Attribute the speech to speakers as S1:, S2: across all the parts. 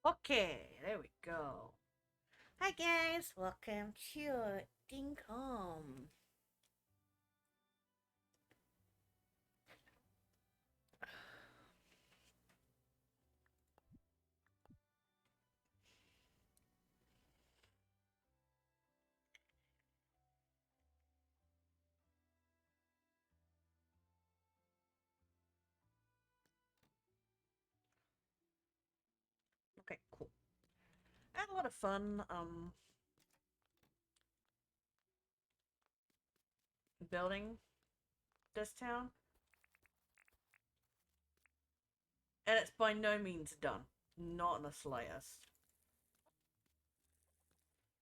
S1: Okay, there we go. Hi guys, welcome to Dinkum. Okay, cool. I had a lot of fun building this town, and it's by no means done. Not in the slightest.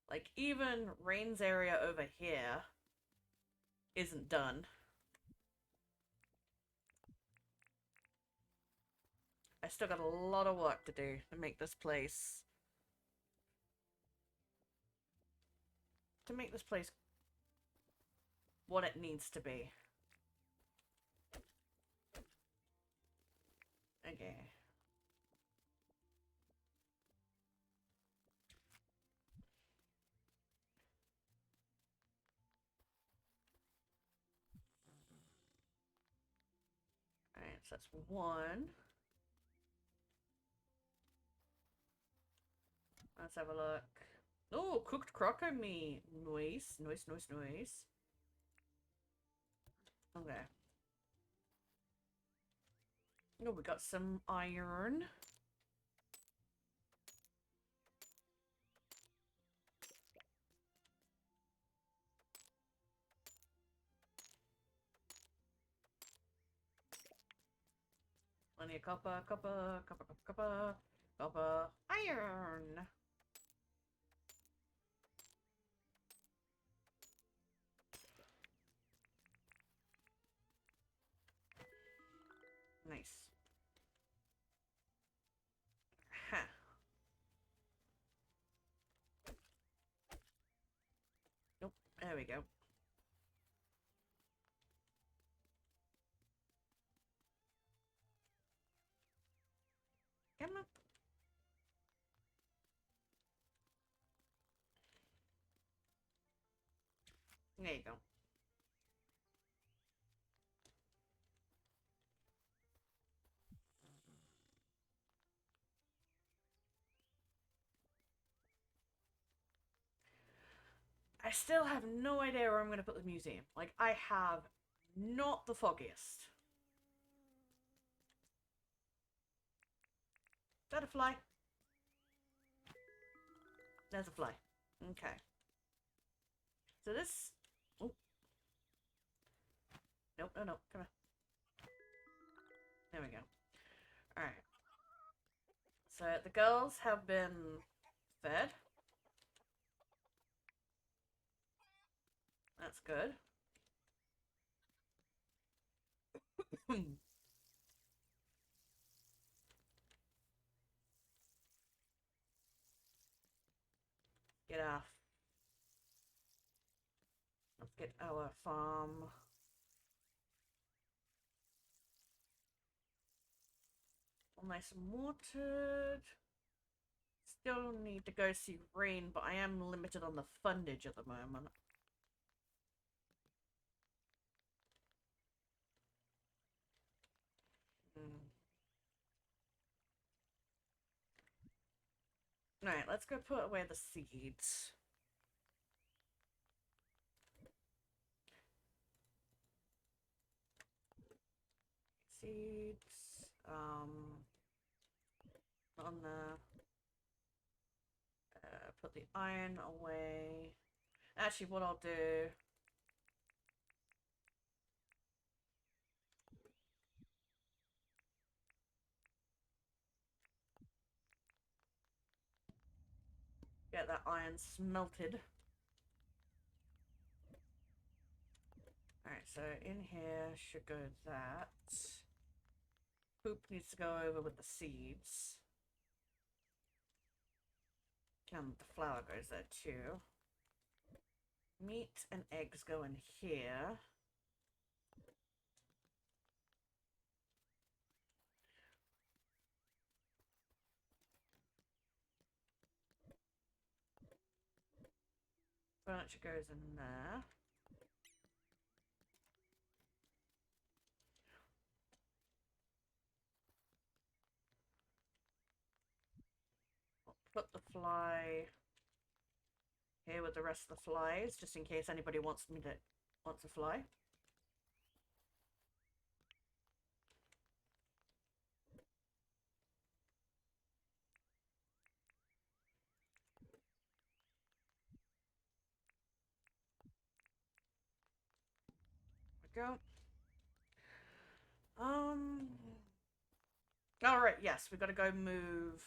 S1: Like even Rain's area over here isn't done. I still got a lot of work to do to make this place what it needs to be. Okay. Alright, so that's one. Let's have a look. Oh, cooked croco meat. Nice, nice, nice, nice. Okay. Oh, we got some iron. Plenty of copper, iron. Nice. Ha. Nope. There we go. Come on. There you go. I still have no idea where I'm going to put the museum. Like, I have not the foggiest. Is that a fly? There's a fly. Okay. So this... Oh. Nope, no, no. Come on. There we go. Alright. So the girls have been fed. That's good. Get off. Let's get our farm. All nice and watered. Still need to go see Rain, but I am limited on the fundage at the moment. Mm. Alright, let's go put away the seeds. Seeds. On the... put the iron away. Actually, what I'll do... Get that iron smelted. Alright, so in here should go that. Poop needs to go over with the seeds. And the flour goes there too. Meat and eggs go in here. Furniture goes in there. I'll put the fly here with the rest of the flies, just in case anybody wants a fly. There we go. All right. Yes, we got to go move.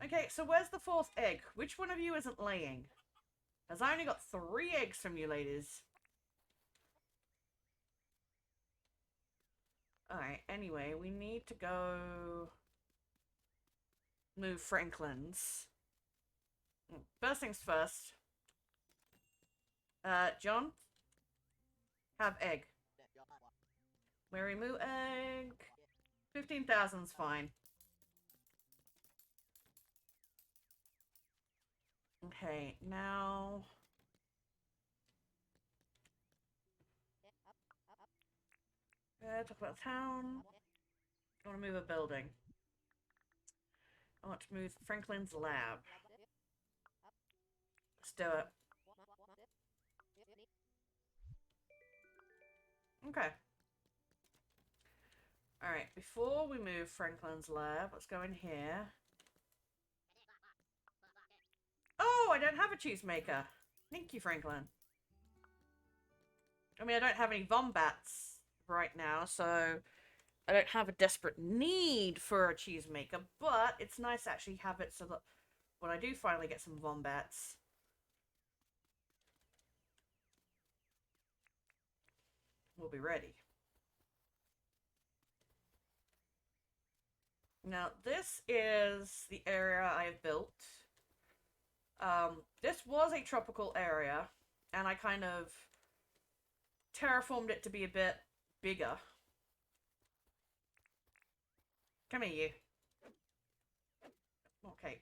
S1: Okay, so where's the fourth egg? Which one of you isn't laying? Because I only got 3 eggs from you ladies. Alright, anyway, we need to go move Franklin's. First things first. John? Have egg. Mary Moo egg. 15,000's fine. Okay, now... talk about town. I want to move a building. I want to move Franklin's lab. Let's do it. Okay. Alright, before we move Franklin's lab, let's go in here. Oh, I don't have a cheesemaker. Thank you, Franklin. I mean, I don't have any wombats right now, so I don't have a desperate need for a cheesemaker, but it's nice to actually have it so that when I do finally get some wombats, we'll be ready. Now, this is the area I've built. This was a tropical area, and I kind of terraformed it to be a bit bigger. Come here, you. Okay,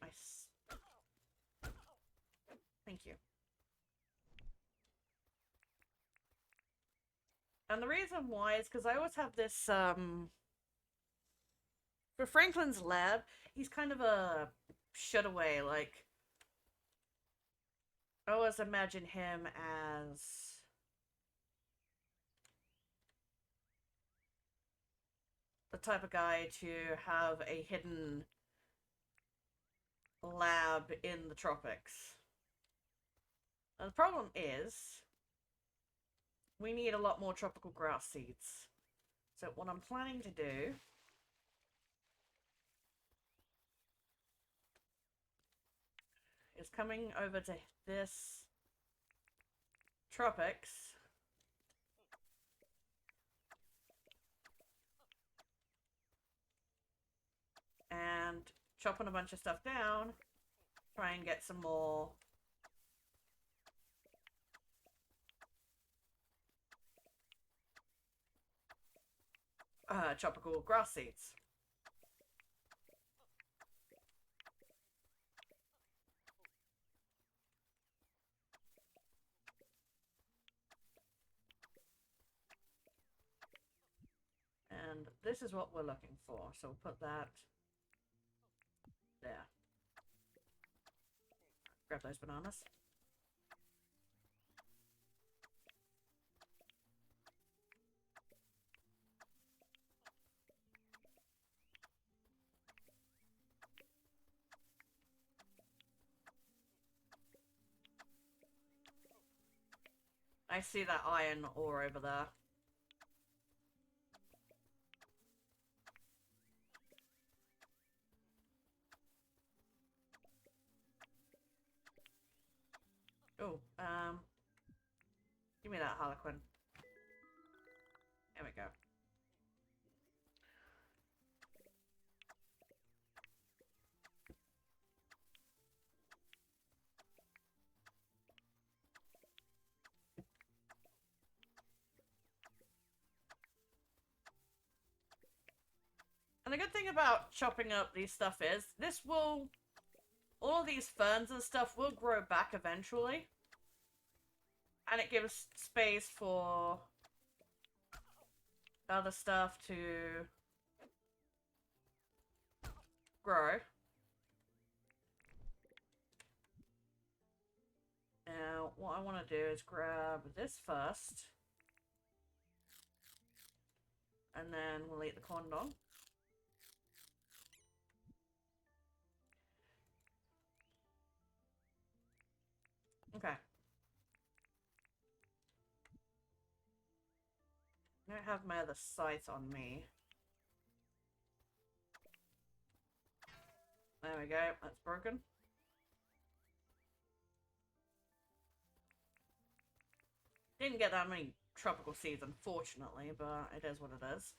S1: thank you. And the reason why is because I always have this, for Franklin's lab, he's kind of a shut away, like, I always imagine him as the type of guy to have a hidden lab in the tropics. And the problem is, we need a lot more tropical grass seeds. So what I'm planning to do is coming over to this tropics and chopping a bunch of stuff down, try and get some more tropical grass seeds. And this is what we're looking for. So we'll put that there. Grab those bananas. I see that iron ore over there. Oh, give me that Harlequin. There we go. the good thing about chopping up these stuff is, this will... all of these ferns and stuff will grow back eventually. And it gives space for other stuff to grow. Now, what I want to do is grab this first. And then we'll eat the corn dog. Okay. I don't have my other scythe on me. There we go, that's broken. Didn't get that many tropical seeds, unfortunately, but it is what it is.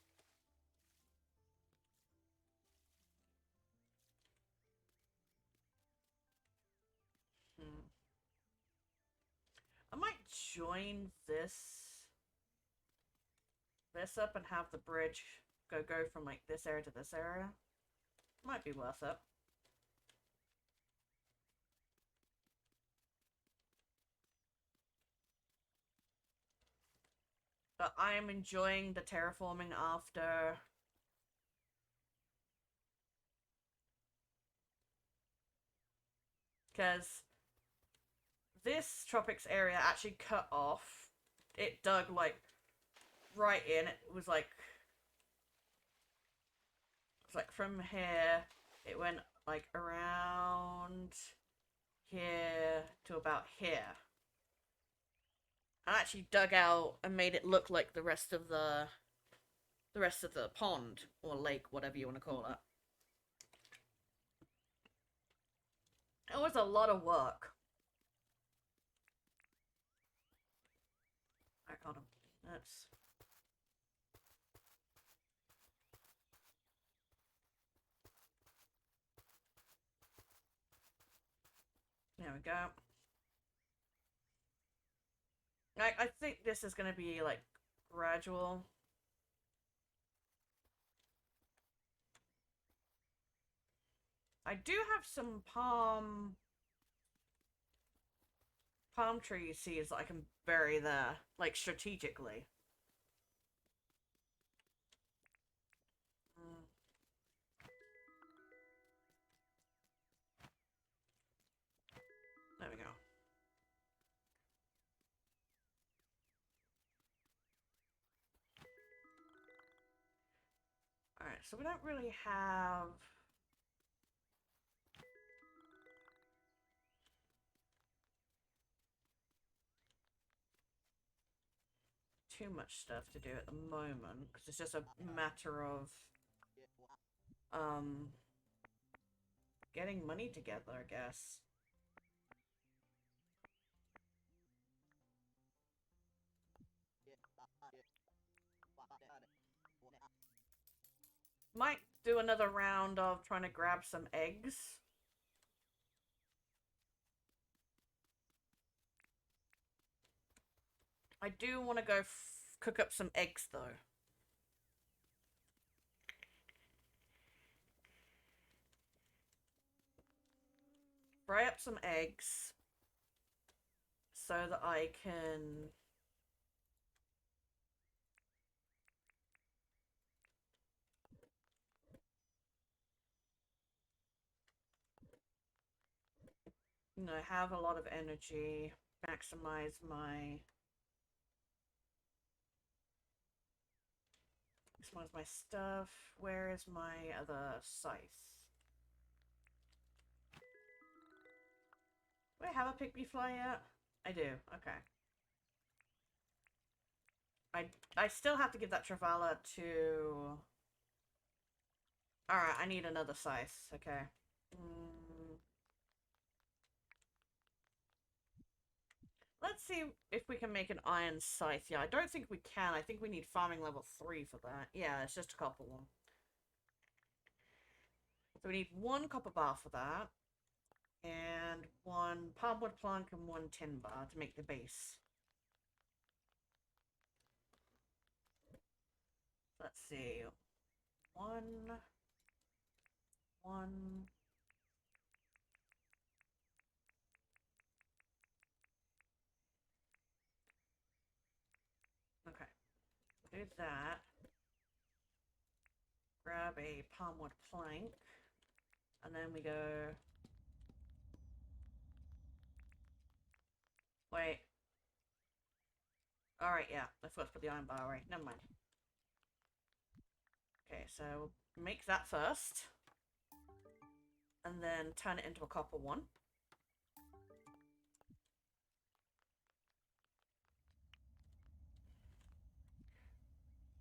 S1: I might join this up and have the bridge go from like this area to this area. Might be worth it. But I'm enjoying the terraforming after. Because this tropics area actually cut off. It dug like right in. It was like from here, it went like around here to about here. I actually dug out and made it look like the rest of the pond or lake, whatever you want to call it. It was a lot of work. I got him. That's. There we go. I think this is going to be, like, gradual. I do have some palm tree seeds that I can bury there, like, strategically. There we go. Alright, so we don't really have... too much stuff to do at the moment, because it's just a matter of getting money together, I guess. Might do another round of trying to grab some eggs. I do want to go cook up some eggs, though. Fry up some eggs so that I can... you know, have a lot of energy, maximize my stuff. Where is my other scythe? Do I have a pick me fly yet? I do, okay. I still have to give that Travala to... Alright, I need another scythe, okay. Let's see if we can make an iron scythe. Yeah, I don't think we can. I think we need farming level 3 for that. Yeah, it's just a copper one. So we need 1 copper bar for that. And 1 palmwood plank and 1 tin bar to make the base. Let's see. 1... one. Okay, do that. Grab a palmwood plank. And then we go... Wait. Alright, yeah. I forgot to put the iron bar away. Never mind. Okay, so we'll make that first. And then turn it into a copper one.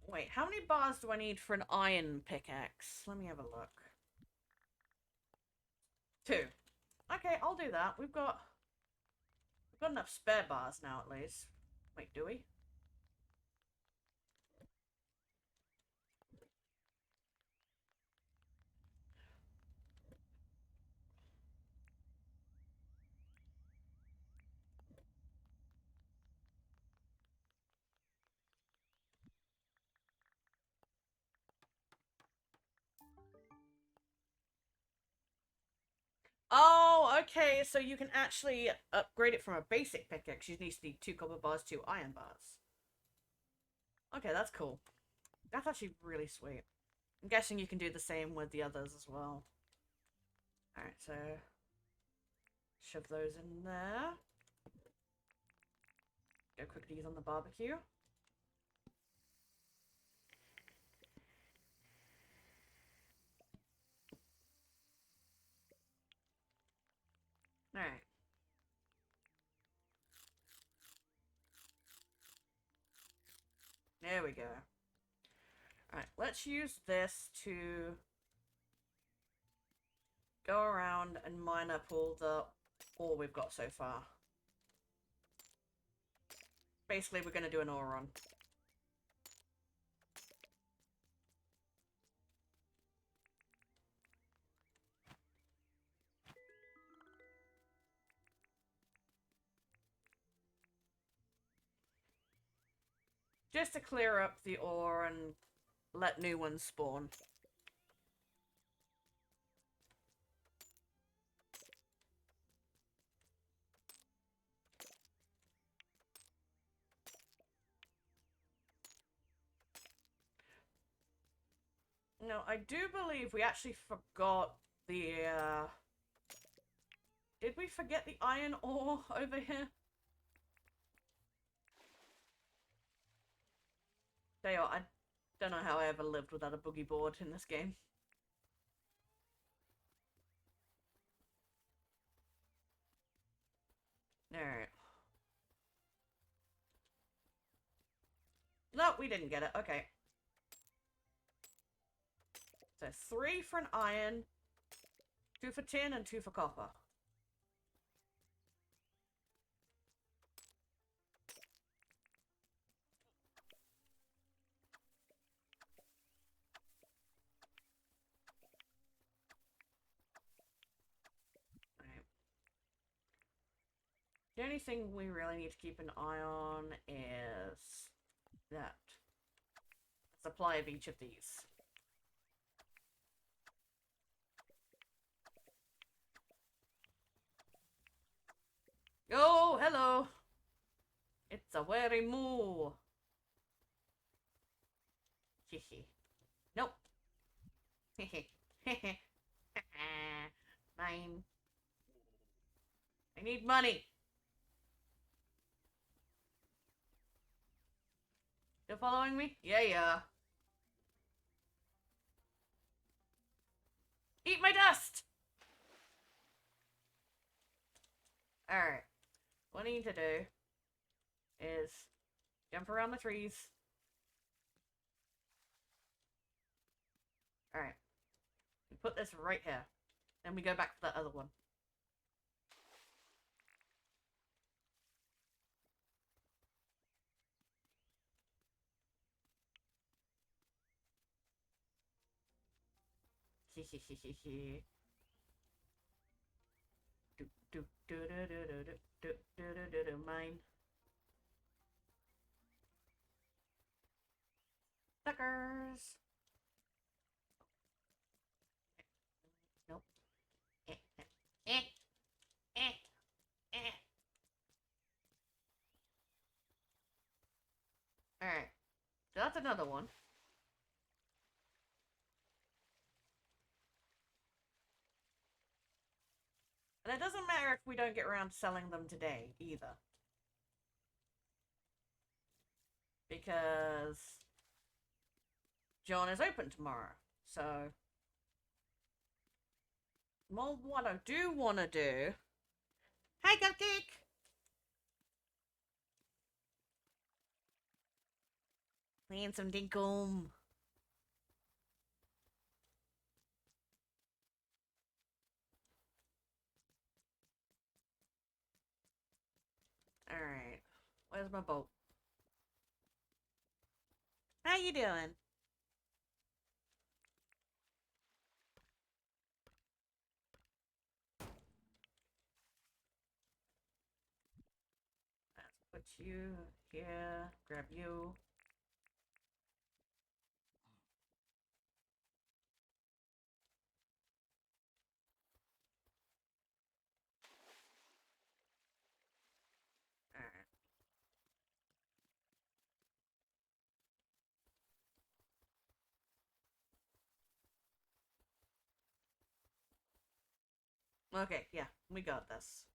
S1: Wait, how many bars do I need for an iron pickaxe? Let me have a look. 2. Okay, I'll do that. We've got enough spare bars now, at least. Wait, do we? Oh, okay, so you can actually upgrade it from a basic pickaxe. You need 2 copper bars, 2 iron bars. Okay, that's cool. That's actually really sweet. I'm guessing you can do the same with the others as well. Alright, so... shove those in there. Go cook these on the barbecue. Alright. There we go. Alright, let's use this to go around and mine up all the ore we've got so far. Basically, we're going to do an ore run. Just to clear up the ore and let new ones spawn. No, I do believe we actually forgot the, Did we forget the iron ore over here? Tell you what, I don't know how I ever lived without a boogie board in this game. Alright. No, we didn't get it. Okay. So 3 for an iron, 2 for tin, and 2 for copper. Right. The only thing we really need to keep an eye on is that supply of each of these. Oh, hello! It's a weary moo! Hehe. Nope. Hehe. Hehe. Mine. I need money! You following me? Yeah, yeah. Eat my dust! Alright. What I need to do is jump around the trees. Alright. We put this right here. Then we go back to the other one. Hehehehe. Mine. Suckers. that's another one. And it doesn't matter if we don't get around to selling them today, either. Because John is open tomorrow. So, well, what I do want to do... Hey, Cupcake! Playing some Dinkum. Alright. Where's my boat? How you doing? Let's put you here. Grab you. Alright. Okay, yeah, we got this.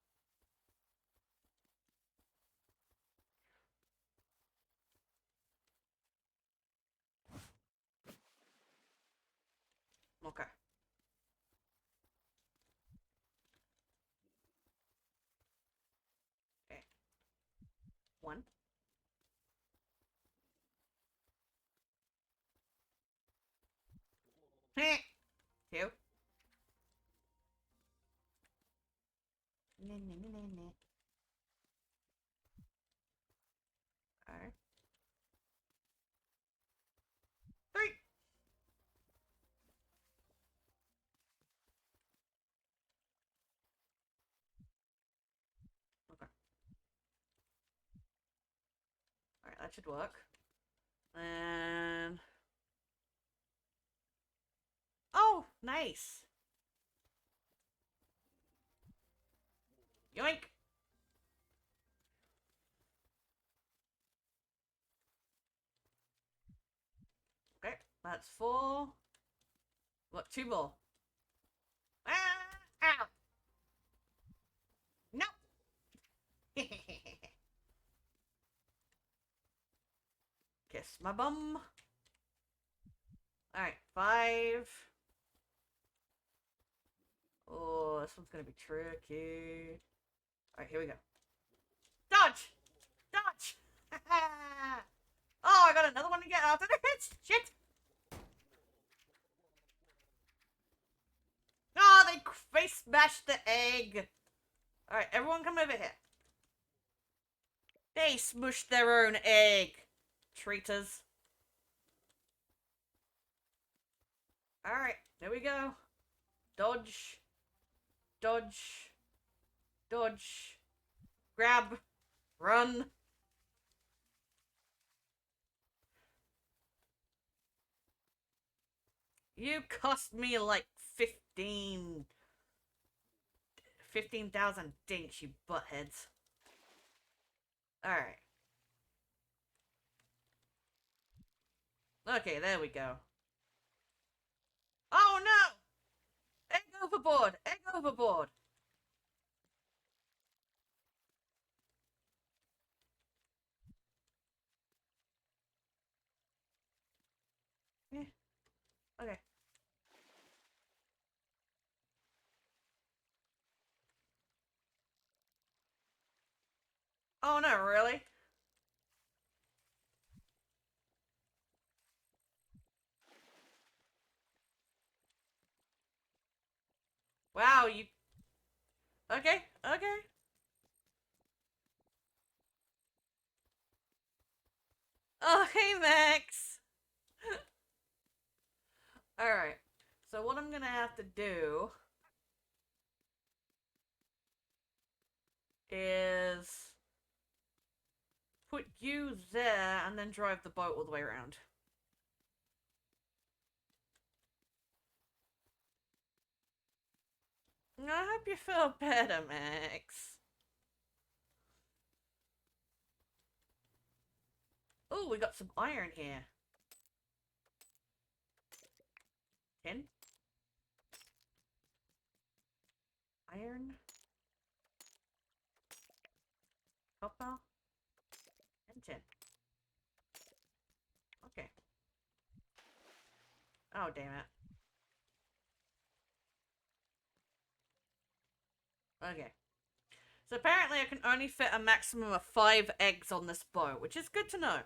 S1: Okay. Okay. One. Two. Alright. Three. Okay. Alright, that should work. And... Oh, nice. Yoink. Okay, that's four. What, two more? Ah! Ow! No! Kiss my bum. Alright, five. Oh, this one's gonna be tricky. Alright, here we go. Dodge! Dodge! Oh, I got another one to get after this! Shit! Oh, they face smashed the egg! Alright, everyone come over here. They smushed their own egg. Traitors. Alright, there we go. Dodge. Dodge. Dodge. Grab. Run. You cost me like 15,000 dinks, you buttheads. Alright. Okay, there we go. Oh no! Egg overboard! Egg overboard! Yeah. Okay. Oh no, really? Wow, you... Okay, okay. Oh, hey, Max! Alright. So what I'm gonna have to do is put you there and then drive the boat all the way around. I hope you feel better, Max. Oh, we got some iron here. Tin. Iron. Copper. And tin. Okay. Oh, damn it. Okay. So apparently I can only fit a maximum of 5 eggs on this boat, which is good to know.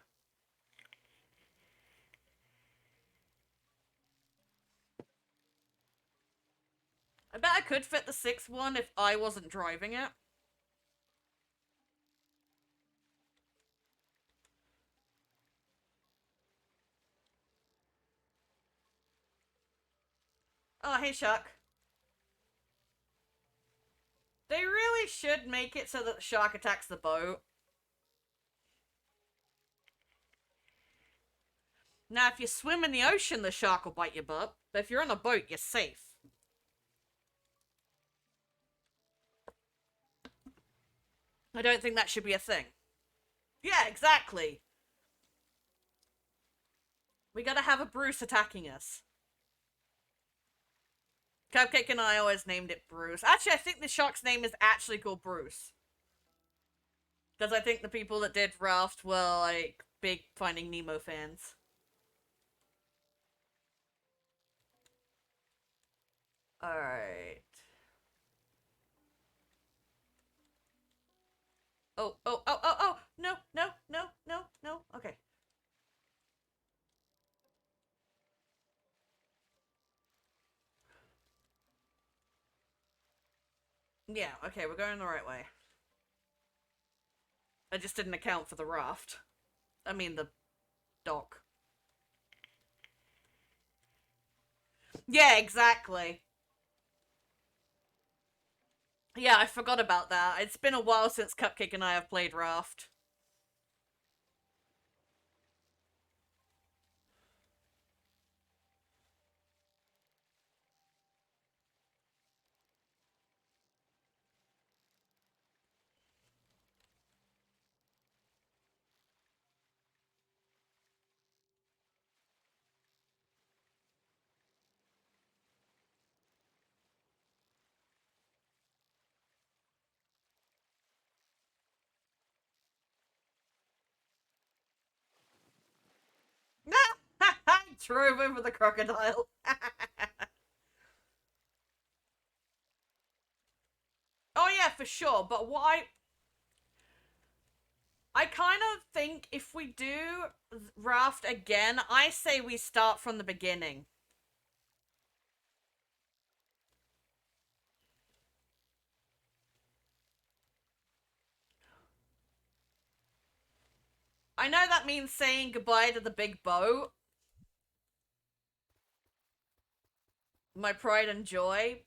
S1: I bet I could fit the 6th one if I wasn't driving it. Oh, hey, Shark. They really should make it so that the shark attacks the boat. Now, if you swim in the ocean, the shark will bite your butt. But if you're on a boat, you're safe. I don't think that should be a thing. Yeah, exactly. We gotta have a Bruce attacking us. Cupcake and I always named it Bruce. Actually, I think the shark's name is actually called Bruce. Because I think the people that did Raft were, like, big Finding Nemo fans. Alright. Oh, oh, oh, oh, oh! No, no, no, no, no. Okay. Yeah, okay, we're going the right way. I just didn't account for the raft. I mean, the dock. Yeah, exactly. Yeah, I forgot about that. It's been a while since Cupcake and I have played Raft. I drove over the crocodile. Oh yeah, for sure. But I kind of think if we do Raft again, I say we start from the beginning. I know that means saying goodbye to the big boat, my pride and joy,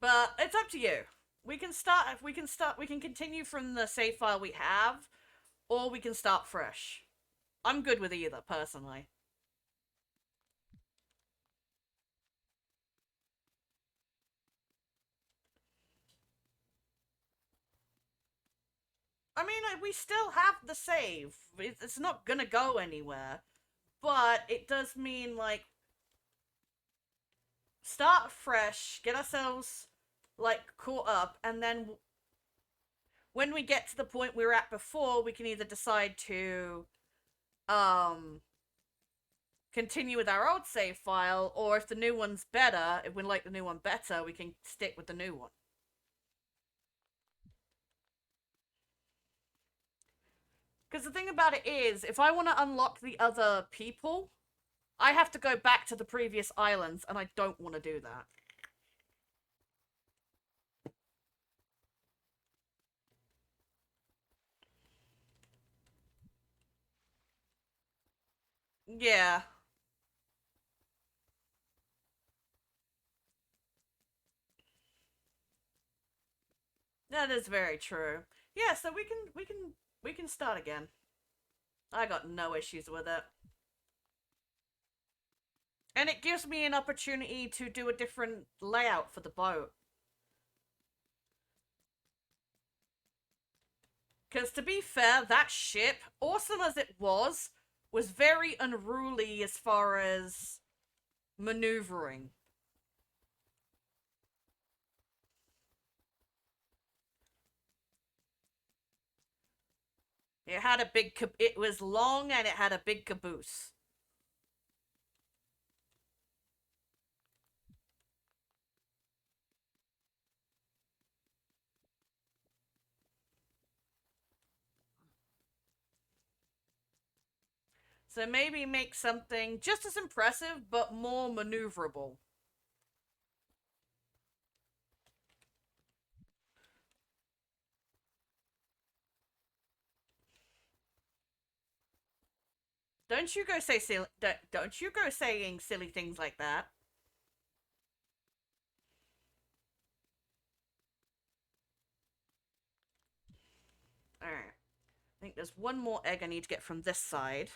S1: but it's up to you. We can continue from the save file we have, or we can start fresh. I'm good with either, personally. I mean, we still have the save. It's not gonna go anywhere. But it does mean, like, start fresh, get ourselves, like, caught up, and then when we get to the point we were at before, we can either decide to, continue with our old save file, or if the new one's better, if we like the new one better, we can stick with the new one. Because the thing about it is, if I want to unlock the other people, I have to go back to the previous islands, and I don't want to do that. Yeah, that is very true. Yeah, so we can start again. I got no issues with it. And it gives me an opportunity to do a different layout for the boat. Because to be fair, that ship, awesome as it was very unruly as far as Maneuvering. It had a big, it was long and it had a big caboose. So maybe make something just as impressive, but more maneuverable. Don't you go say silly, don't you go saying silly things like that. Alright. I think there's one more egg I need to get from this side.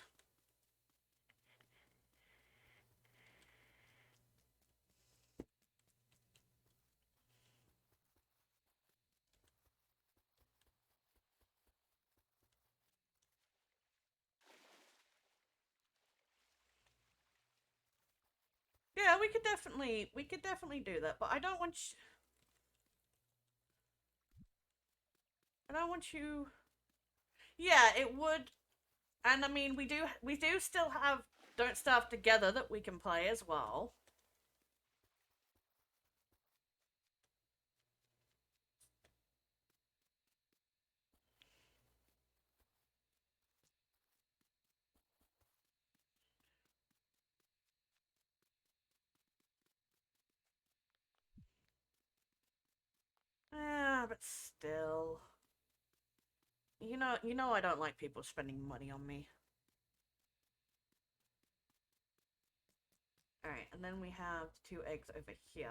S1: Yeah, we could definitely do that, but I don't want I don't want you. Yeah, it would. And I mean, we do still have Don't Starve Together that we can play as well. Ah, but still. You know I don't like people spending money on me. Alright, and then we have two eggs over here.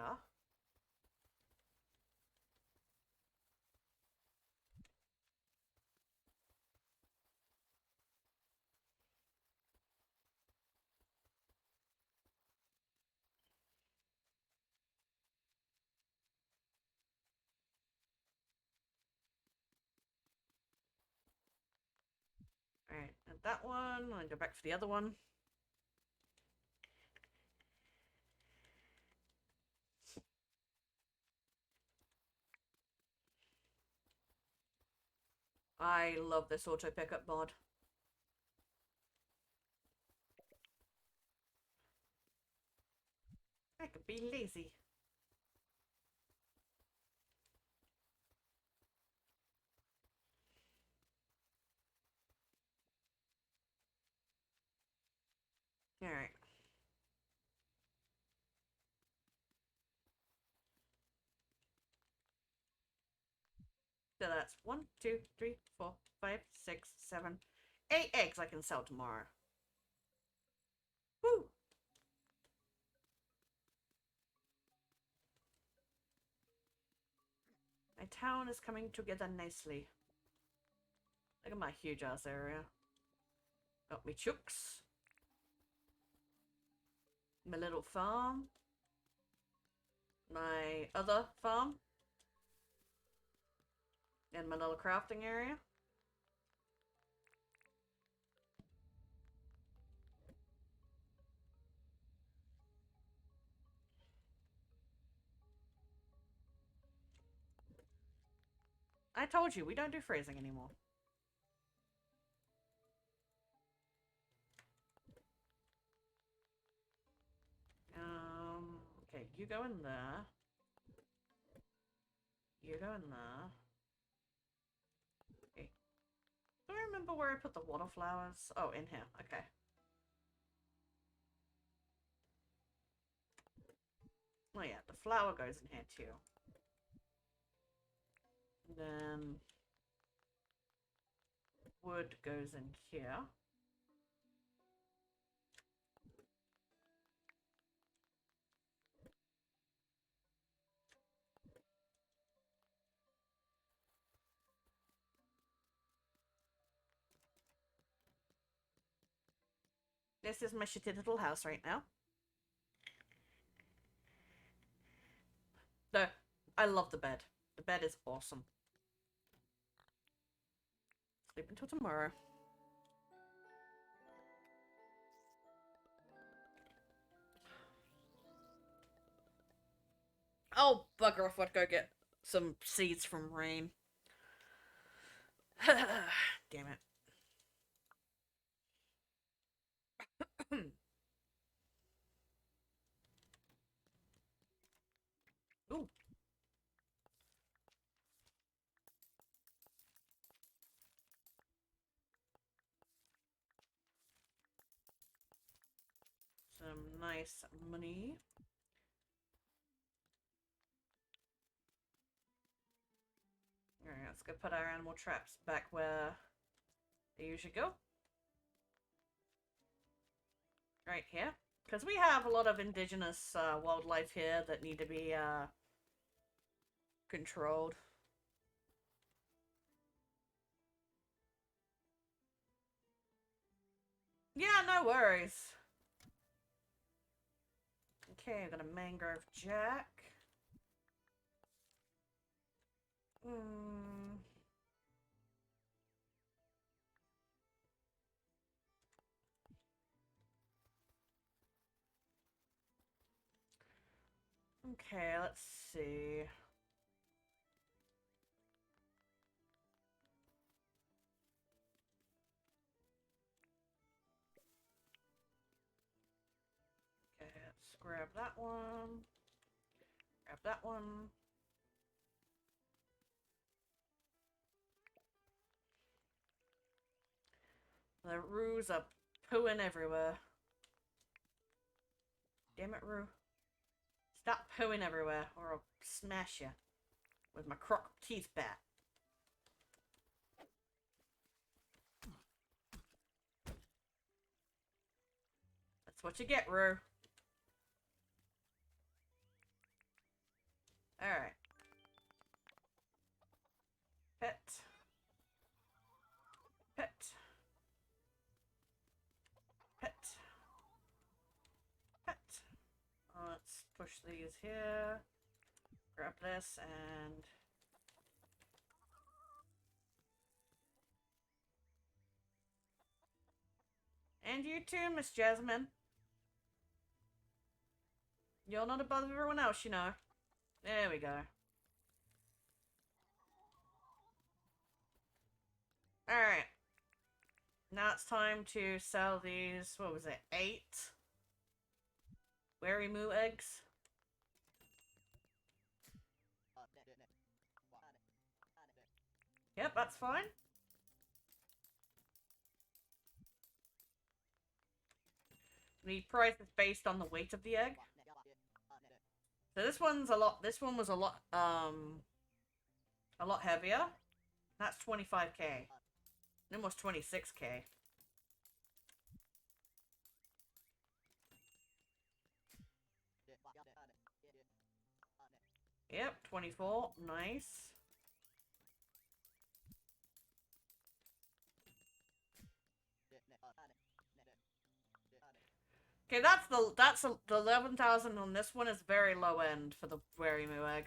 S1: Alright, and that one. I'll go back for the other one. I love this auto pickup mod. I could be lazy. Alright. So that's 1, 2, 3, 4, 5, 6, 7, 8 eggs I can sell tomorrow. Woo! My town is coming together nicely. Look at my huge ass area. Got me chooks. My little farm. My other farm. And my little crafting area. I told you, we don't do phrasing anymore. Okay, you go in there. You go in there. Okay. Do I remember where I put the water flowers? Oh, in here. Okay. Oh yeah, the flower goes in here too. And then wood goes in here. This is my shitty little house right now. No, I love the bed. The bed is awesome. Sleep until tomorrow. Oh, bugger off, I'd go get some seeds from rain. Damn it. Ooh. Some nice money. Alright, let's go put our animal traps back where they usually go. Right here. Because we have a lot of indigenous wildlife here that need to be controlled. Yeah, no worries. Okay, I got a mangrove jack. Okay, let's see. Okay, let's grab that one. Grab that one. The roos are pooing everywhere. Damn it, Roo. Stop pooing everywhere, or I'll smash you with my croc teeth bat. That's what you get, Roo. Alright. Pet. Pet. Pet. Pet. Let's push these here. Grab this and... And you too, Miss Jasmine. You're not above everyone else, you know. There we go. Alright. Now it's time to sell these, what was it, 8? Wary moo eggs. Yep, that's fine. The price is based on the weight of the egg. So this one was a lot heavier. That's 25k. Almost 26k. Yep, 24. Nice. Okay, the 11,000 on this one is very low end for the wary moo egg.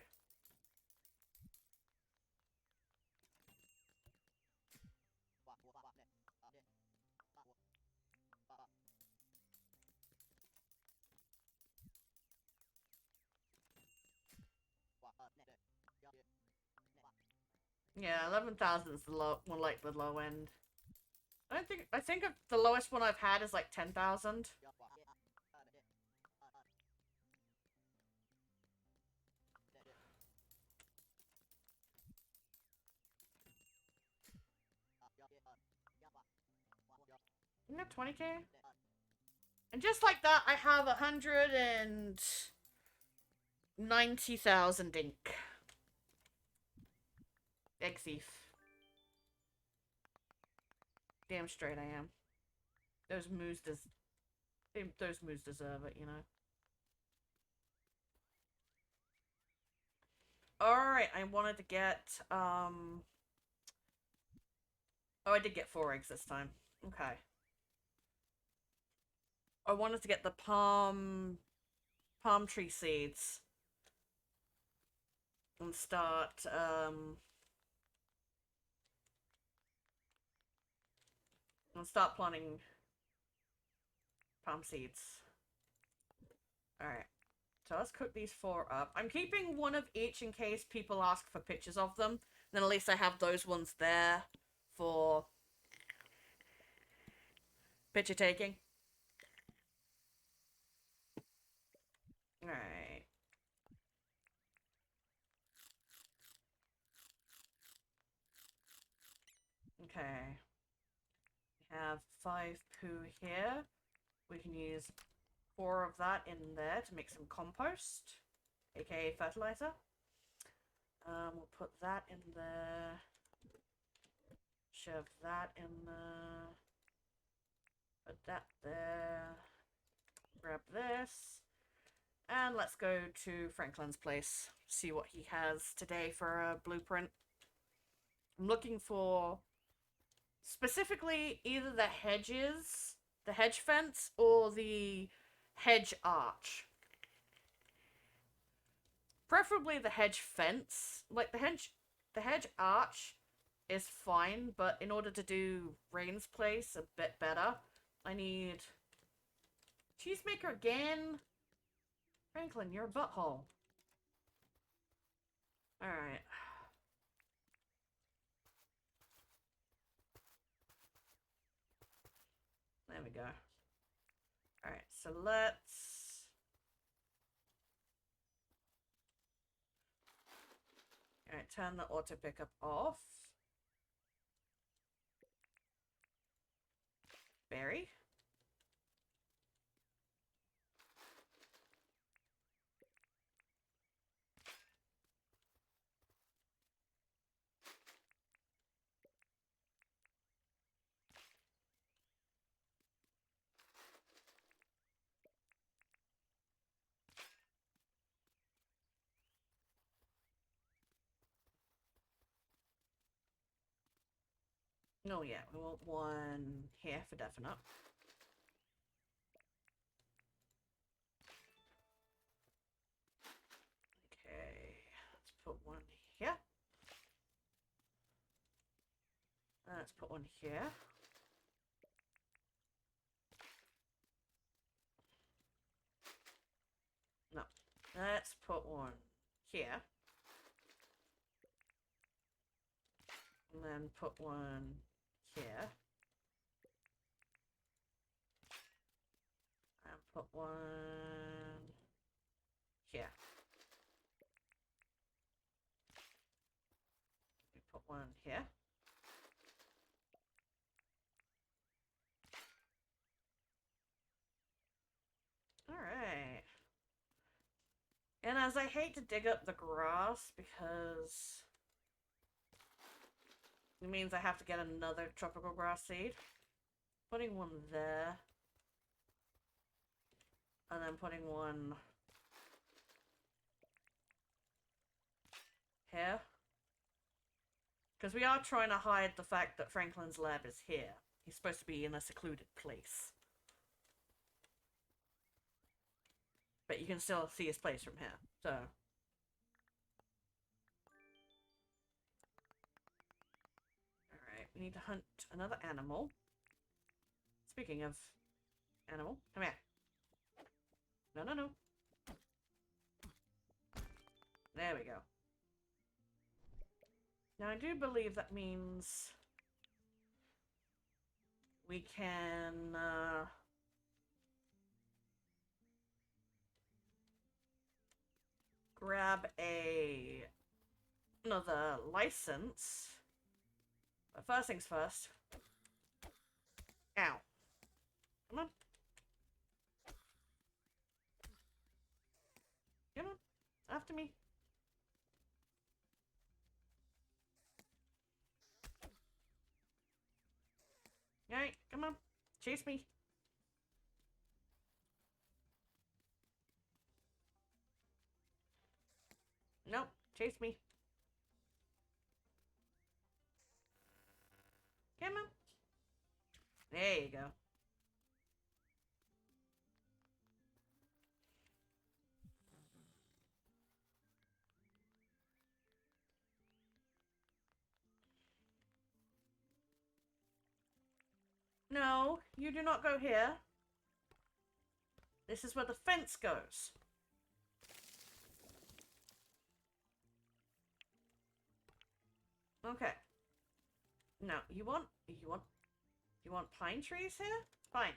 S1: Yeah, 11,000 is the more like the low end. I think the lowest one I've had is like 10,000. Isn't that 20k? And just like that, I have 190,000 ink. Egg thief. Damn straight I am. Those moos deserve it, you know. Alright, I wanted to get, Oh, I did get 4 eggs this time. Okay. I wanted to get the palm tree seeds. And start, and start planting palm seeds. Alright. So let's cook these 4 up. I'm keeping one of each in case people ask for pictures of them. Then at least I have those ones there for picture taking. Alright. Okay. We have 5 poo here. We can use 4 of that in there to make some compost, aka fertilizer. We'll put that in there. Shove that in there. Put that there. Grab this. And let's go to Franklin's place. See what he has today for a blueprint. I'm looking for specifically either the hedges, the hedge fence, or the hedge arch. Preferably the hedge fence. Like the hedge arch is fine, but in order to do Rain's place a bit better, I need cheesemaker again. Franklin, you're a butthole. Alright. There we go. Alright, so let's... Alright, turn the auto pickup off. Berry. Oh yeah, we want one here for definite. Okay, let's put one here. Let's put one here. No, let's put one here. And then put one here. And put one here. We put one here. Alright. And as I hate to dig up the grass because it means I have to get another tropical grass seed. Putting one there. And then putting one here. Because we are trying to hide the fact that Franklin's lab is here. He's supposed to be in a secluded place. But you can still see his place from here, so... Alright, we need to hunt another animal. Speaking of animal, come here. No, no, no. There we go. Now I do believe that means we can, grab another license. But first things first. Ow. Come on. Come on. After me. Alright, come on. Chase me. Nope. Chase me. Come on. There you go. No, you do not go here. This is where the fence goes. Okay. Now, you want pine trees here? Fine.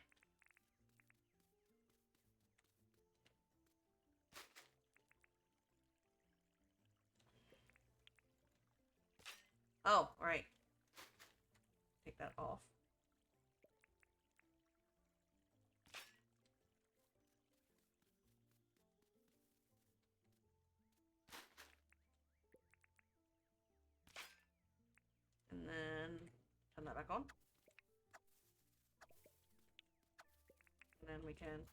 S1: Oh, right. Take that off. And then turn that back on. And then we can...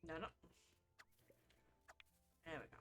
S1: No, no. There we go.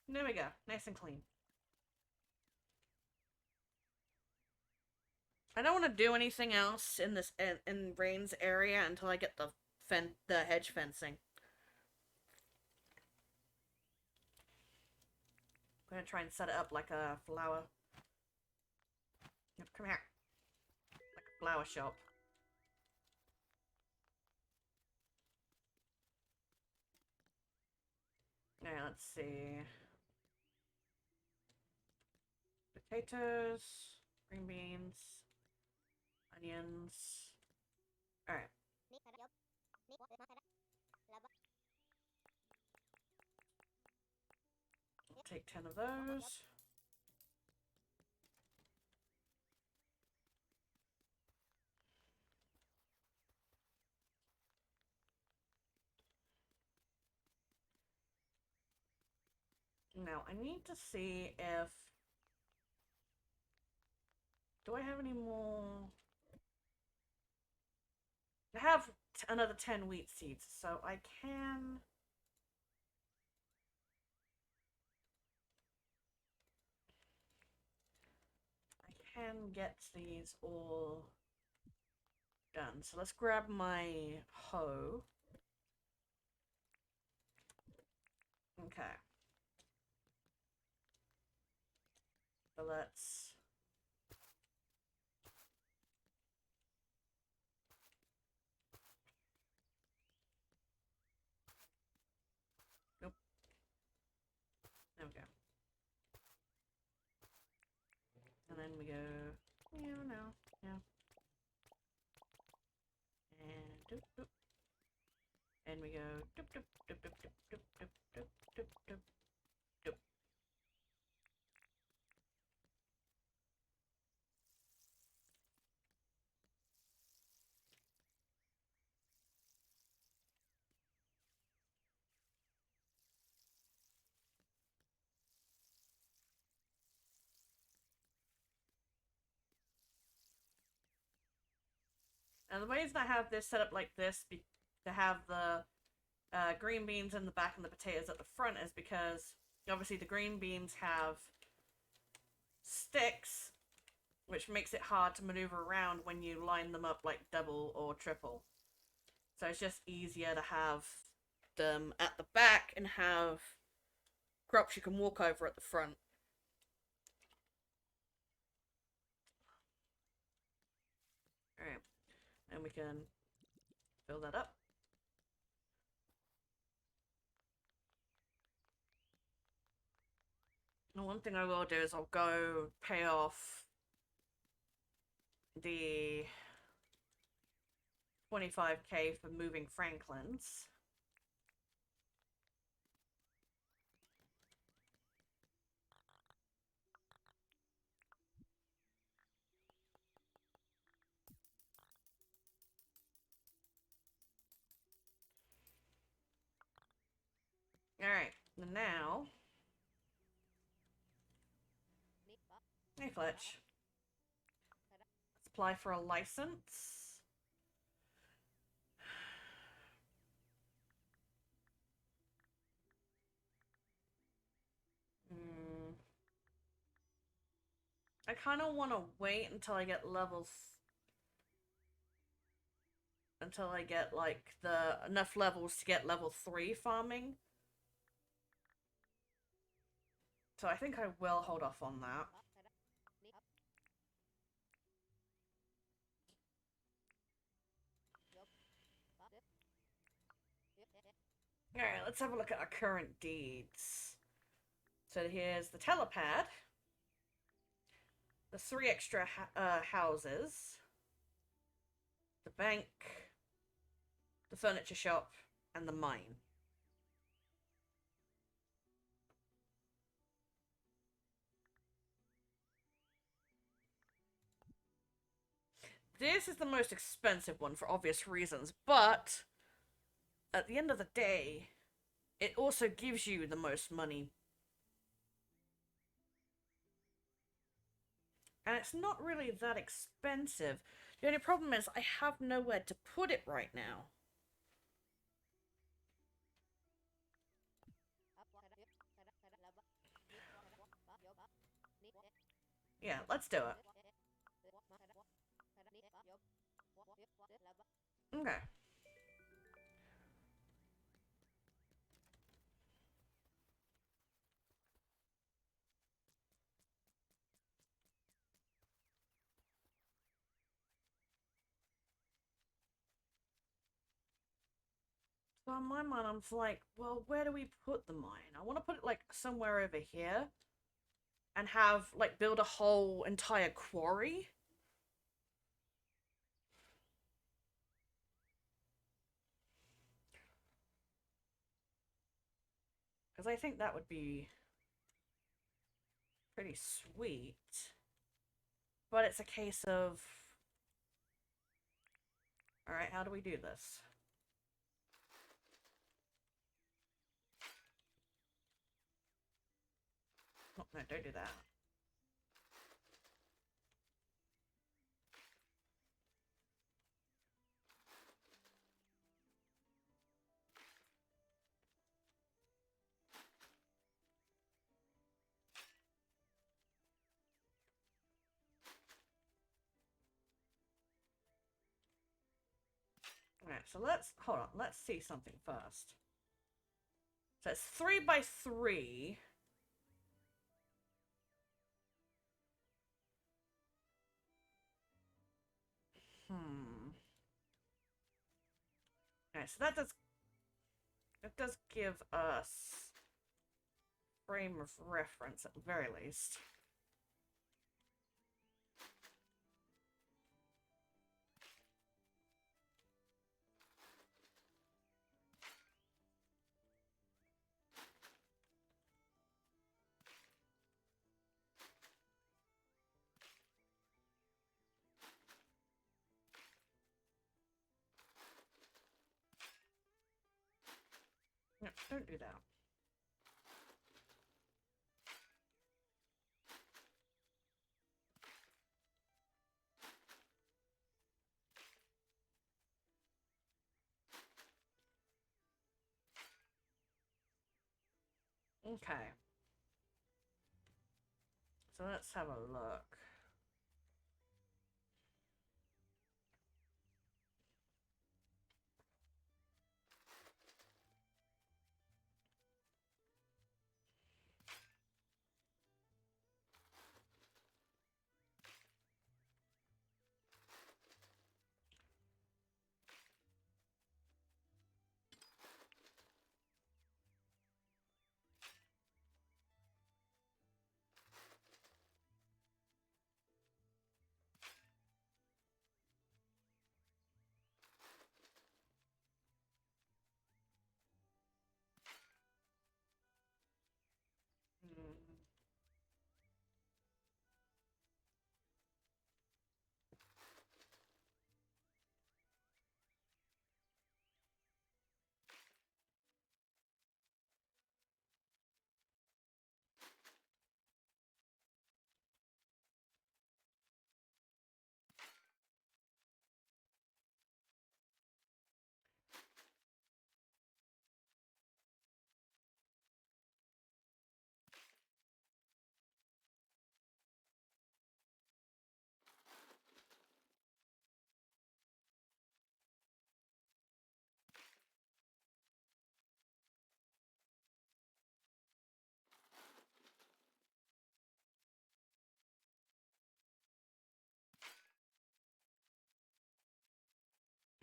S1: And there we go. Nice and clean. I don't want to do anything else in this in Rain's area until I get the hedge fencing. I'm gonna try and set it up like a flower. Come here. Like a flower shop. Now let's see. Potatoes, green beans, onions. Alright. Take 10 of those. Now, I need to see if... Do I have any more... I have another 10 wheat seeds, so I can... get these all done. So let's grab my hoe. Okay. So let's... Nope. There we go. And then we go... No. And doop doop. And we go doop doop doop doop doop doop doop doop doop doop. Now the reason I have this set up like this to have the green beans in the back and the potatoes at the front is because obviously the green beans have sticks, which makes it hard to maneuver around when you line them up like double or triple. So it's just easier to have them at the back and have crops you can walk over at the front. Alright, and we can fill that up. And one thing I will do is I'll go pay off the 25k for moving Franklin's. Alright, now... Hey, Fletch. Let's apply for a license. I kind of want to wait until I get levels... Until I get, like, enough levels to get level 3 farming. So I think I will hold off on that. Alright, let's have a look at our current deeds. So here's the telepad. The 3 extra houses. The bank. The furniture shop. And the mine. This is the most expensive one for obvious reasons, but at the end of the day, it also gives you the most money. And it's not really that expensive. The only problem is I have nowhere to put it right now. Yeah, let's do it. Okay. So in my mind, I'm like, well, where do we put the mine? I want to put it, like, somewhere over here. And have, like, build a whole entire quarry. Because I think that would be pretty sweet. But it's a case of... Alright, how do we do this? Oh, no, don't do that. Alright, so hold on, let's see something first. So it's 3 by 3. Alright, so that does give us frame of reference at the very least. No, don't do that. Okay. So let's have a look.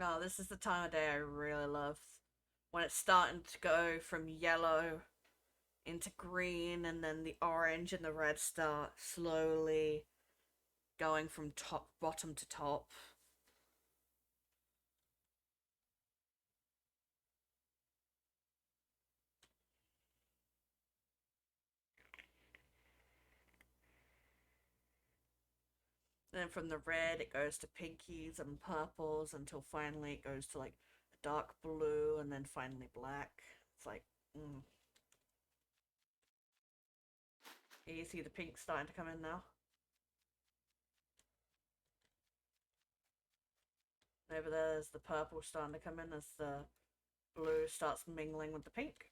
S1: Oh, this is the time of day I really love. When it's starting to go from yellow into green, and then the orange and the red start slowly going from top bottom to top. Then from the red, it goes to pinkies and purples until finally it goes to like a dark blue and then finally black. It's like, mm. Here you see the pink starting to come in now. Over there's the purple starting to come in as the blue starts mingling with the pink.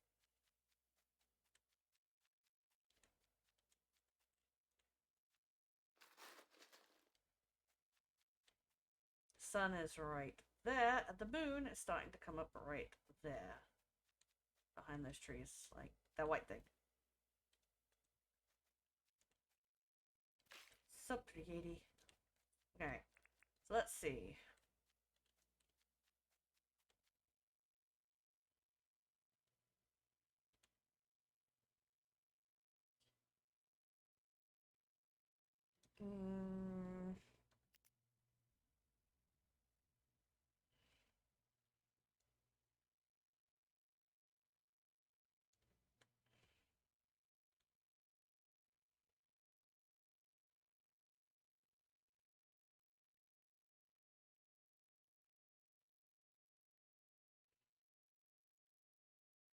S1: Sun is right there, and the moon is starting to come up right there. Behind those trees, like that white thing. So pretty. Okay, so let's see. Mm,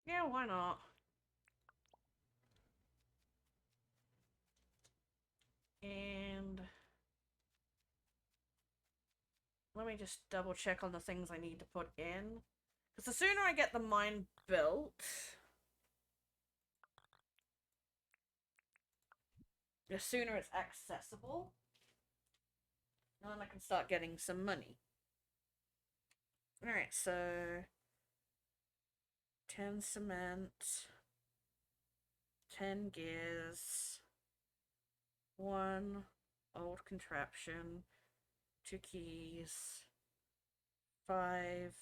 S1: yeah, why not? And let me just double check on the things I need to put in. Because the sooner I get the mine built, the sooner it's accessible. And then I can start getting some money. Alright, so 10 cement, 10 gears, 1 old contraption, 2 keys, 5,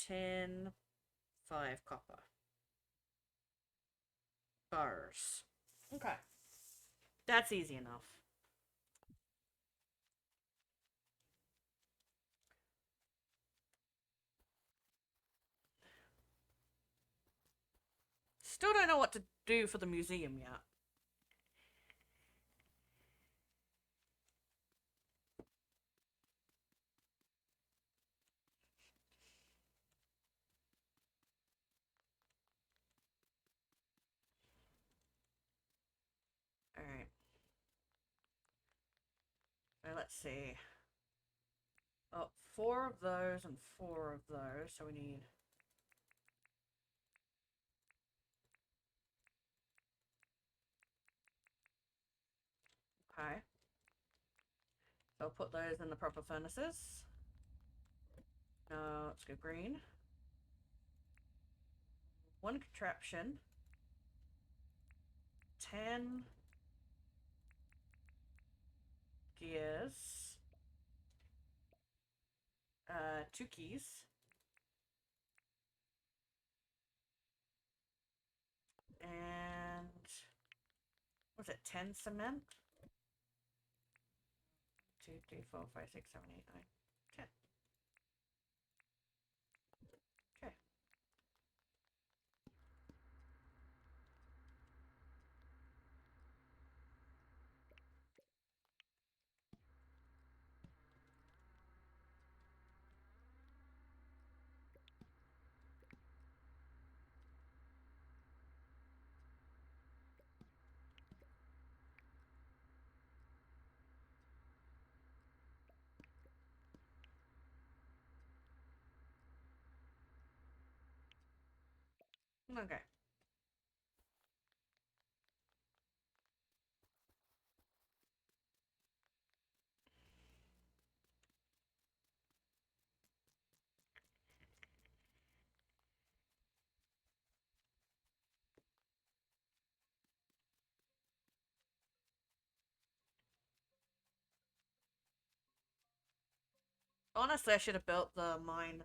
S1: 10, 5 copper. Bars. Okay. That's easy enough. Still don't know what to do for the museum yet. Alright. Let's see. Oh, 4 of those and 4 of those, so we need... Okay. So I'll put those in the proper furnaces. Let's go green. 1 contraption. 10 gears. 2 keys. And... what's it, 10 cement? 2, 3, 4, 5, 6, 7, 8, 9, 10. Okay. Okay. Honestly, I should have built the mine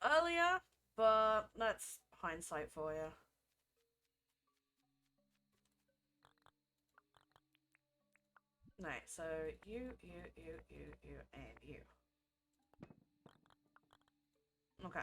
S1: earlier, but that's hindsight for you. Right, so you, and you. Okay.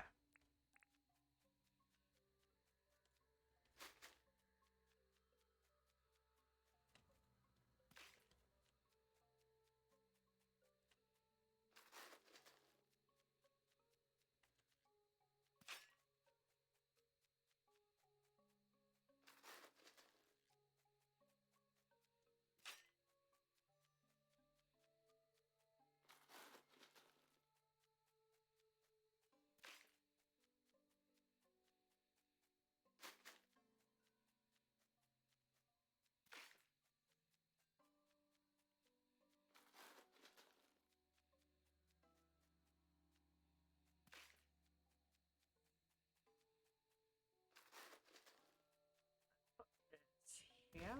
S1: It's here.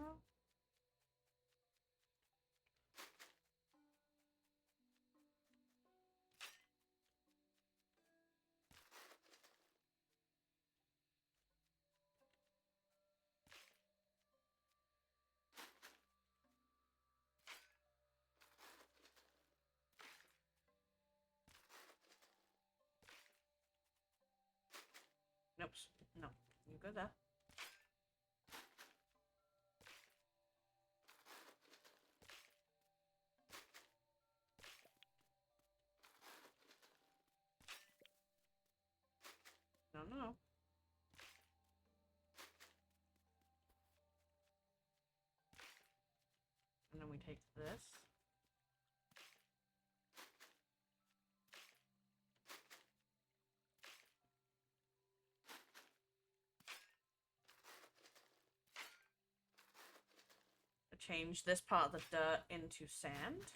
S1: Nope. No. You go there. No, no. And then we take this. Change this part of the dirt into sand.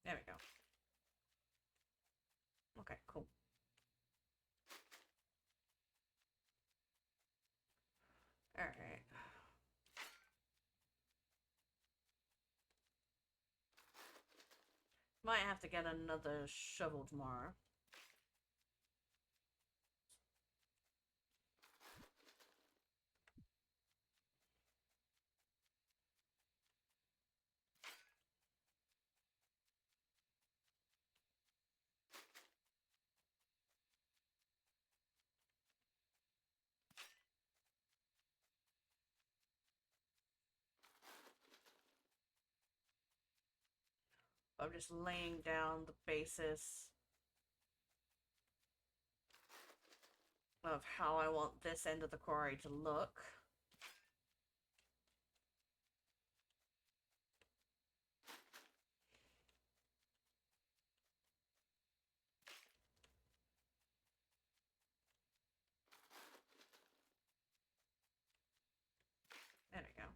S1: There we go. Okay, cool. Alright. Might have to get another shovel tomorrow. I'm just laying down the basis of how I want this end of the quarry to look. There we go.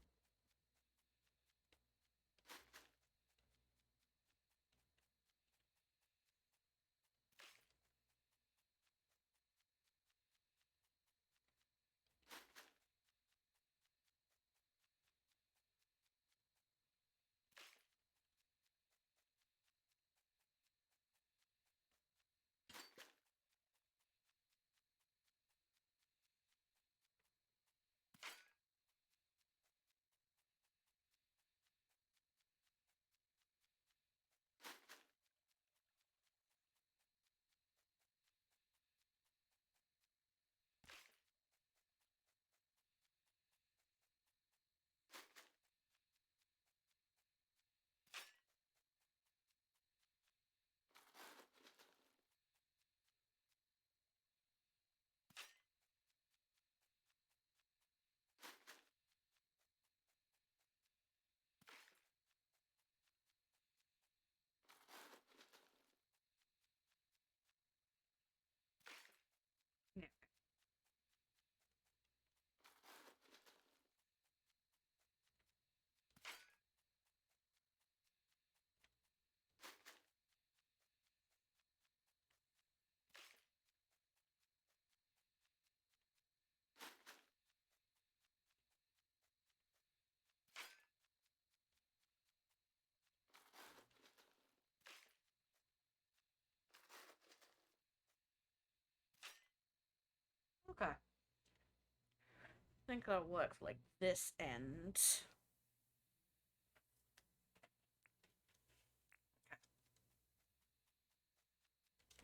S1: Okay. I think that'll work for like this end. Okay.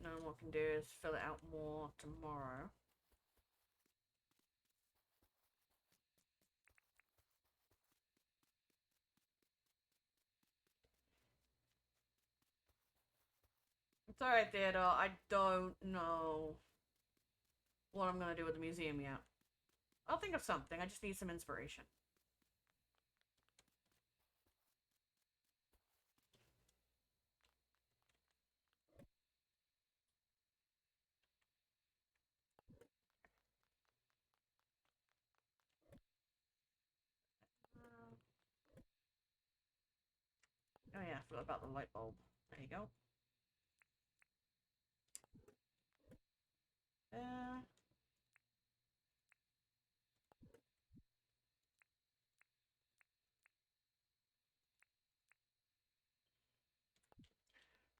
S1: Now what we can do is fill it out more tomorrow. It's alright, Theodore. I don't know what I'm gonna do with the museum yet. I'll think of something. I just need some inspiration. Oh yeah, I forgot about the light bulb. There you go. Uh,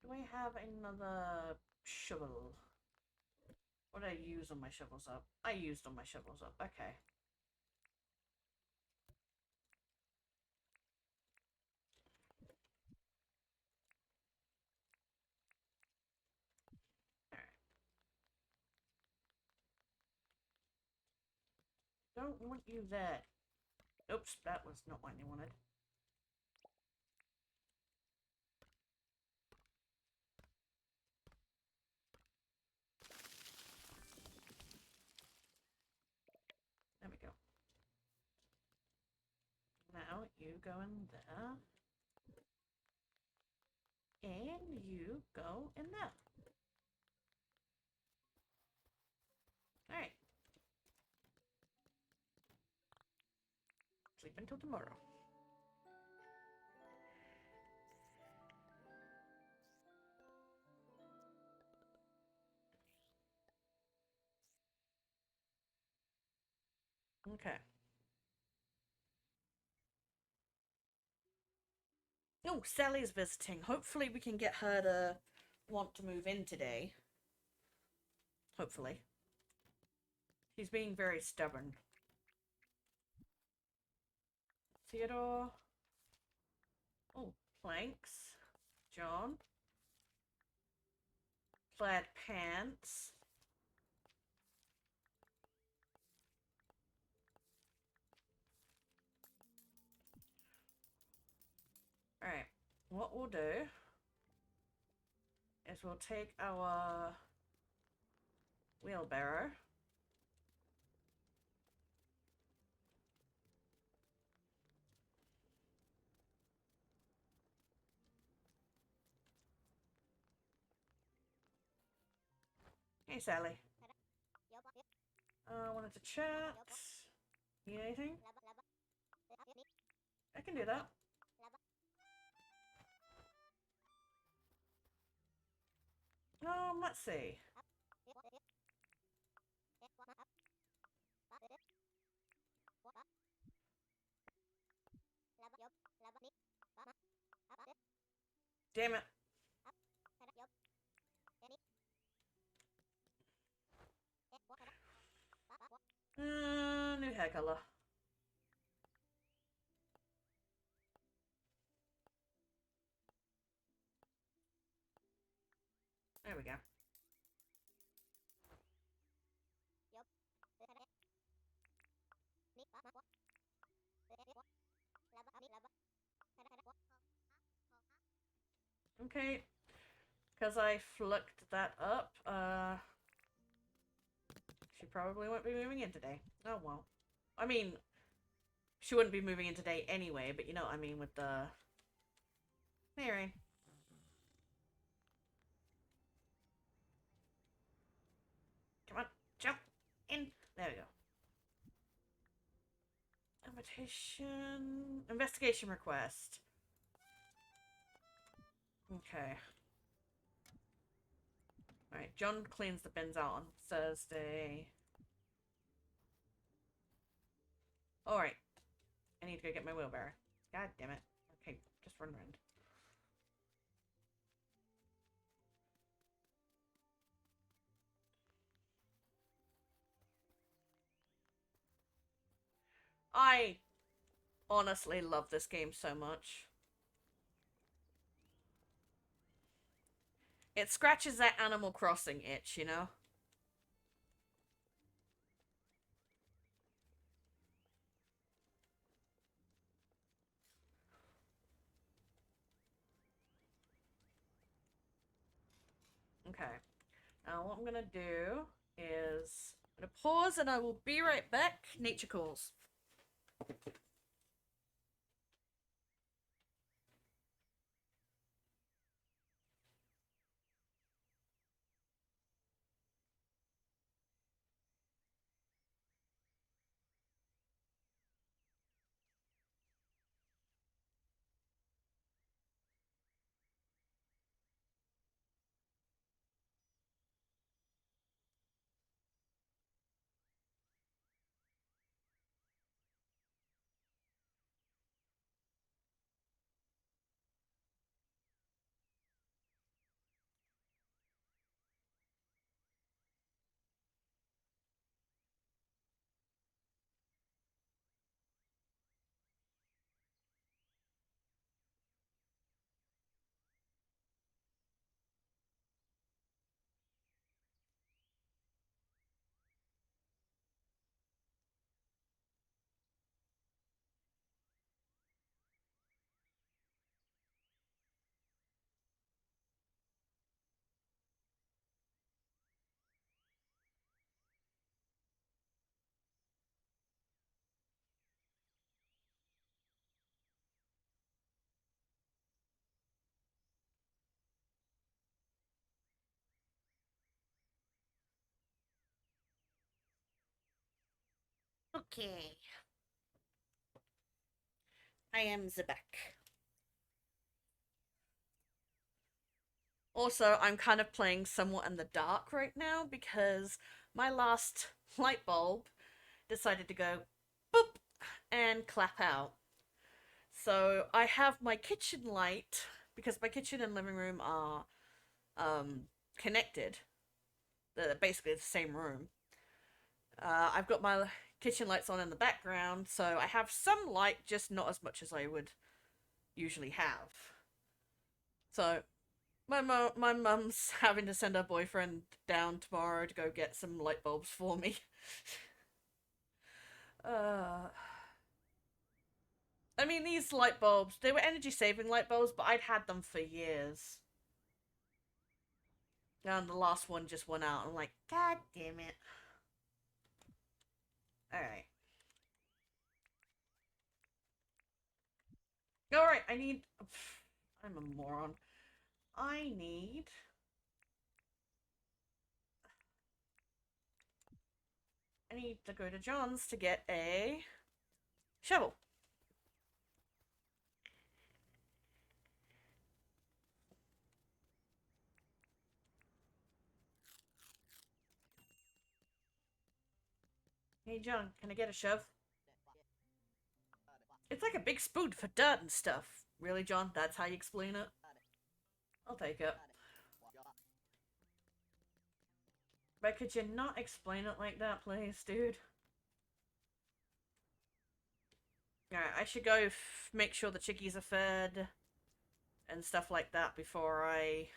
S1: do I have another shovel? What did I use on my shovels up? I used on my shovels up. Okay. Don't want you there. Oops, that was not what I wanted. There we go. Now you go in there. And you go in there. Alright. Sleep until tomorrow. Okay. Oh, Sally's visiting. Hopefully we can get her to want to move in today. Hopefully. She's being very stubborn. Theodore. Oh, planks. John. Plaid pants. Alright. What we'll do is we'll take our wheelbarrow. Hey, Sally. I wanted to chat. Need anything? I can do that. Let's see. Damn it. New hair color. There we go. Okay. Because I flicked that up, she probably won't be moving in today. Oh well. I mean, she wouldn't be moving in today anyway, but you know what I mean with the... Mary. Come on, jump in. There we go. Invitation... Investigation request. Okay. Alright, John cleans the bins out on Thursday. Alright. I need to go get my wheelbarrow. God damn it. Okay, just run around. I honestly love this game so much. It scratches that Animal Crossing itch, you know? Okay. Now what I'm gonna do is I'm gonna pause and I will be right back. Nature calls. Okay. I am the back. Also, I'm kind of playing somewhat in the dark right now because my last light bulb decided to go boop and clap out. So I have my kitchen light because my kitchen and living room are connected. They're basically the same room. I've got my kitchen lights on in the background, so I have some light, just not as much as I would usually have. So my mum's having to send her boyfriend down tomorrow to go get some light bulbs for me. uh, I mean, these light bulbs, they were energy saving light bulbs, but I'd had them for years. And the last one just went out. I'm like, God damn it. Alright. Alright, I need. I'm a moron. I need. I need to go to John's to get a shovel. Hey, John, can I get a shove? It's like a big spoon for dirt and stuff. Really, John? That's how you explain it? I'll take it. But could you not explain it like that, please, dude? Alright, I should go make sure the chickies are fed and stuff like that before I.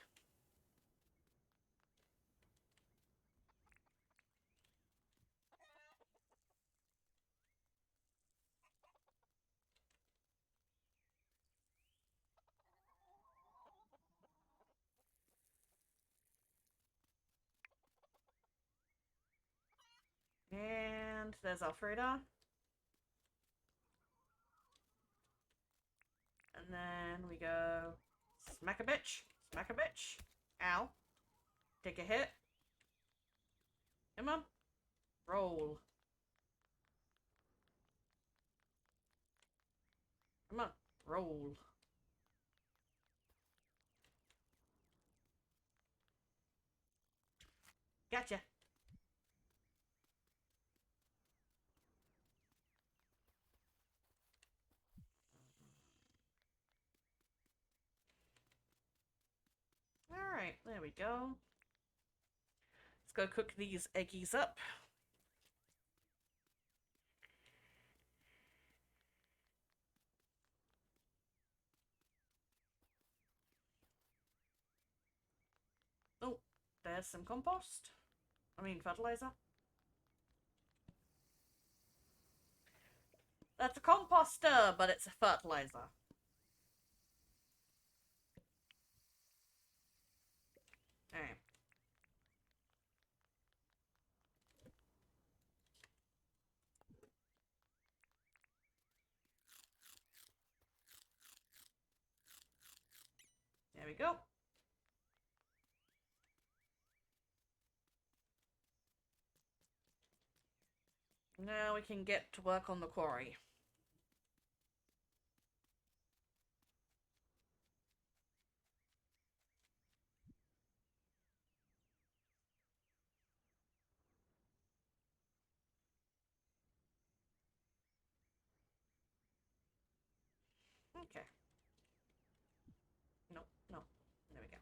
S1: And there's Alfreda. And then we go smack a bitch, smack a bitch. Ow. Take a hit. Come on. Roll. Come on. Roll. Gotcha. Alright, there we go. Let's go cook these eggies up. There's some compost. I mean, fertilizer. That's a composter, but it's a fertilizer. Alright. There we go. Now we can get to work on the quarry. Okay. No, no. There we go.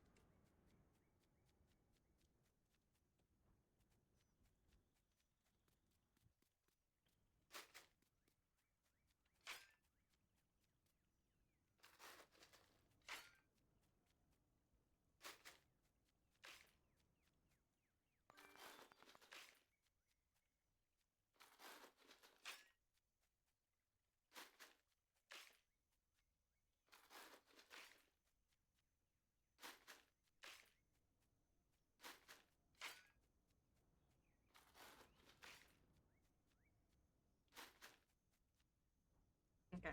S1: Okay.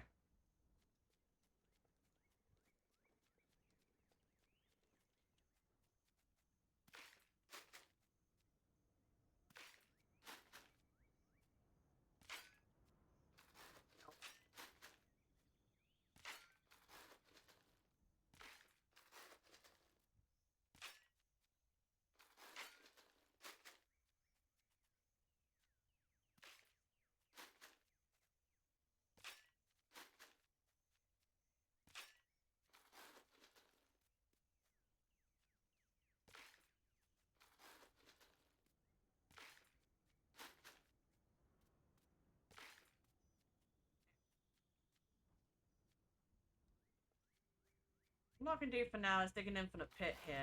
S1: What I can do for now is dig an infinite pit here.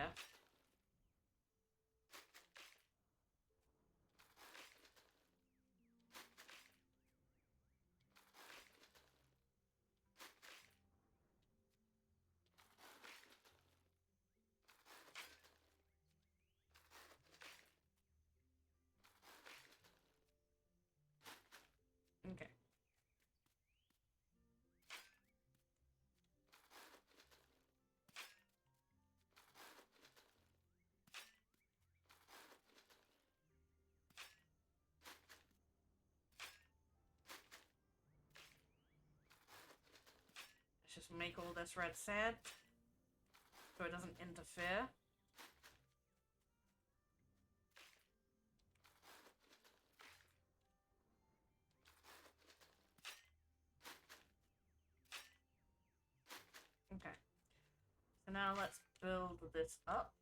S1: Okay. Let's just make all this red sand so it doesn't interfere. Okay. So now let's build this up.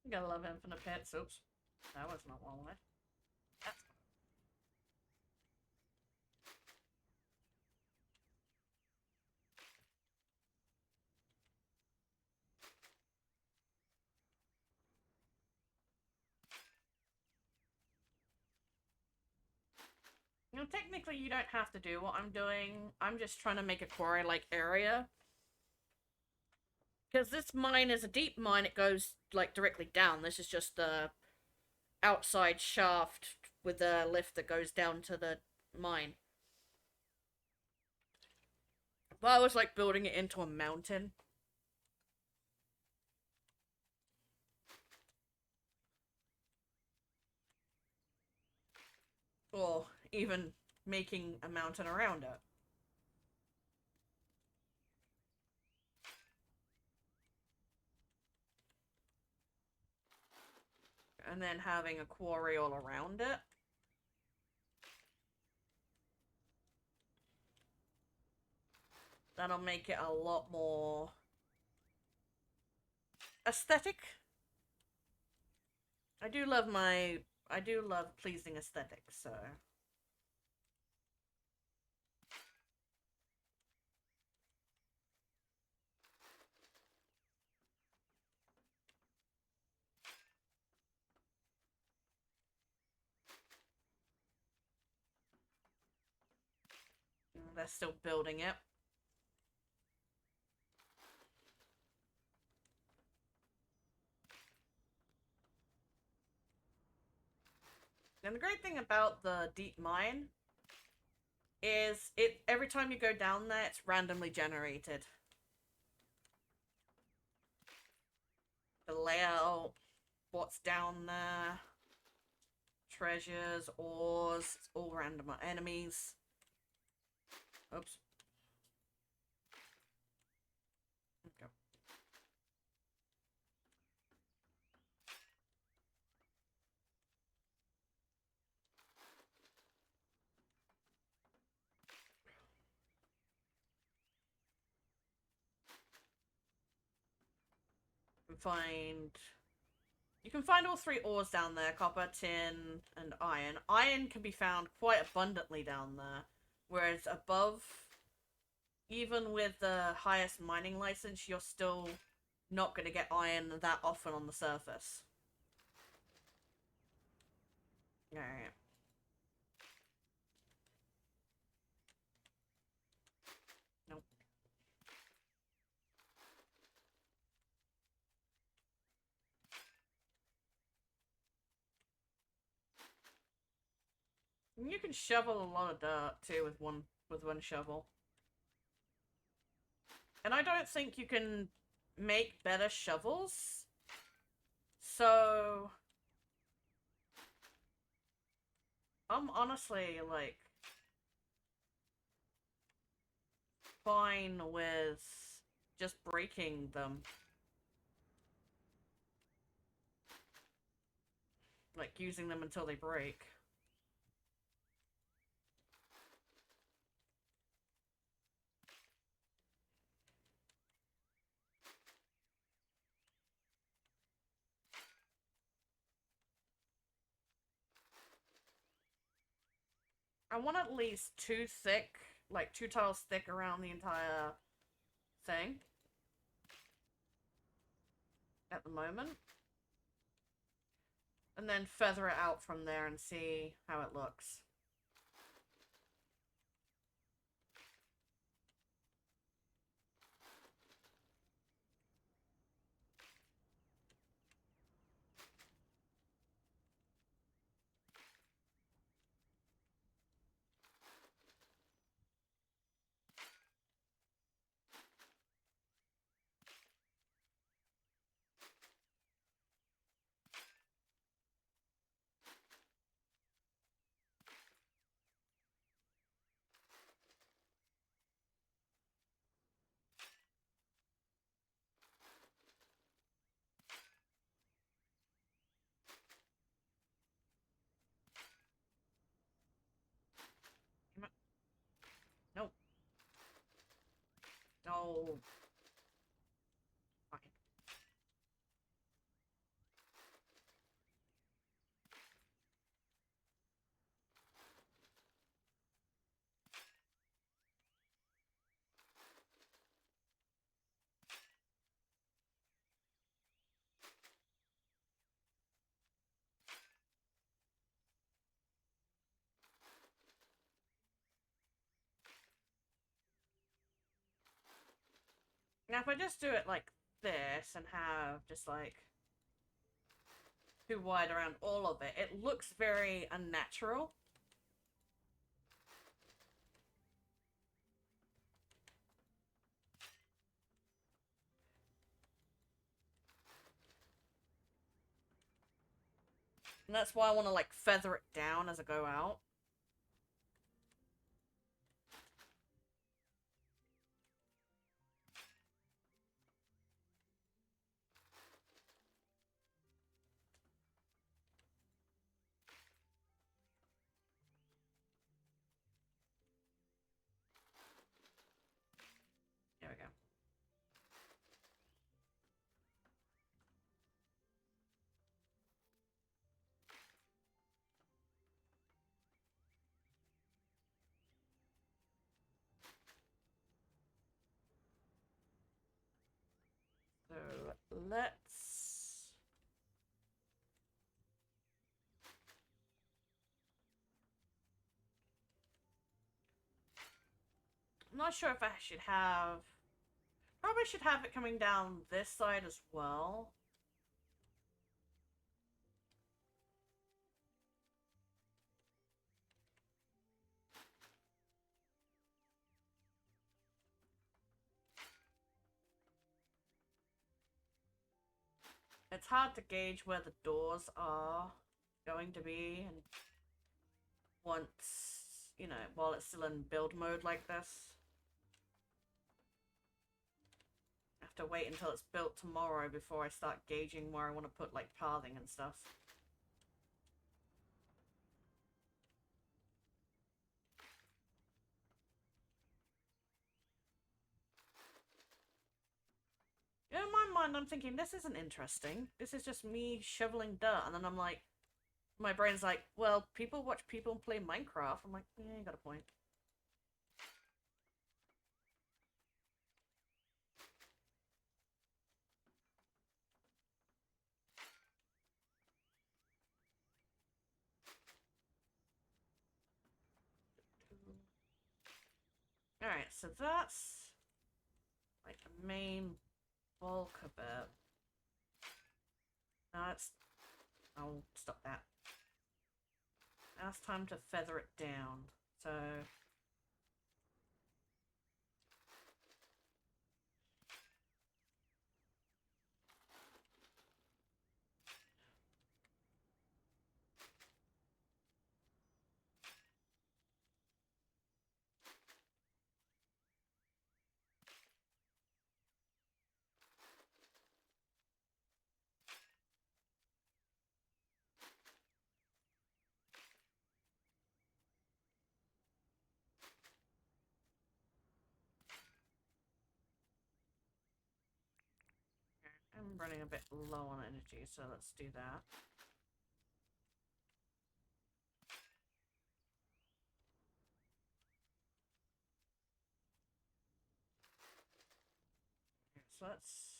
S1: You gotta love infinite pits. Oops. That was not what I wanted. That's... You know, technically you don't have to do what I'm doing. I'm just trying to make a quarry-like area. Because this mine is a deep mine, it goes like directly down. This is just the outside shaft with a lift that goes down to the mine. But I was like building it into a mountain. Or even making a mountain around it. And then having a quarry all around it. That'll make it a lot more aesthetic. I do love pleasing aesthetics, so. They're still building it. And the great thing about the deep mine is it every time you go down there, it's randomly generated. The layout, what's down there, treasures, ores, it's all random. Enemies. Oops. Okay. You can find all three ores down there: copper, tin, and iron. Iron can be found quite abundantly down there, whereas above, even with the highest mining license, you're still not going to get iron that often on the surface. Alright. Nope. You can shovel a lot of dirt too with one shovel. And I don't think you can make better shovels. So I'm honestly like fine with just breaking them. Like using them until they break. I want at least two thick, like two tiles thick around the entire thing. At the moment. And then feather it out from there and see how it looks. Nope. No. Fine. Now if I just do it like this and have just like too wide around all of it, it looks very unnatural. And that's why I want to like feather it down as I go out. There we go. So let's... I'm not sure if I should have... Probably should have it coming down this side as well. It's hard to gauge where the doors are going to be, and once, you know, while it's still in build mode like this. I have to wait until it's built tomorrow before I start gauging where I want to put, like, pathing and stuff. In my mind, I'm thinking, this isn't interesting. This is just me shoveling dirt. And then I'm like, my brain's like, well, people watch people play Minecraft. I'm like, yeah, you got a point. Alright, so that's like the main bulk of it. Now it's... I'll stop that. Now it's time to feather it down. So... I'm running a bit low on energy, so let's do that. So let's...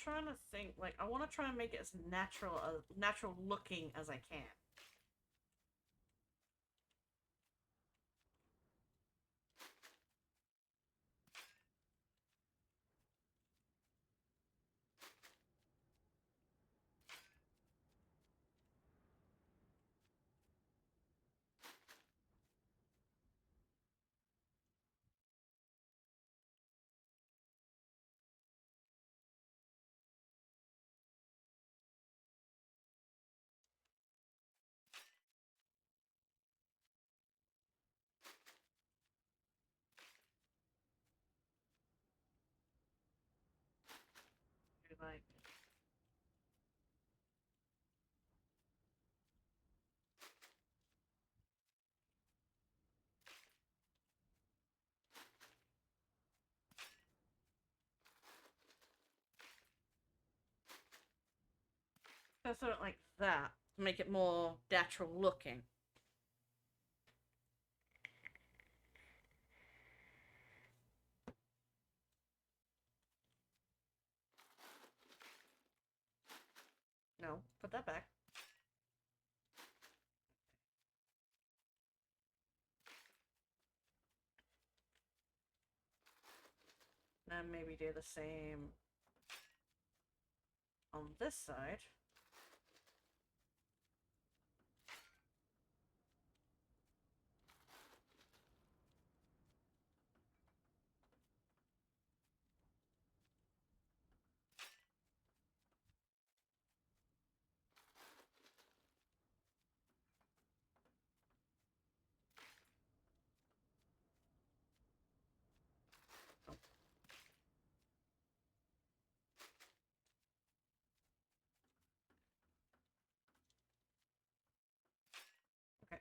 S1: trying to think, like, I want to try and make it as natural looking as I can. Like, Something like that to make it more natural looking. No, put that back. Then maybe do the same on this side. Oh, okay.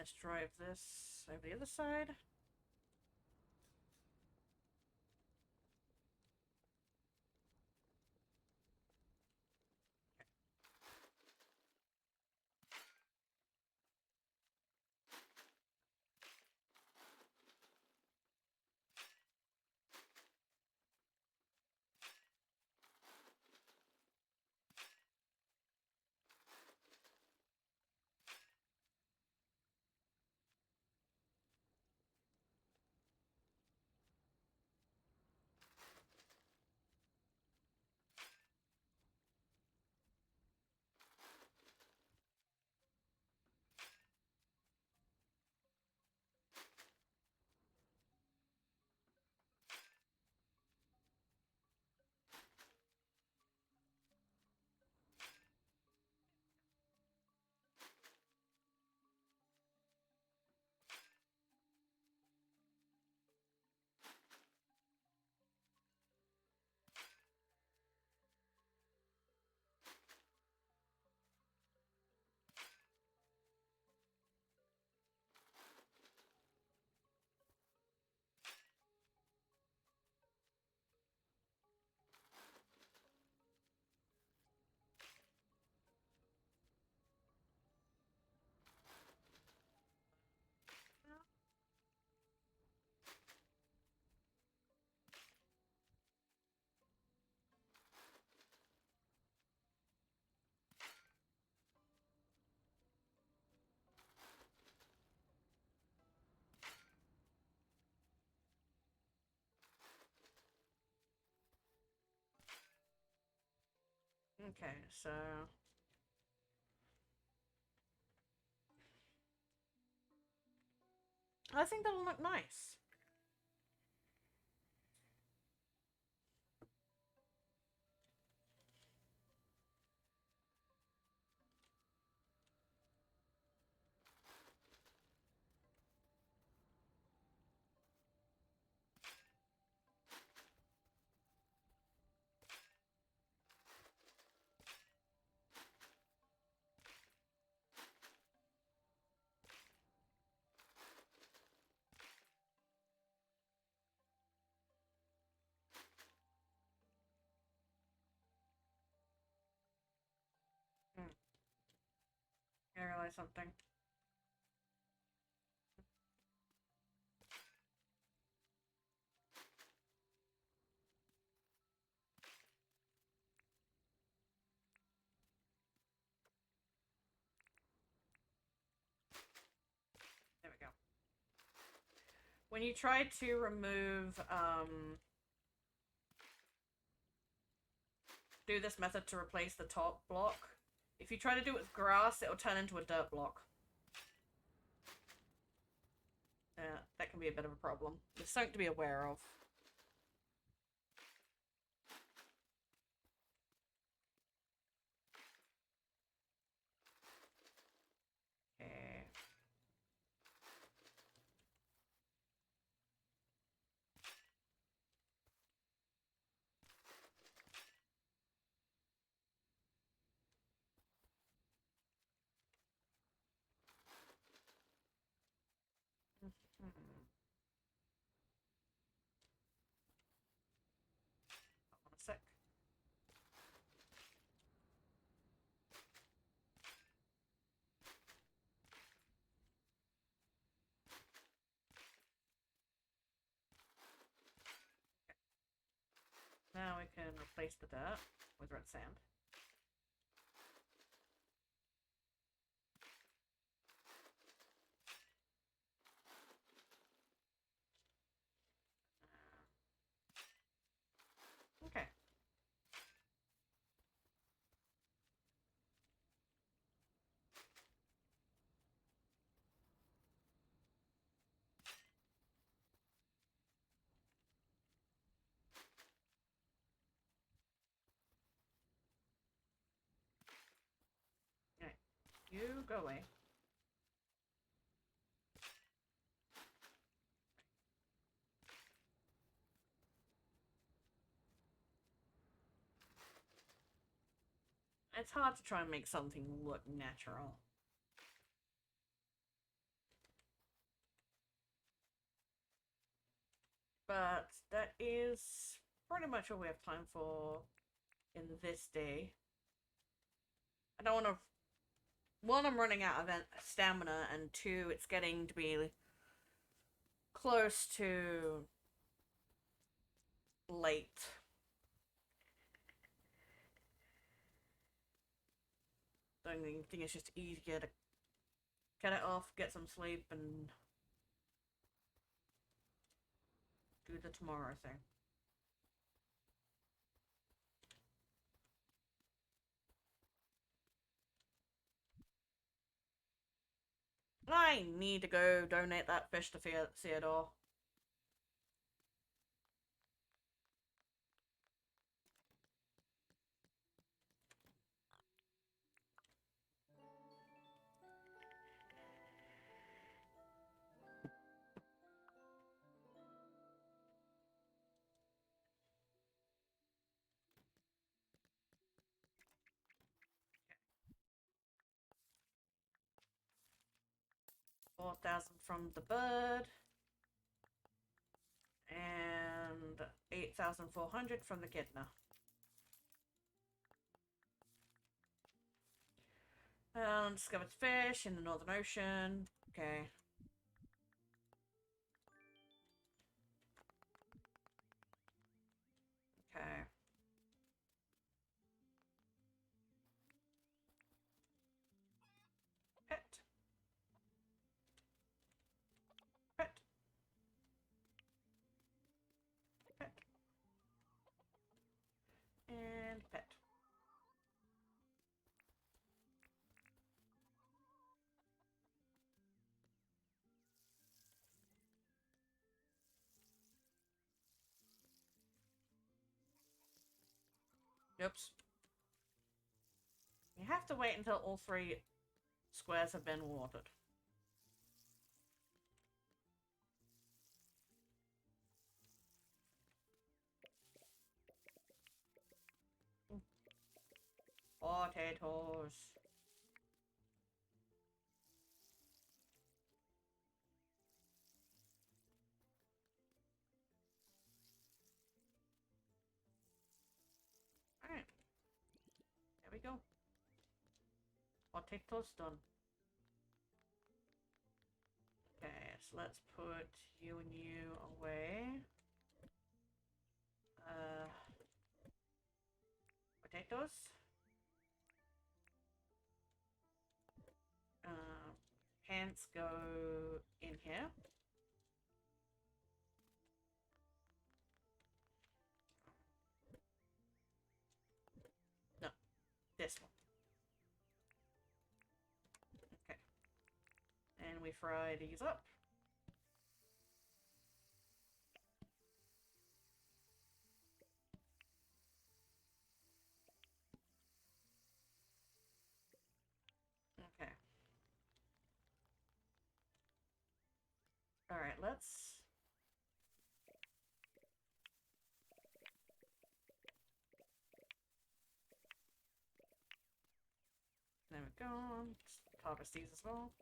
S1: Let's drive this over the other side. Okay, so I think that'll look nice. Hmm. I realized something. When you try to remove, do this method to replace the top block, if you try to do it with grass, it'll turn into a dirt block. That can be a bit of a problem. It's something to be aware of. Okay. Hold on a sec. Now we can replace the dirt with red sand. Okay. Alright. You go away. It's hard to try and make something look natural. But that is pretty much all we have time for in this day. I don't want to... One, I'm running out of stamina, and two, it's getting to be close to late. I think it's just easier to cut it off, get some sleep, and do the tomorrow thing. I need to go donate that fish to Theodore. $4,000 from the bird. And 8,400 from the kidna. Discovered fish in the Northern Ocean. Okay. Okay. Pet. Pet. Pet. And pet. Oops. You have to wait until all 3 squares have been watered. Potatoes. Alright. There we go. Potatoes done. Okay, so let's put you and you away. Potatoes. Pants go in here. this one. Okay. And we fry these up. Okay. Alright, let's... There we go. Let's harvest these as well.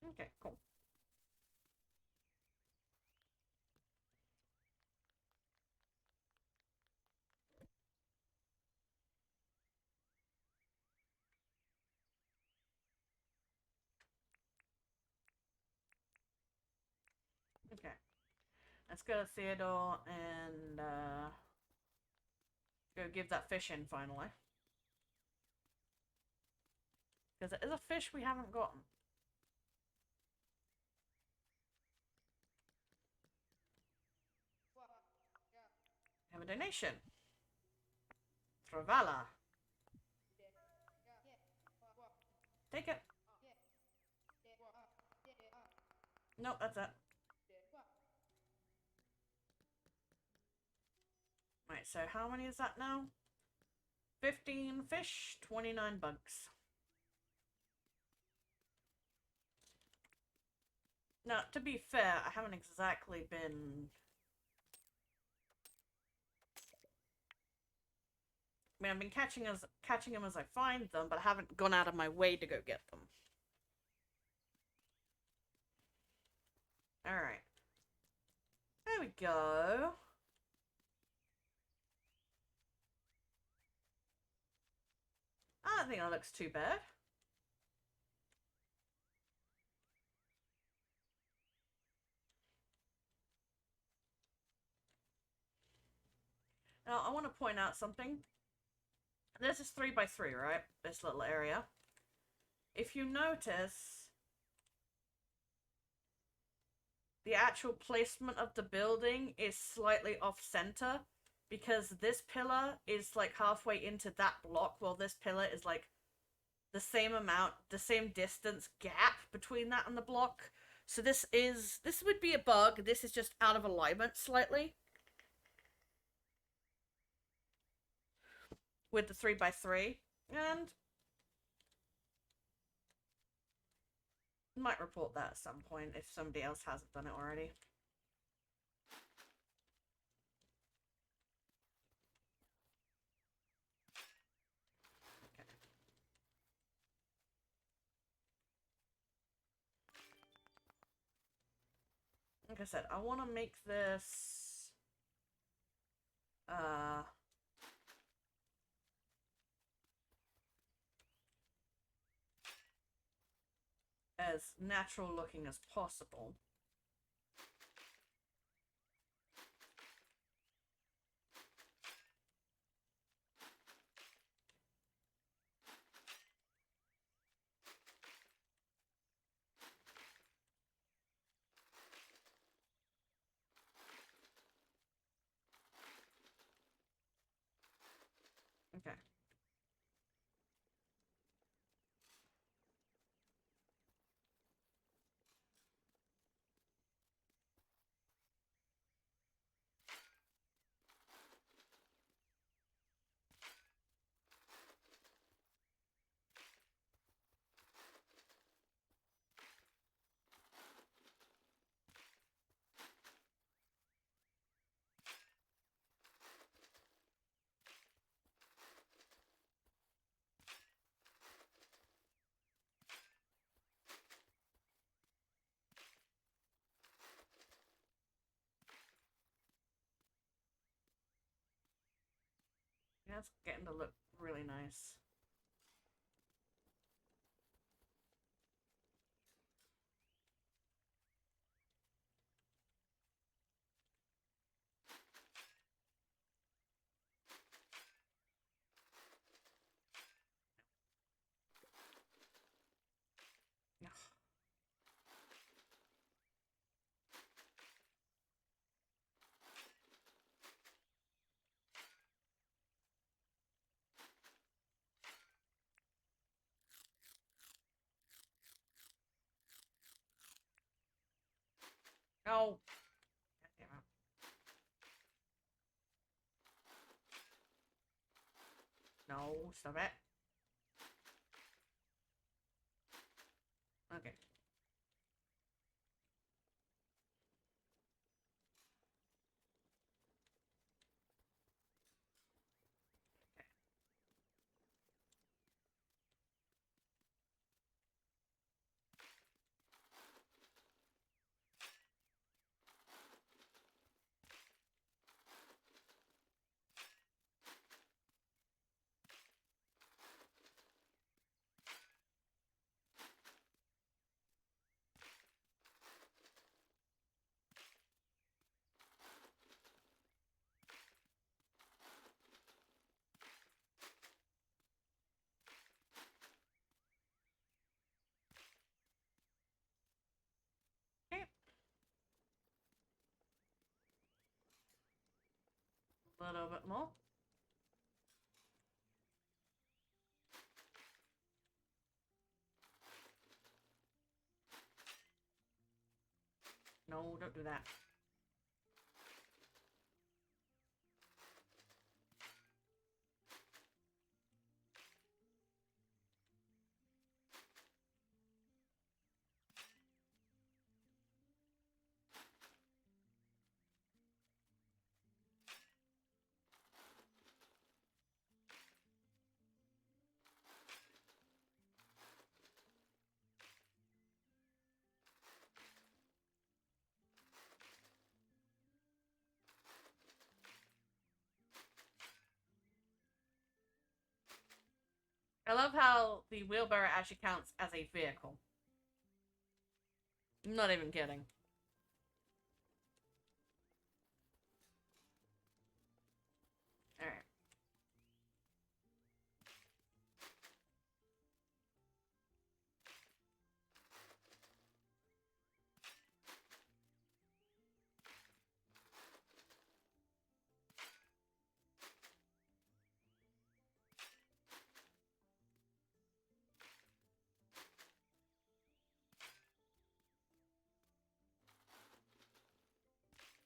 S1: Okay, cool. Okay. Let's go to Theodore and go give that fish in finally. Because it is a fish we haven't gotten. We have a donation. Travala. Take it. Nope, that's it. Right, so how many is that now? 15 fish, 29 bugs. Now, to be fair, I haven't exactly been... I mean, I've been catching them as I find them, but I haven't gone out of my way to go get them. Alright. There we go. I don't think that looks too bad. Now, I want to point out something. This is 3x3, right? This little area. If you notice, the actual placement of the building is slightly off-center because this pillar is like halfway into that block while this pillar is like the same amount, the same distance gap between that and the block. So this would be a bug. This is just out of alignment slightly. With the 3x3. And might report that at some point if somebody else hasn't done it already. Like I said, I want to make this as natural looking as possible. Okay. Yeah, it's getting to look really nice. Oh. God damn it. No, stop it. Okay. Okay. A little bit more. No, don't do that. I love how the wheelbarrow actually counts as a vehicle. I'm not even kidding. Alright.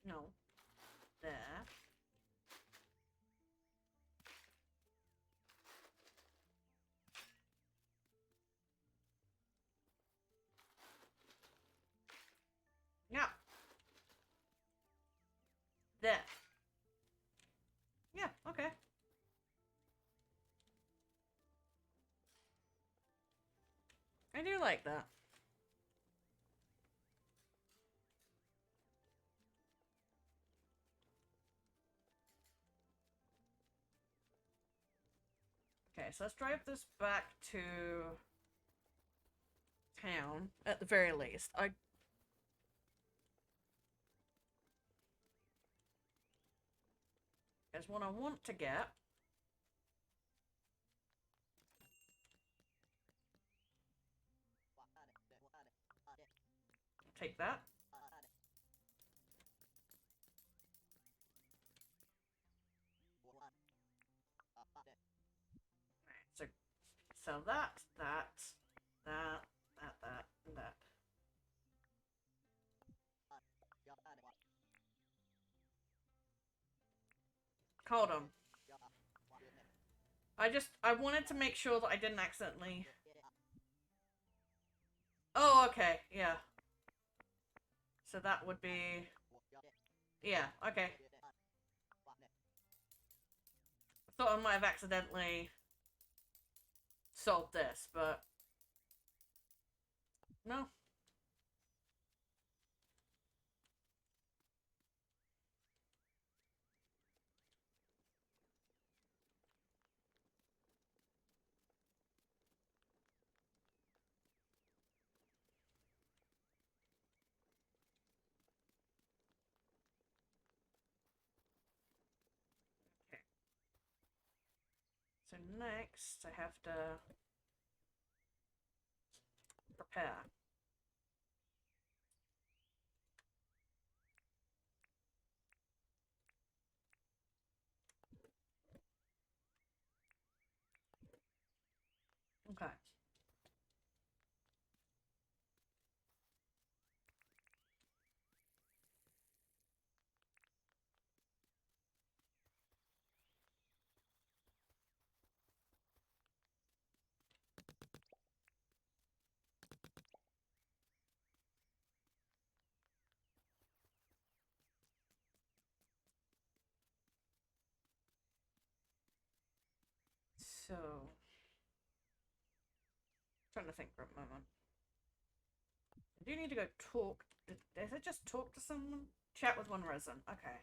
S1: No. There. Yeah. There. Yeah, okay. I do like that. Okay, so let's drive this back to town, at the very least. Is what I want to get. Take that. Alright, so sell that, that, that, and that. Hold on. I wanted to make sure that I didn't accidentally... Oh, okay, yeah. So that would be... Yeah, okay. I thought I might have accidentally sold this, but... No. Okay. So next, I have to... prepare. Okay. So, trying to think for a moment. I do need to go talk. Did I just talk to someone? Chat with one resident. Okay.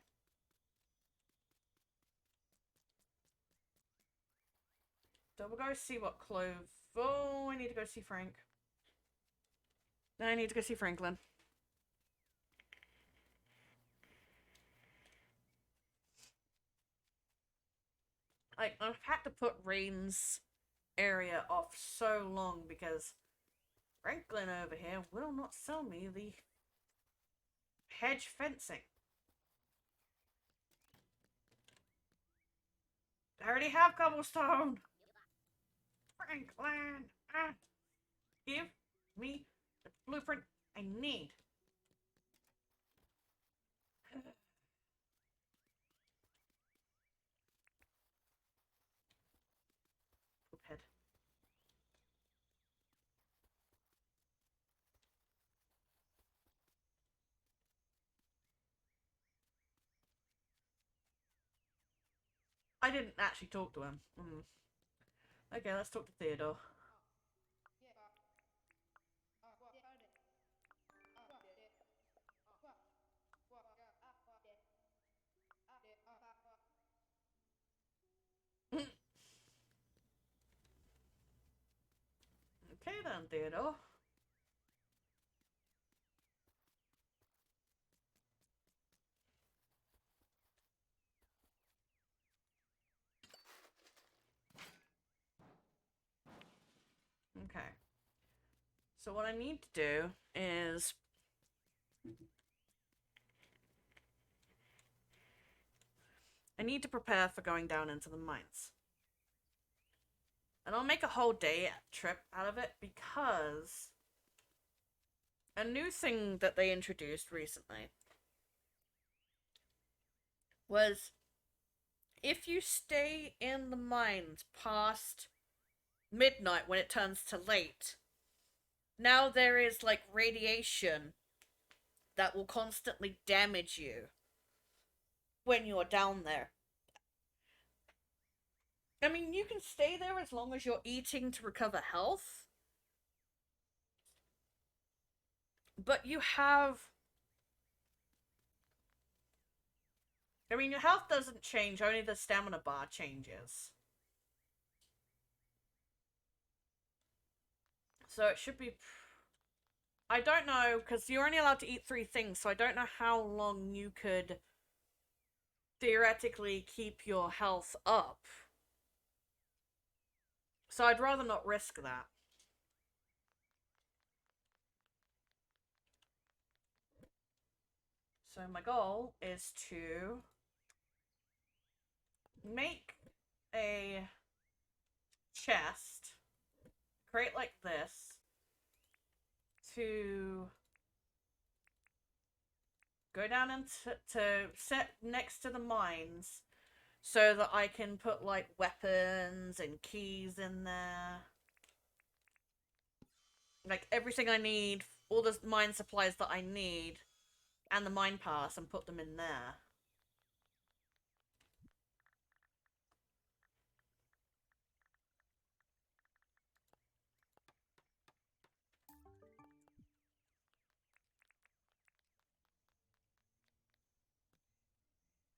S1: So we'll go see what Clove. Oh, I need to go see Frank. Then I need to go see Franklin. Like, I've had to put Rain's area off so long because Franklin over here will not sell me the hedge fencing. I already have cobblestone. Franklin, give me the blueprint I need. Poophead. I didn't actually talk to him. Okay, let's talk to Theodore. Okay then, Theodore. Okay. So what I need to do is I need to prepare for going down into the mines. And I'll make a whole day trip out of it because a new thing that they introduced recently was if you stay in the mines past midnight when it turns to late, now there is like radiation that will constantly damage you when you're down there. I mean, you can stay there as long as you're eating to recover health, but you have... I mean, your health doesn't change, only the stamina bar changes. So it should be... I don't know, because you're only allowed to eat 3 things, so I don't know how long you could theoretically keep your health up. So I'd rather not risk that. So my goal is to make a chest, create like this, to go down into to set next to the mines so that I can put like weapons and keys in there. Like everything I need, all the mine supplies that I need, and the mine pass, and put them in there.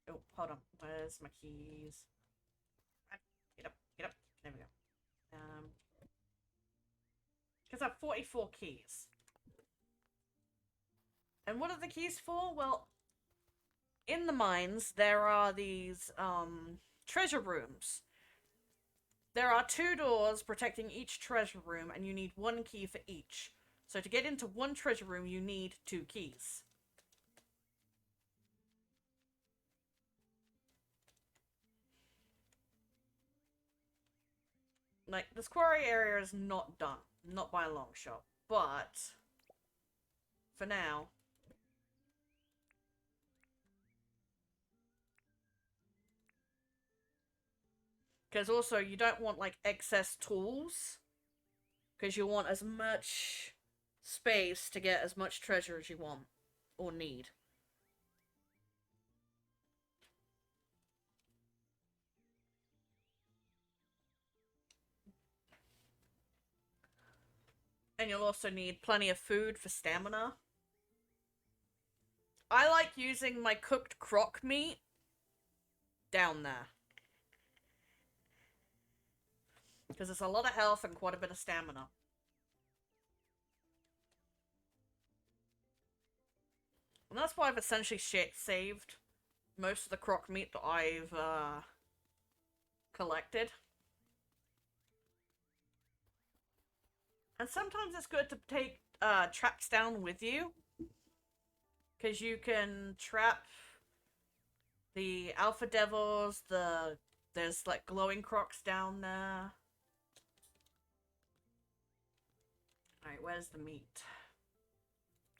S1: Oh, hold on. Where's my keys? Get up, get up. There we go. Because I have 44 keys. And what are the keys for? Well, in the mines, there are these, treasure rooms. There are 2 doors protecting each treasure room, and you need 1 key for each. So to get into one treasure room, you need 2 keys. Like, this quarry area is not done. Not by a long shot. But, for now... Because also, you don't want, like, excess tools. Because you want as much space to get as much treasure as you want. Or need. And you'll also need plenty of food for stamina. I like using my cooked croc meat down there. Because it's a lot of health and quite a bit of stamina. And that's why I've essentially saved most of the croc meat that I've collected. And sometimes it's good to take traps down with you. Because you can trap the alpha devils, there's like glowing crocs down there. Alright, where's the meat?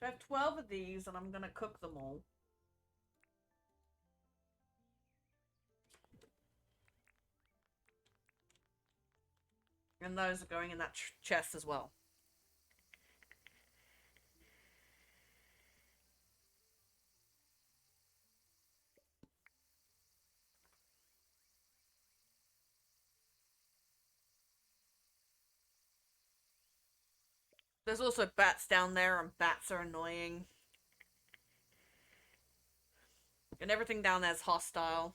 S1: I have 12 of these and I'm gonna cook them all. And those are going in that chest as well. There's also bats down there, and bats are annoying. And everything down there is hostile.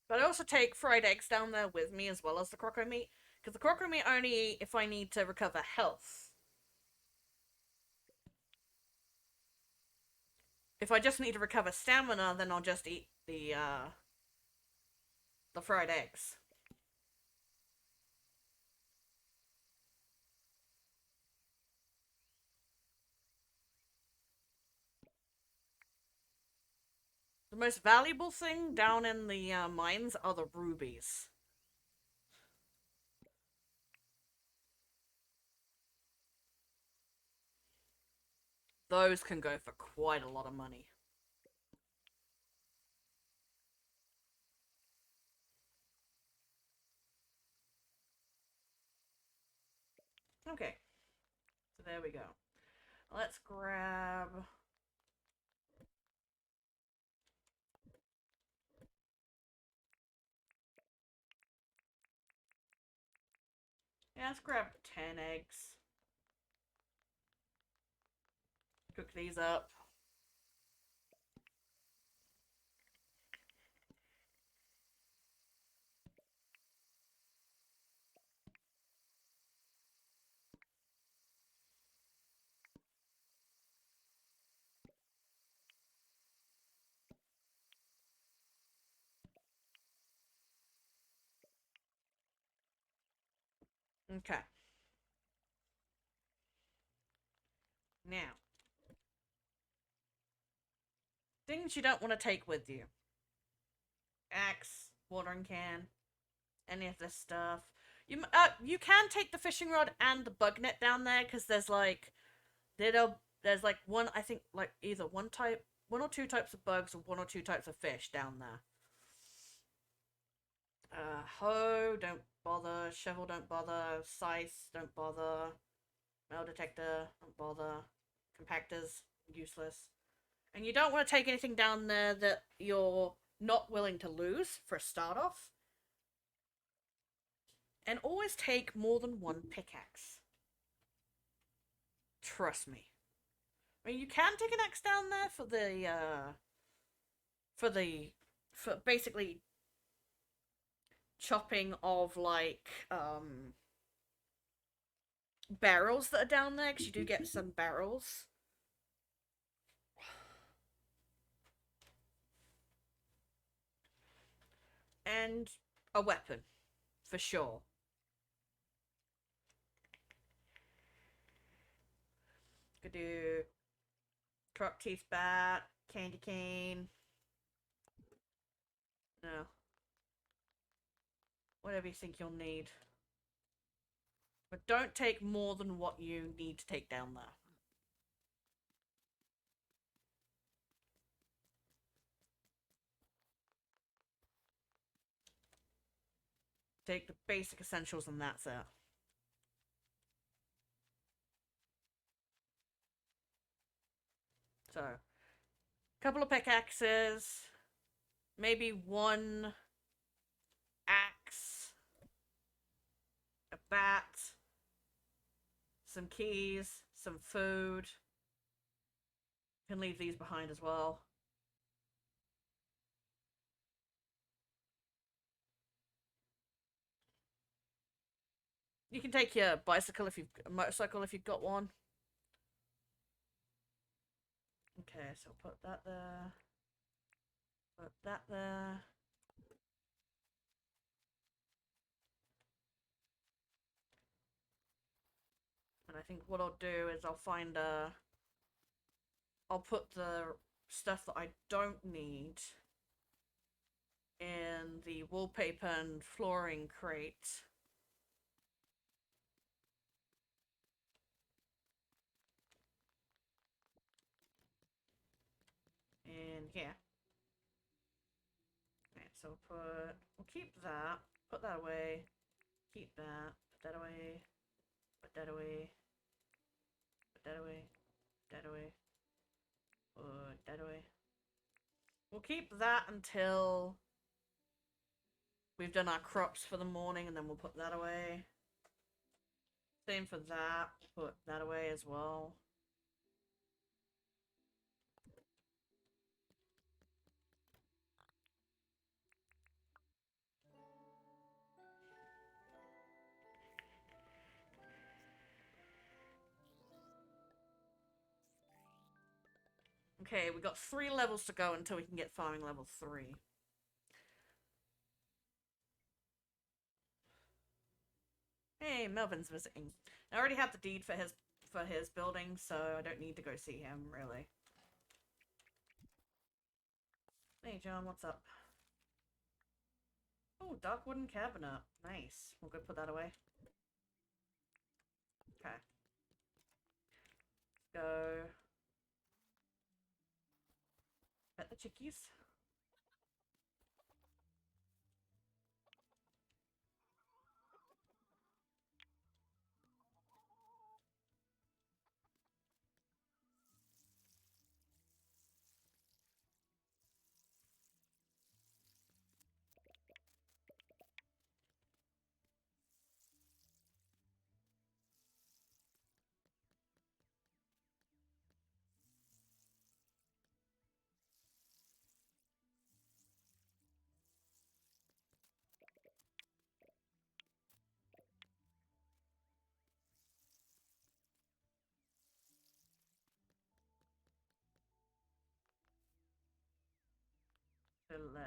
S1: But I also take fried eggs down there with me as well as the croco meat. Because the croco meat I only eat if I need to recover health. If I just need to recover stamina, then I'll just eat the fried eggs. The most valuable thing down in the mines are the rubies. Those can go for quite a lot of money. Okay. So there we go. Let's grab... Yeah, let's grab 10 eggs. Cook these up. Okay. Now, things you don't want to take with you. Axe, watering can, any of this stuff. You can take the fishing rod and the bug net down there because there's like there's like one, I think, like either one or two types of bugs or one or two types of fish down there. Hoe, don't bother. Shovel, don't bother. Scythe, don't bother. Metal detector, don't bother. Compactors, useless. And you don't want to take anything down there that you're not willing to lose for a start off. And always take more than one pickaxe. Trust me. I mean, you can take an axe down there for basically chopping of like barrels that are down there, because you do get some barrels. And a weapon, for sure. Could do croc teeth bat, candy cane. No. Whatever you think you'll need. But don't take more than what you need to take down there. Take the basic essentials and that's it. So, couple of pickaxes, maybe one axe, a bat, some keys, some food. Can leave these behind as well. You can take your bicycle if you've a motorcycle if you've got one. Okay, so put that there. Put that there. And I think what I'll do is I'll find I'll put the stuff that I don't need in the wallpaper and flooring crate. In here. Okay, so we'll keep that, put that away, keep that, put that away, put that away, put that away, put that away, put that away. We'll keep that until we've done our crops for the morning, and then we'll put that away. Same for that, put that away as well. Okay, we got 3 levels to go until we can get farming level 3. Hey, Melvin's visiting. I already have the deed for his building, so I don't need to go see him, really. Hey, John, what's up? Oh, dark wooden cabinet. Nice. We'll go put that away. Okay. Go. Pet the chickies. So let's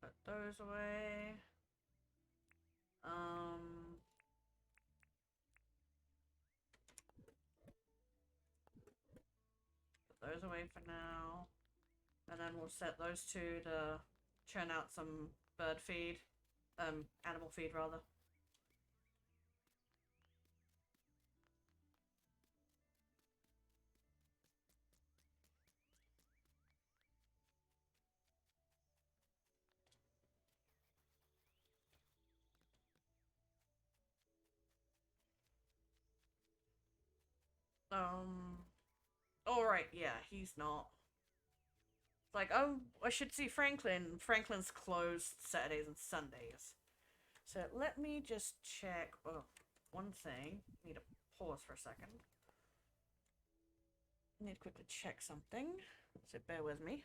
S1: put those away. Put those away for now. And then we'll set those two to churn out some bird feed. Animal feed, rather. Alright, yeah, he's not. It's like, oh, I should see Franklin. Franklin's closed Saturdays and Sundays. So let me just check. Oh, one thing. Need to pause for a second. Need to quickly check something. So bear with me.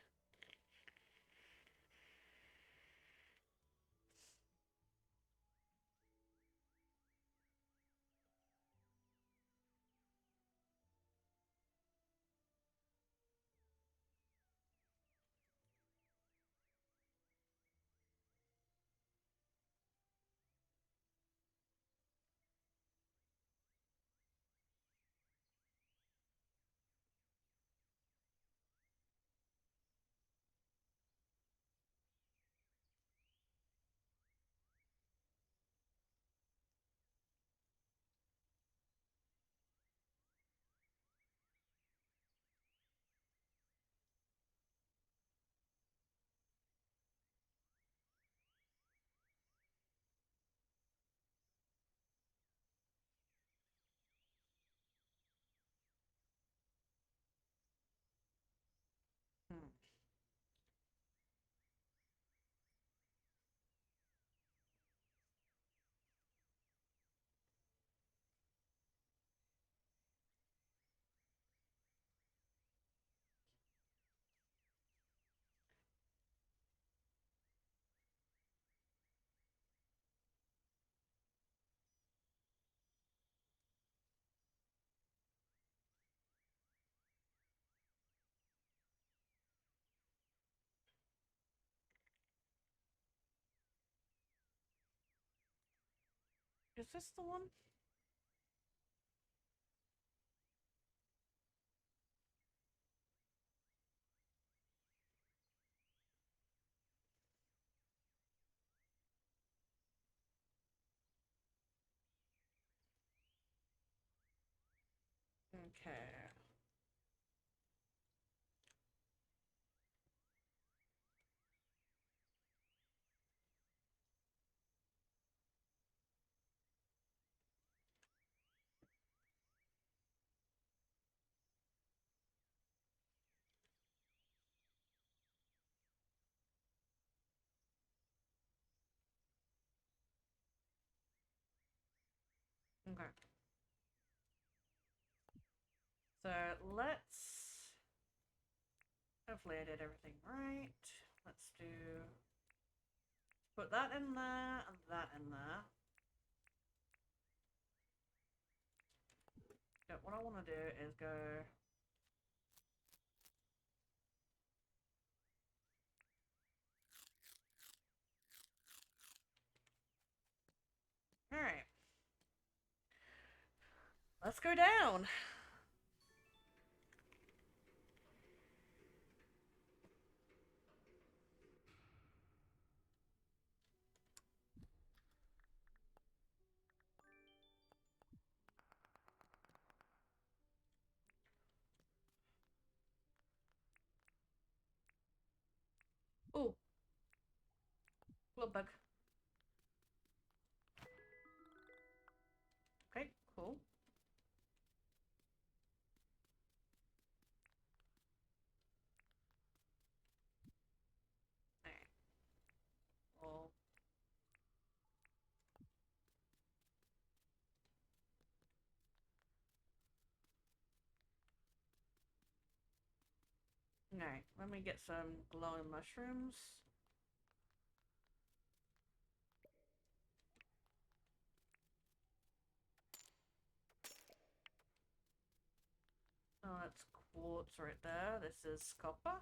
S1: Is this the one? Okay. Okay. So let's... Hopefully I did everything right. Let's do... Put that in there and that in there. So what I want to do is go... Alright. Let's go down. Ooh. Little bug. Okay, cool. Alright. Well... Alright, let me get some glowing mushrooms. Oh, that's quartz right there. This is copper.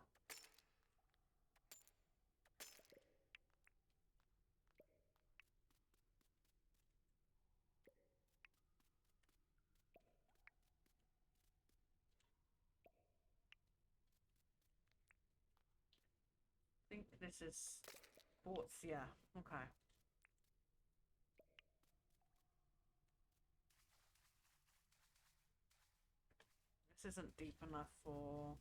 S1: I think this is quartz, yeah. Okay. This isn't deep enough for...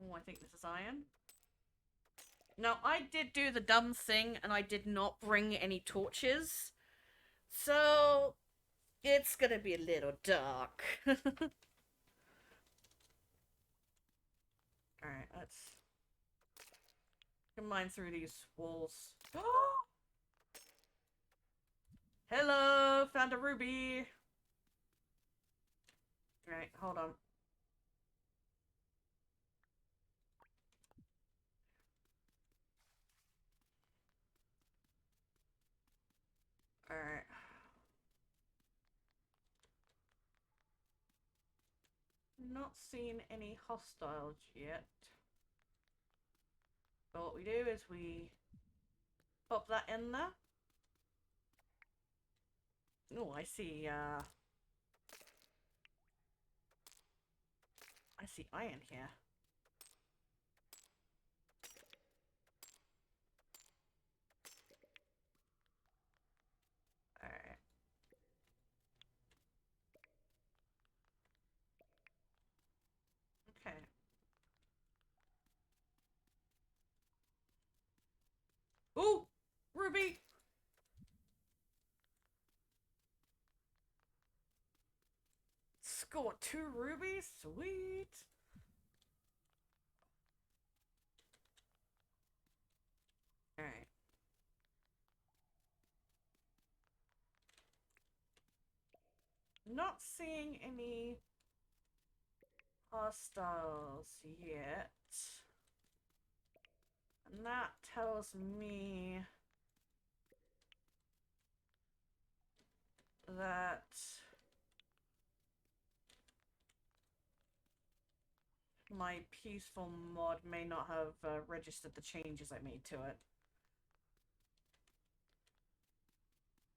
S1: Oh, I think this is iron. Now, I did do the dumb thing and I did not bring any torches. So, it's gonna be a little dark. Alright, let's mine through these walls. Hello! Found a ruby! Alright, hold on. Alright. Not seen any hostiles yet. So what we do is we pop that in there. Oh, I see iron here. Alright. Okay. Ooh! Ruby! Score 2 rubies? Sweet! Alright. Not seeing any hostiles yet. And that tells me that my peaceful mod may not have registered the changes I made to it.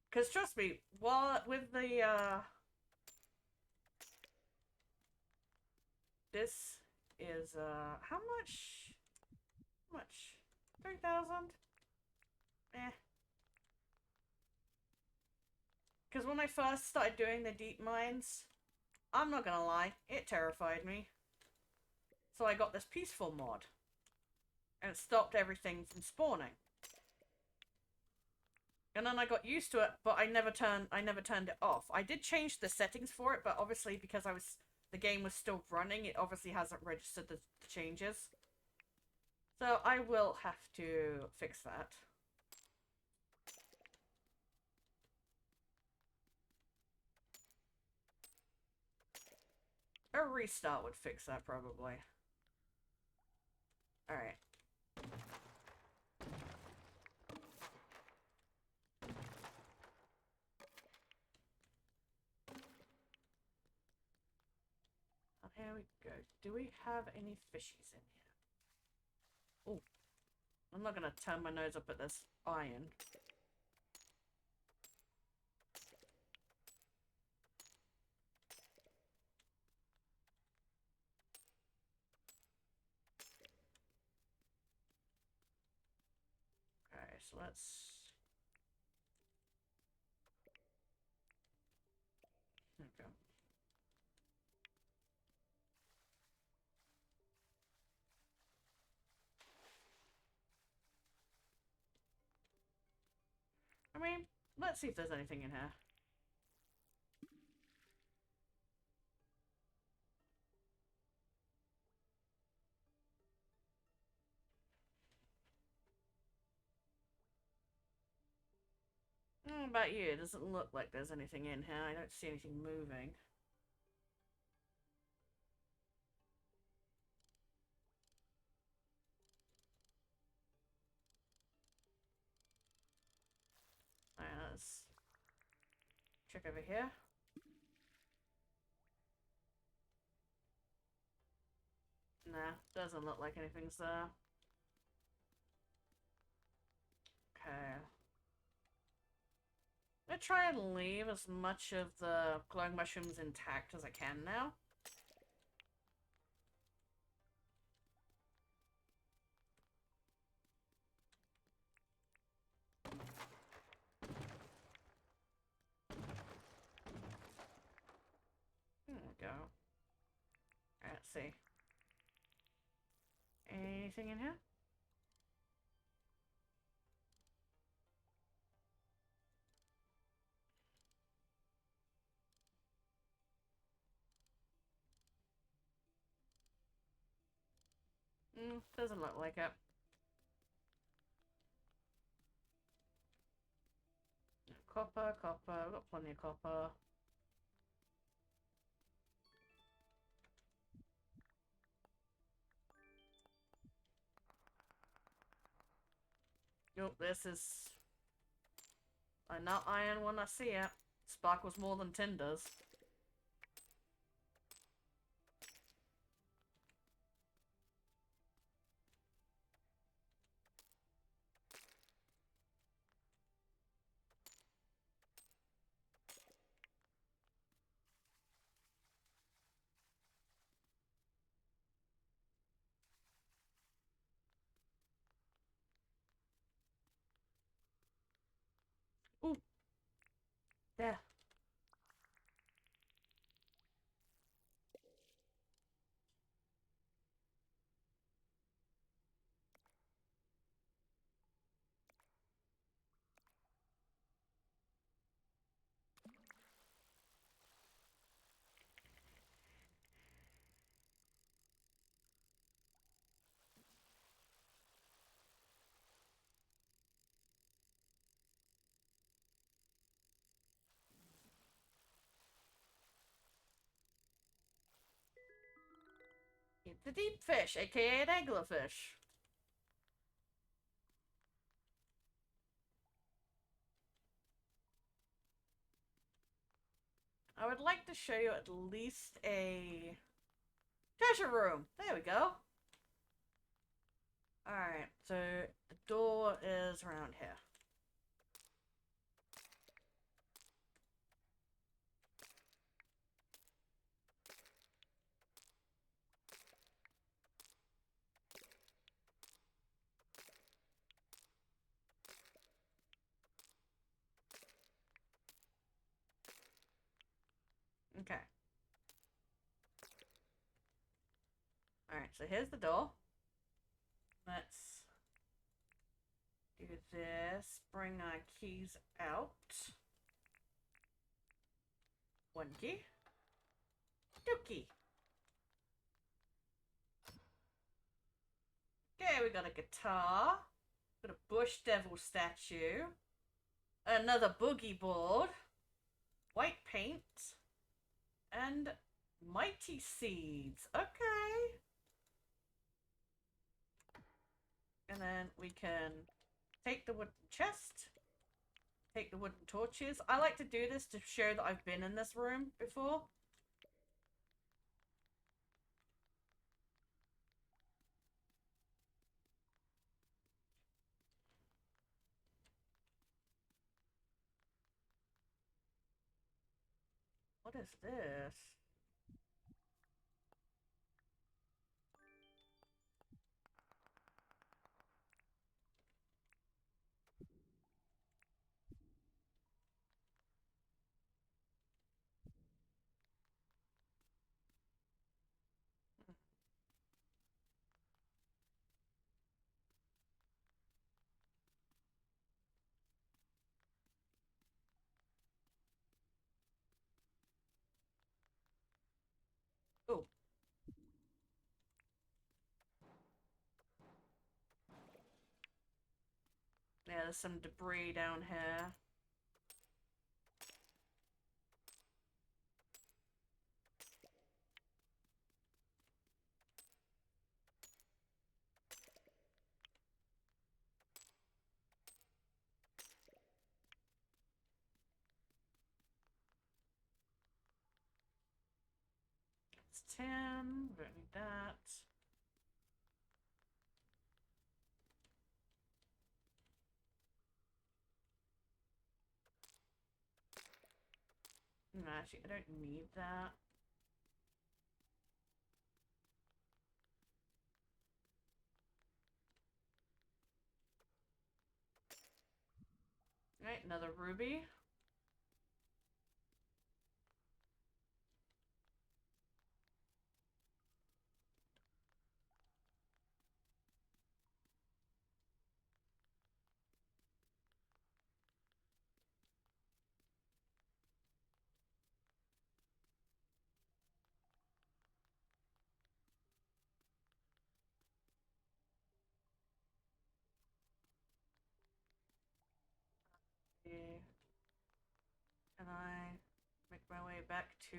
S1: Because trust me, with the, this is, how much? How much? 3,000? Eh. Because when I first started doing the deep mines, I'm not gonna lie, it terrified me. So I got this peaceful mod. And it stopped everything from spawning. And then I got used to it, but I never turned it off. I did change the settings for it, but obviously because the game was still running, it obviously hasn't registered the changes. So I will have to fix that. A restart would fix that, probably. Alright. Here we go. Do we have any fishies in here? Oh. I'm not gonna turn my nose up at this iron. Okay, so let's... There we go. I mean, let's see if there's anything in here. How about you? It doesn't look like there's anything in here. I don't see anything moving. Alright, let's check over here. Nah, doesn't look like anything's there. Okay. I'm gonna try and leave as much of the glowing mushrooms intact as I can now. There we go. Alright, let's see. Anything in here? Doesn't look like it. Copper, copper. I've got plenty of copper. Nope, this is... I know iron when I see it. Sparkles more than tin does. Ooh. There. Eat the deep fish, aka an anglerfish. I would like to show you at least a Treasure room. There we go. Alright, so the door is around here. Okay. Alright, so here's the door. Let's do this. Bring our keys out. One key. Two key. Okay, we got a guitar. Got a bush devil statue. Another boogie board. White paint. And mighty seeds. Okay. And then we can take the wooden chest. Take the wooden torches. I like to do this to show that I've been in this room before. What is this? Oh. Yeah, there's some debris down here. It's 10. We don't need that. No, actually, I don't need that. Right, another ruby. Okay. And I make my way back to...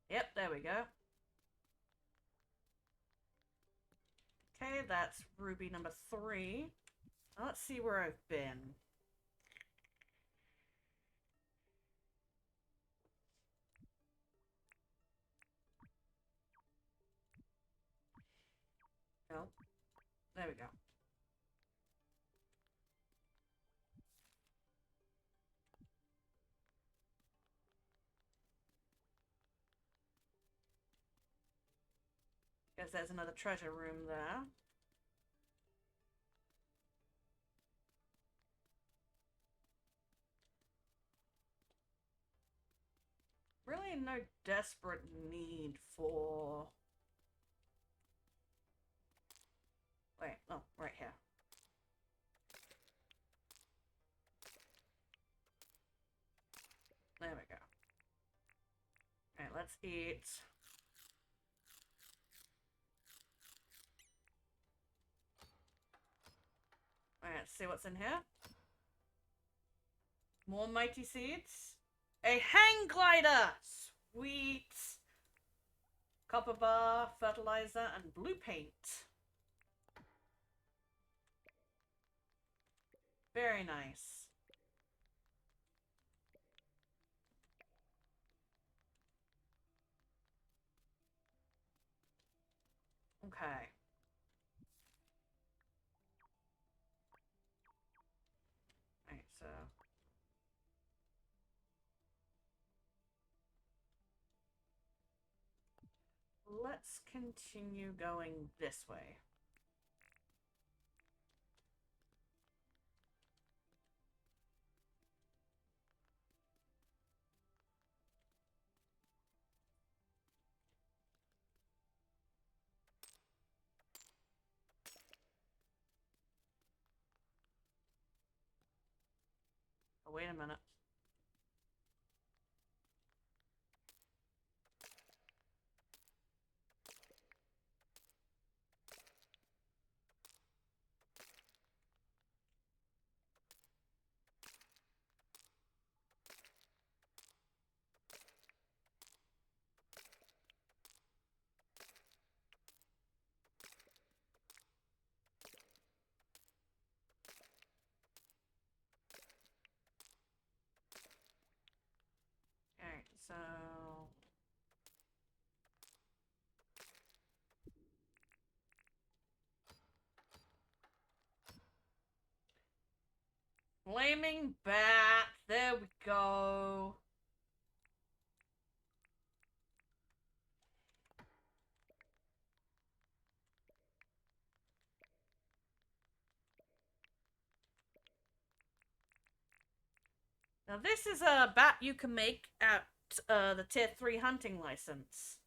S1: Yep, there we go. Okay, that's ruby number 3. Now let's see where I've been. Oh, there we go. Guess there's another treasure room there. Really no desperate need for... Wait, oh, right here. There we go. Alright, let's eat. Alright, let's see what's in here. More mighty seeds. A hang glider! Sweet! Copper bar, fertilizer, and blue paint. Very nice. Okay. Alright, so... let's continue going this way. Oh, wait a minute. Alright, so... flaming bat! There we go! Now this is a bat you can make at the tier 3 hunting license.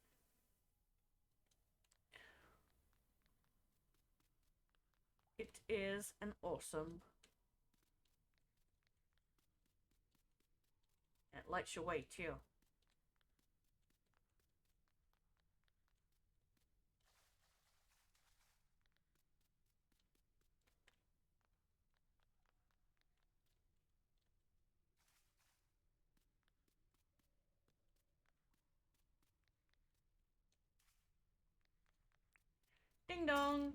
S1: It is an awesome... it lights your way too. Ding dong!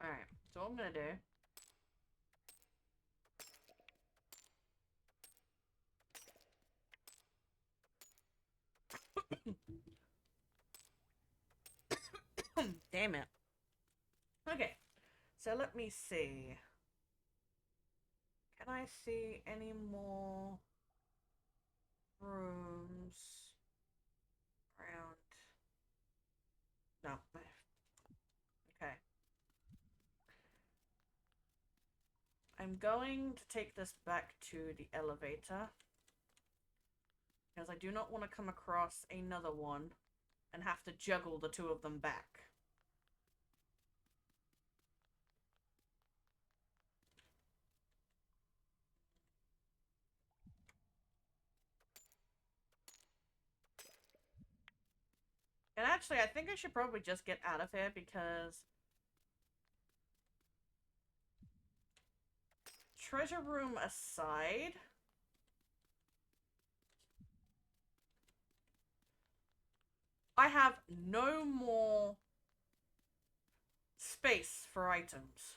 S1: Alright, so what I'm gonna do... damn it. Okay, so let me see. Can I see any more rooms around? No. Okay. I'm going to take this back to the elevator, because I do not want to come across another one and have to juggle the two of them back. And actually, I think I should probably just get out of here, because treasure room aside, I have no more space for items.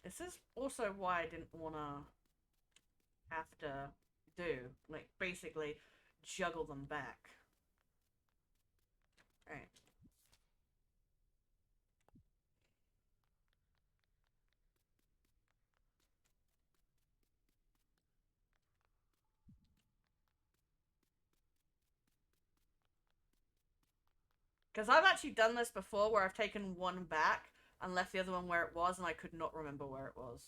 S1: This is also why I didn't want to have to do, like, basically juggle them back. Alright. Because I've actually done this before, where I've taken one back and left the other one where it was, and I could not remember where it was.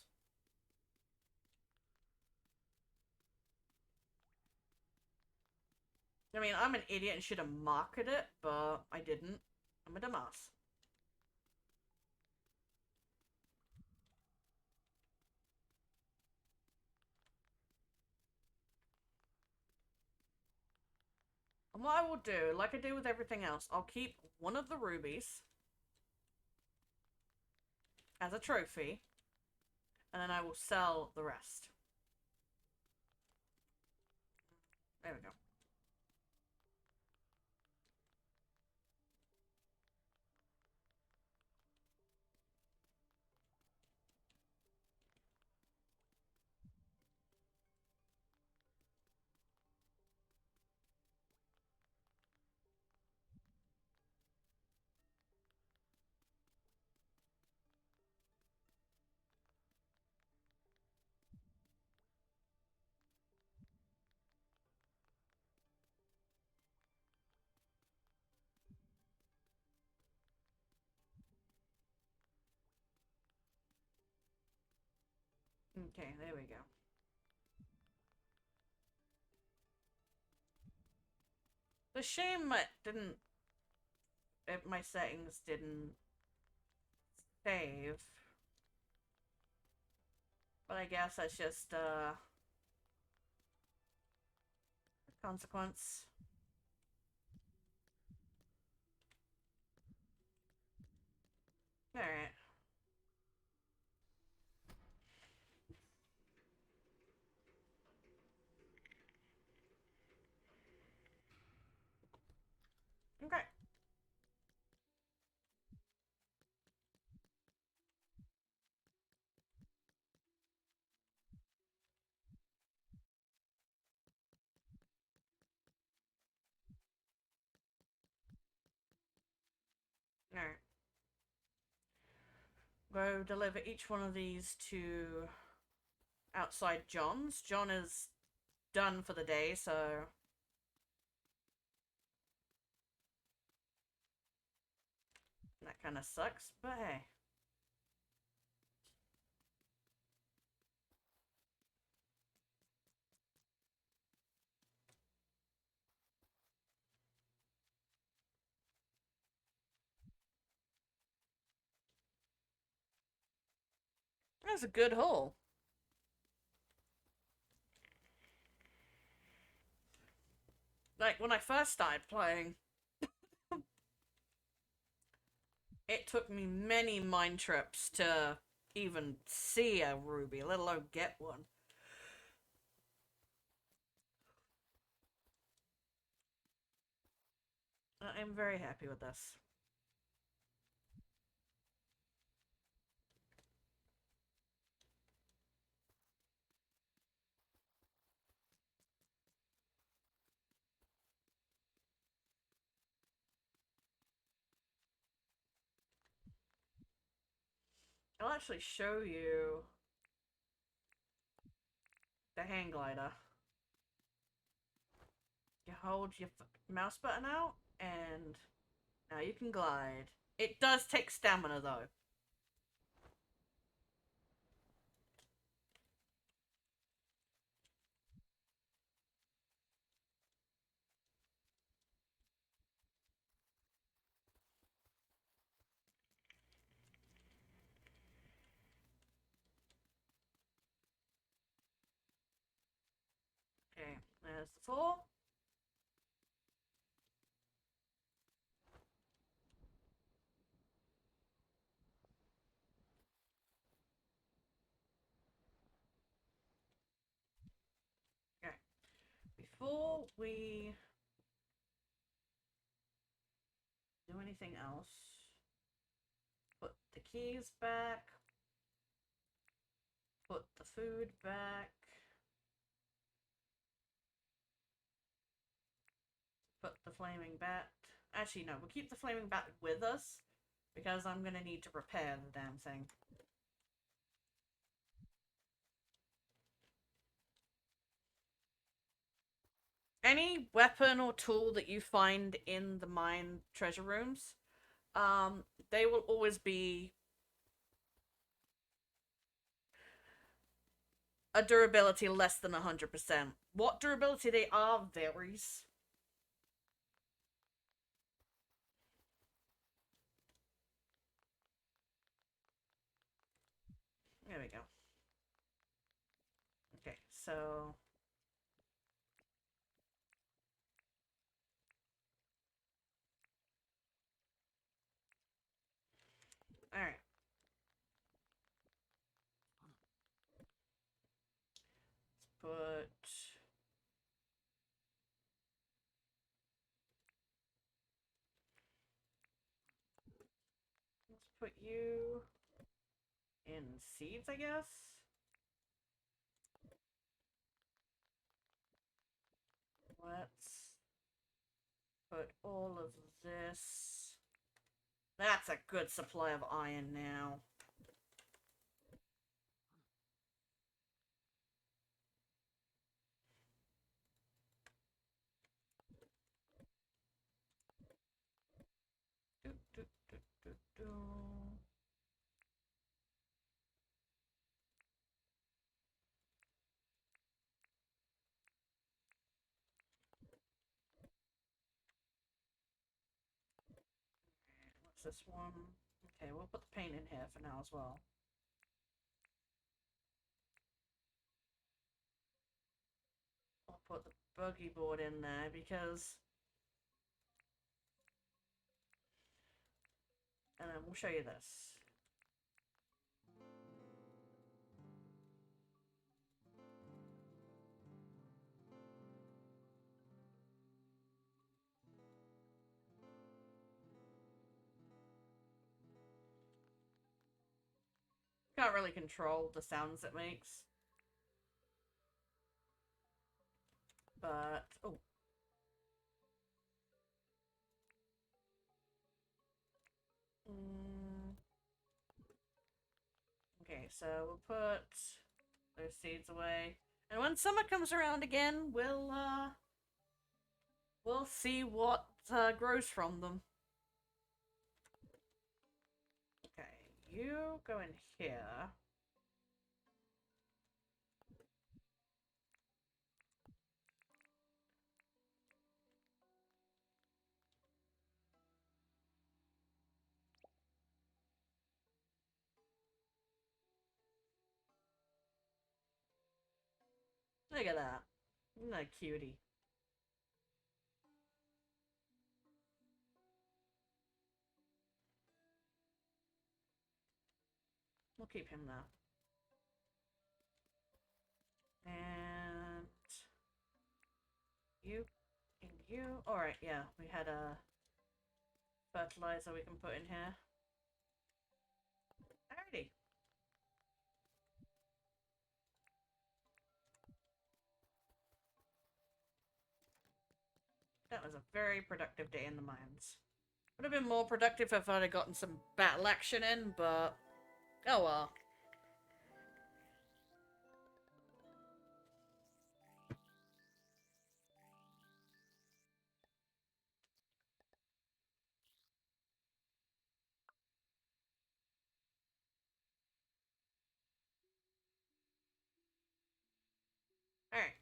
S1: I mean, I'm an idiot and should have marked it, but I didn't. I'm a dumbass. And what I will do, like I do with everything else, I'll keep one of the rubies. as a trophy, and then I will sell the rest. There we go. Okay, there we go. The shame it didn't. My settings didn't save. But I guess that's just a consequence. Alright. Okay. Alright. Go deliver each one of these to outside John's. John is done for the day, so that kind of sucks, but hey. That's a good haul. Like, when I first started playing, it took me many mind trips to even see a ruby, let alone get one. I'm very happy with this. I'll actually show you the hang glider. You hold your mouse button out, and now you can glide. It does take stamina, though. Okay, there's the 4. Okay, before we do anything else, put the keys back, put the food back, put the flaming bat. Actually, no, we'll keep the flaming bat with us because I'm gonna need to repair the damn thing. Any weapon or tool that you find in the mine treasure rooms, they will always be a durability less than 100%. What durability they are varies. There we go. Okay, so all right. put you in seeds, I guess. Let's put all of this. That's a good supply of iron now. Do, do, do, do, do. What's this one? Okay, we'll put the paint in here for now as well. I'll put the buggy board in there because... And then we'll show you this. Can't really control the sounds it makes. But, oh. Okay, so we'll put those seeds away. And when summer comes around again, we'll see what grows from them. Okay, you go in here. Look at that. Isn't that a cutie? We'll keep him there. And you and you. Alright, yeah, we had a fertilizer we can put in here. Alrighty. That was a very productive day in the mines. Would have been more productive if I'd have gotten some battle action in, but oh well. Alright.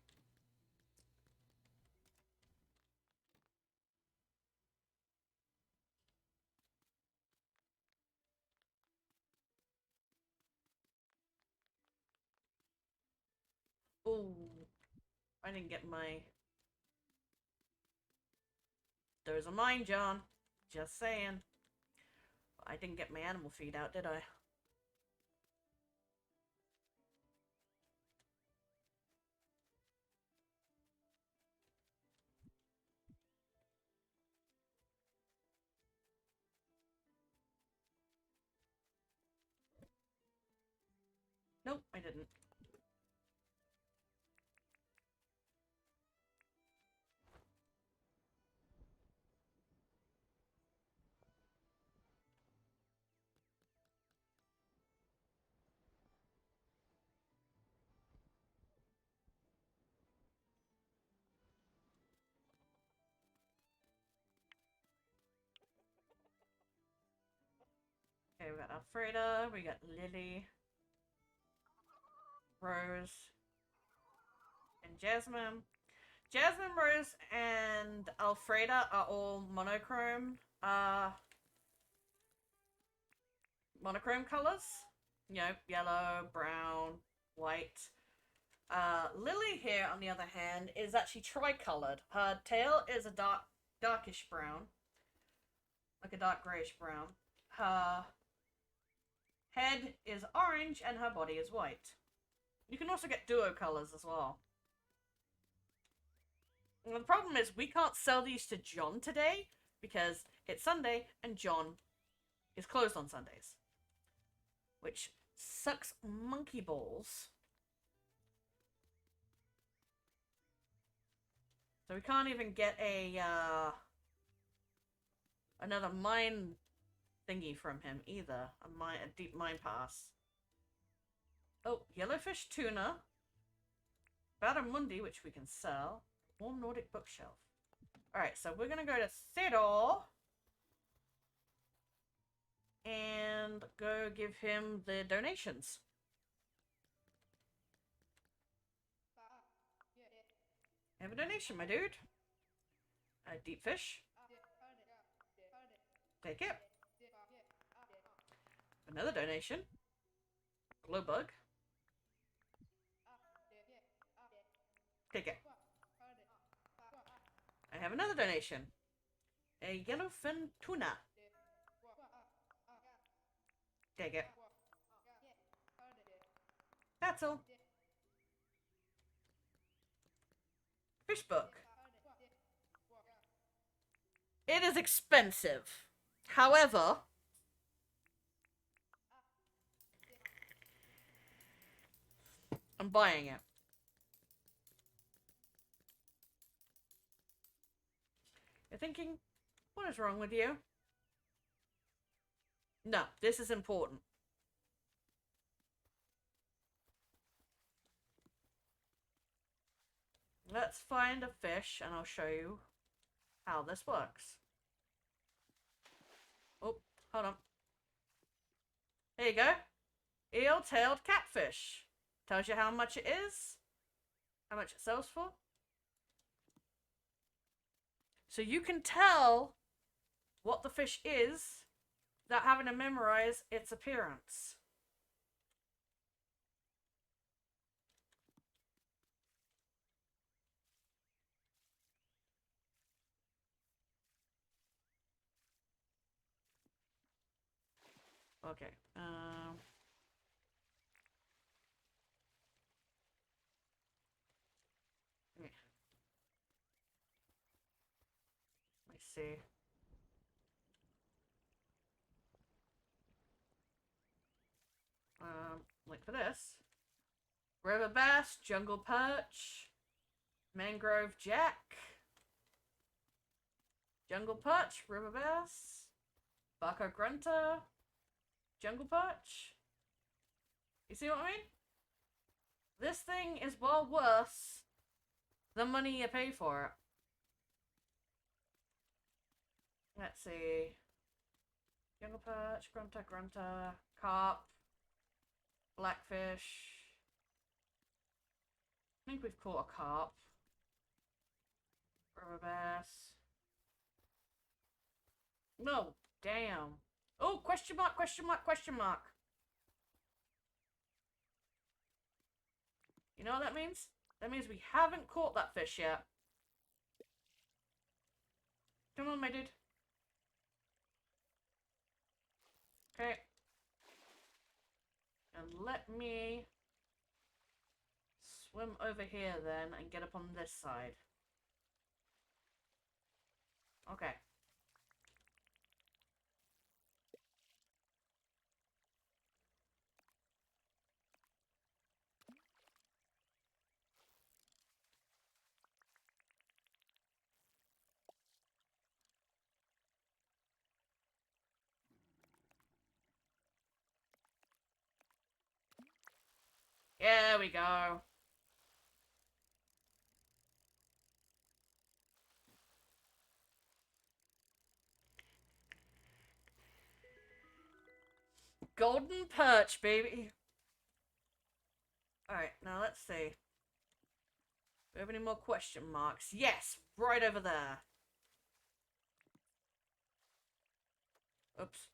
S1: Ooh. I didn't get my... There's a mine, John. Just saying. I didn't get my animal feed out, did I? Nope, I didn't. Okay, we got Alfreda, we got Lily, Rose, and Jasmine. Jasmine, Rose, and Alfreda are all monochrome colors. You know, yellow, brown, white. Lily here, on the other hand, is actually tricolored. Her tail is a darkish brown. Like a dark greyish brown. Her head is orange and her body is white. You can also get duo colors as well. And the problem is we can't sell these to John today because it's Sunday and John is closed on Sundays, which sucks monkey balls. So we can't even get a another mine thingy from him either. A deep mine pass. Oh, yellowfish tuna. Barramundi, which we can sell. Warm Nordic bookshelf. Alright, so we're gonna go to Theodore and go give him the donations. Have a donation, my dude. A deep fish. Take it. Another donation. Glow bug. Take it. I have another donation. A yellowfin tuna. Take it. That's all. Fish book. It is expensive. However, I'm buying it. You're thinking, what is wrong with you? No, this is important. Let's find a fish and I'll show you how this works. Oh, hold on. There you go. Eel-tailed catfish. Tells you how much it is. How much it sells for. So you can tell what the fish is without having to memorize its appearance. Okay. Let me see. Link for this. River bass, jungle perch, mangrove jack, jungle perch, river bass, bucko grunter, jungle perch. You see what I mean? This thing is well worth the money you pay for it. Let's see. Jungle perch, grunter, carp, blackfish. I think we've caught a carp. River bass. No, damn. Oh, question mark, question mark, question mark. You know what that means? That means we haven't caught that fish yet. Come on, my dude. Okay. And let me swim over here then and get up on this side. Okay. There we go. Golden perch, baby. Alright, now let's see. Do we have any more question marks? Yes, right over there. Oops.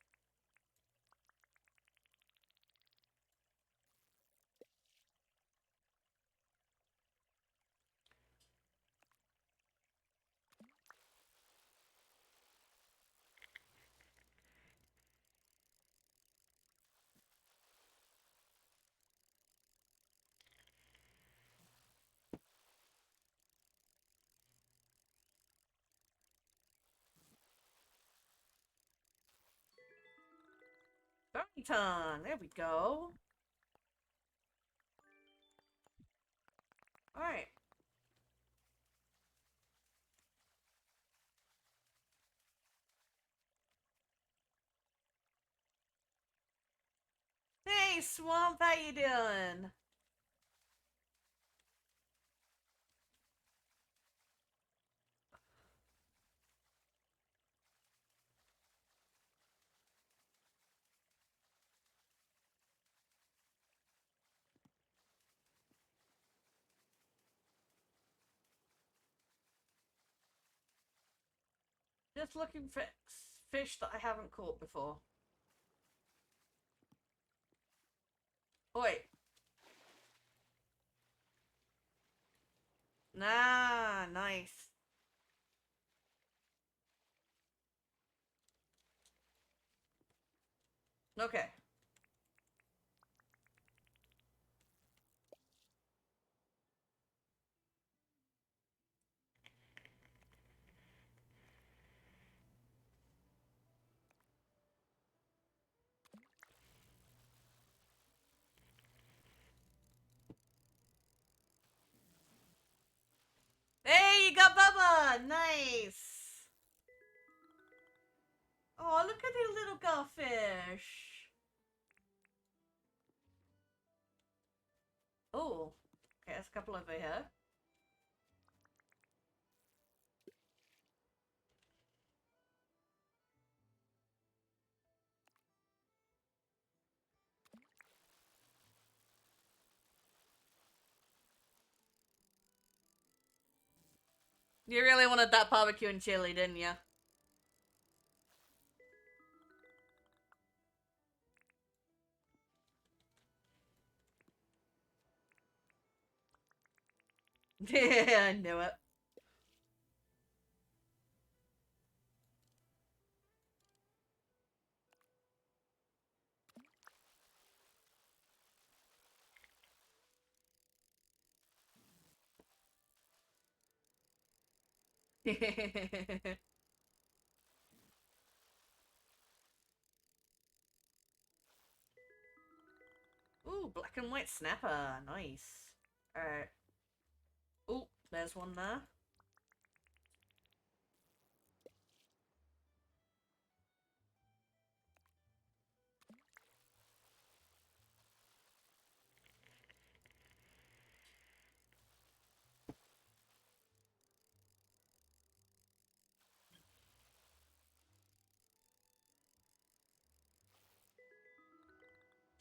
S1: Ton. There we go. Alright. Hey, Swamp, how you doing? Just looking for fish that I haven't caught before. Oi. Nah, nice. Okay. Hey, you got Bubba! Nice! Oh, look at the little garfish. Oh, okay, there's a couple over here. You really wanted that barbecue and chili, didn't you? Yeah, I knew it. Ooh, black and white snapper. Nice. Alright. Ooh, there's one there.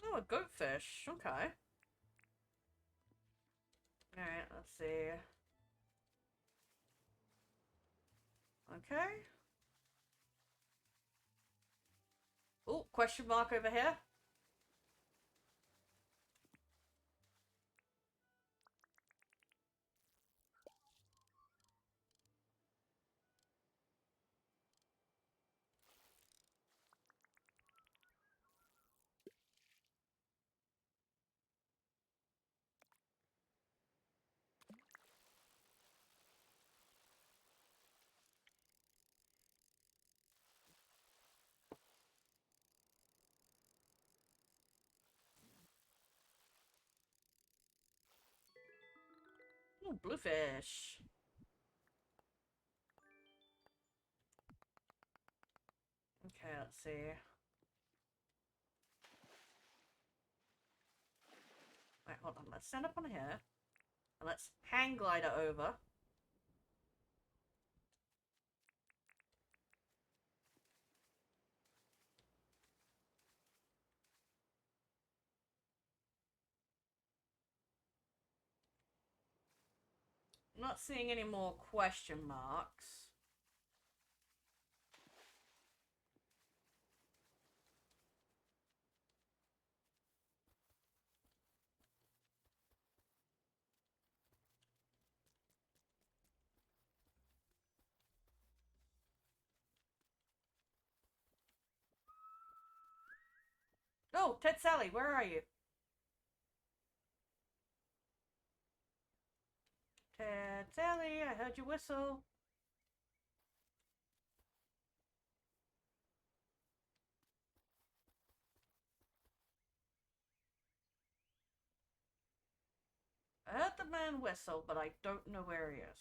S1: Oh, a goatfish. Okay. Alright, let's see. Okay. Oh, question mark over here. Ooh, bluefish. Okay, let's see. Wait, hold on. Let's stand up on here. And let's hang glider over. I'm not seeing any more question marks. Oh, Ted Sally, where are you? Ted Sally, I heard you whistle. I heard the man whistle, but I don't know where he is.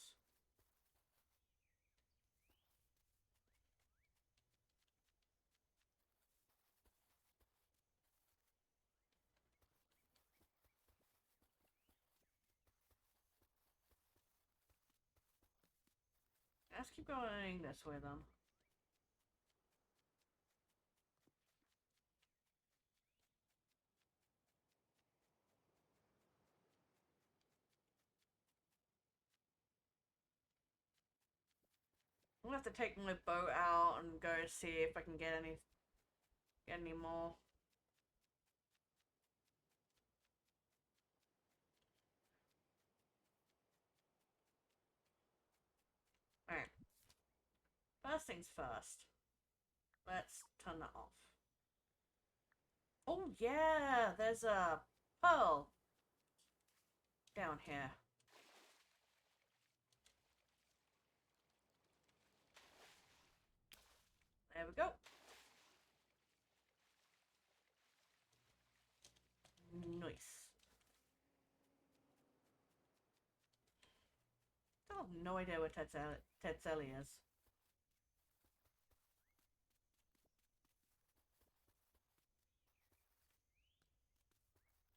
S1: Let's keep going this way then. I'm gonna have to take my boat out and go see if I can get any more. Alright. First things first. Let's turn that off. Oh yeah, there's a pearl down here. There we go. Nice. I have no idea what Tetzelli is.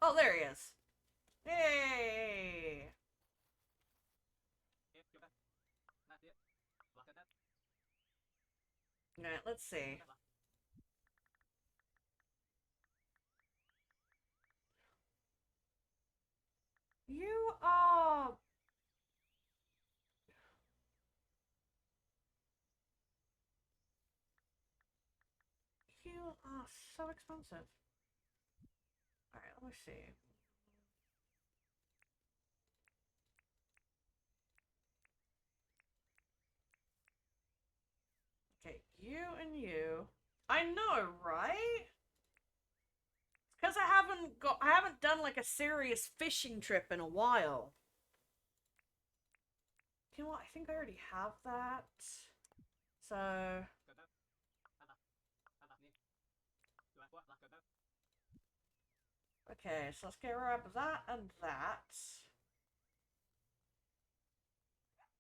S1: Oh, there he is. Hey! Alright, let's see. You are... You are so expensive. Alright, let me see. Okay, you and you. I know, right? Because I haven't done like a serious fishing trip in a while. You know what? I think I already have that. So... Okay, so let's get rid of that and that.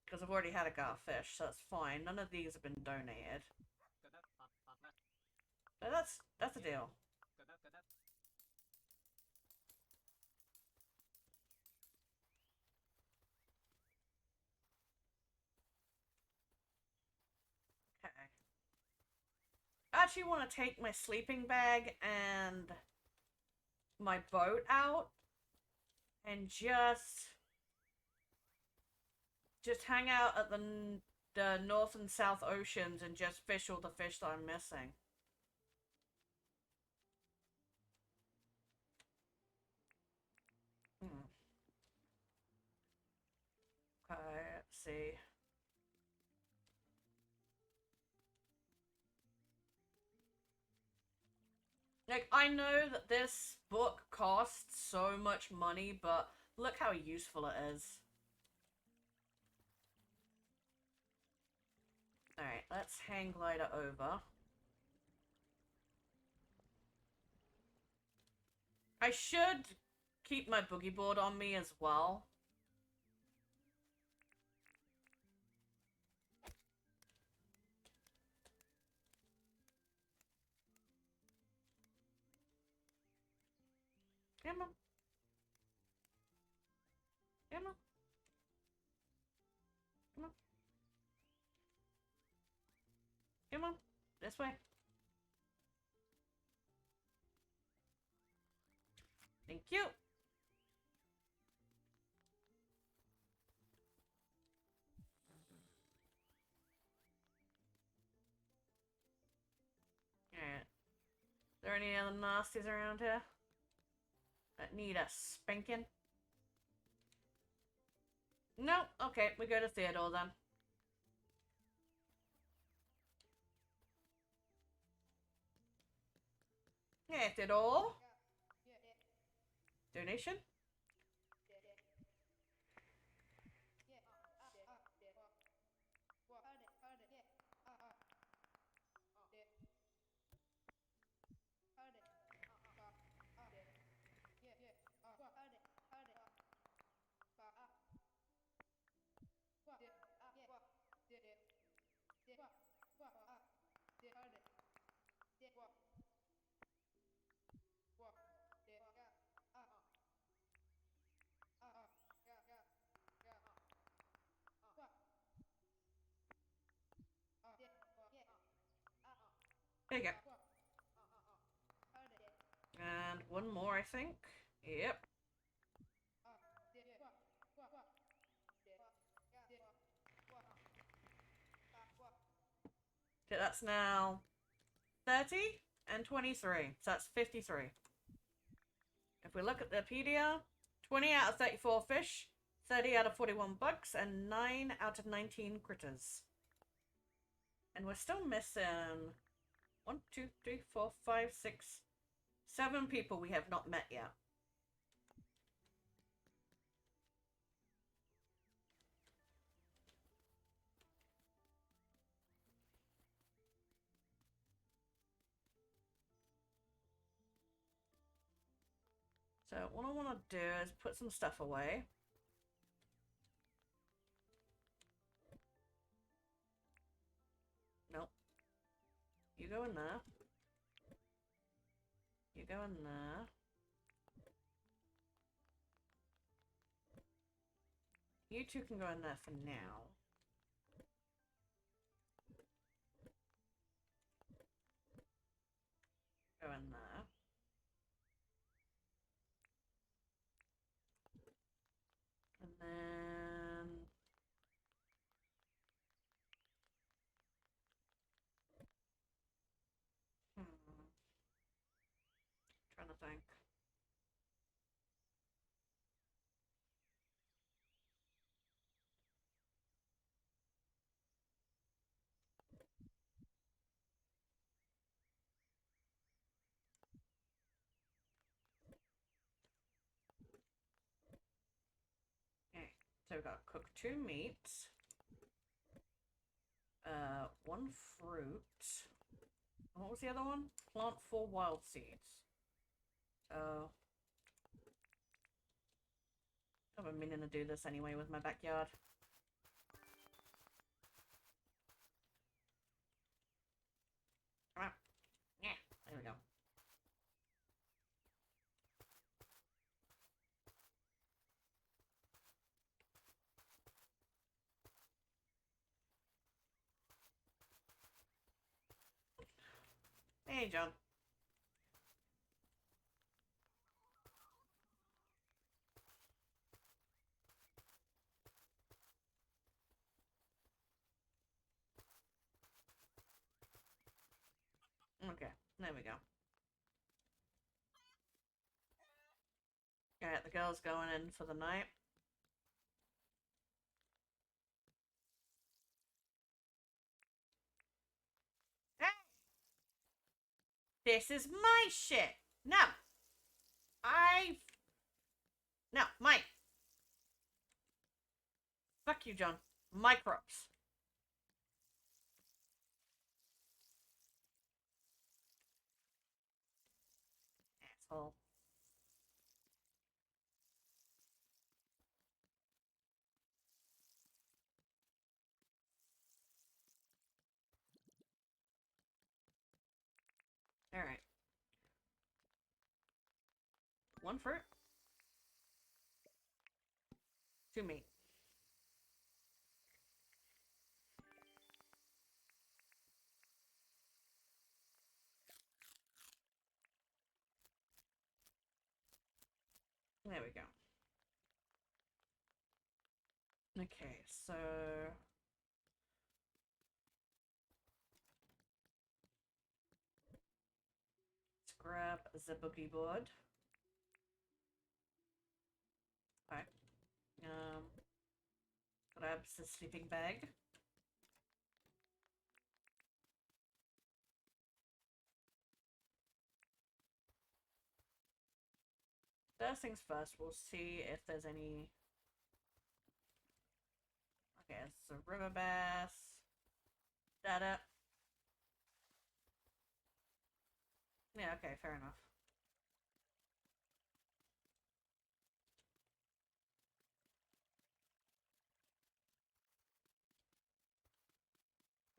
S1: Because I've already had a garfish, so that's fine. None of these have been donated. So that's a deal. Okay. I actually want to take my sleeping bag and my boat out and just hang out at the North and South Oceans and just fish all the fish that I'm missing. Okay, let's see. Like, I know that this book costs so much money, but look how useful it is. Alright, let's hang glider over. I should keep my boogie board on me as well. Come on. Come on. Come on. Come on. This way. Thank you. Alright. Are there any other nasties around here that need a spanking? No? Okay, we go to Theodore then. Yeah, Theodore? Donation? There you go. And one more, I think. Yep. Okay, that's now 30 and 23. So that's 53. If we look at the pedia, 20 out of 34 fish, 30 out of 41 bugs, and 9 out of 19 critters. And we're still missing 1, 2, 3, 4, 5, 6, 7 people we have not met yet. So what I want to do is put some stuff away. Nope. You go in there. You go in there. You two can go in there for now. Go in there. And then... Trying to think. Okay, so we've got cook 2 meats. 1 fruit. What was the other one? Plant 4 wild seeds. I've been meaning to do this anyway with my backyard. Come on. Yeah, there we go. Hey, John. Okay, there we go. Alright, the girl's going in for the night. Hey! This is my shit! No! No, mine! Fuck you, John. My crops. Asshole. Alright. 1 fruit. 2 meat. There we go. Okay, so... let's grab the boogie board. Okay. Grab the sleeping bag. First things first, we'll see if there's any... Okay, it's a river bass. That it? Yeah, okay, fair enough.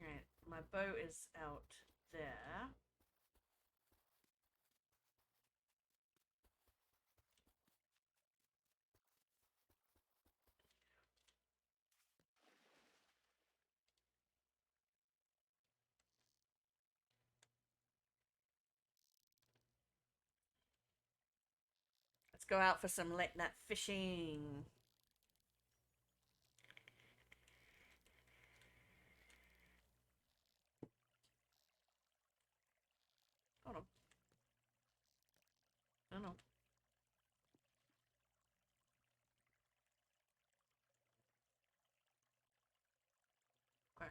S1: Alright, my boat is out there. go out for some late night fishing. Hold on. I don't know. Okay.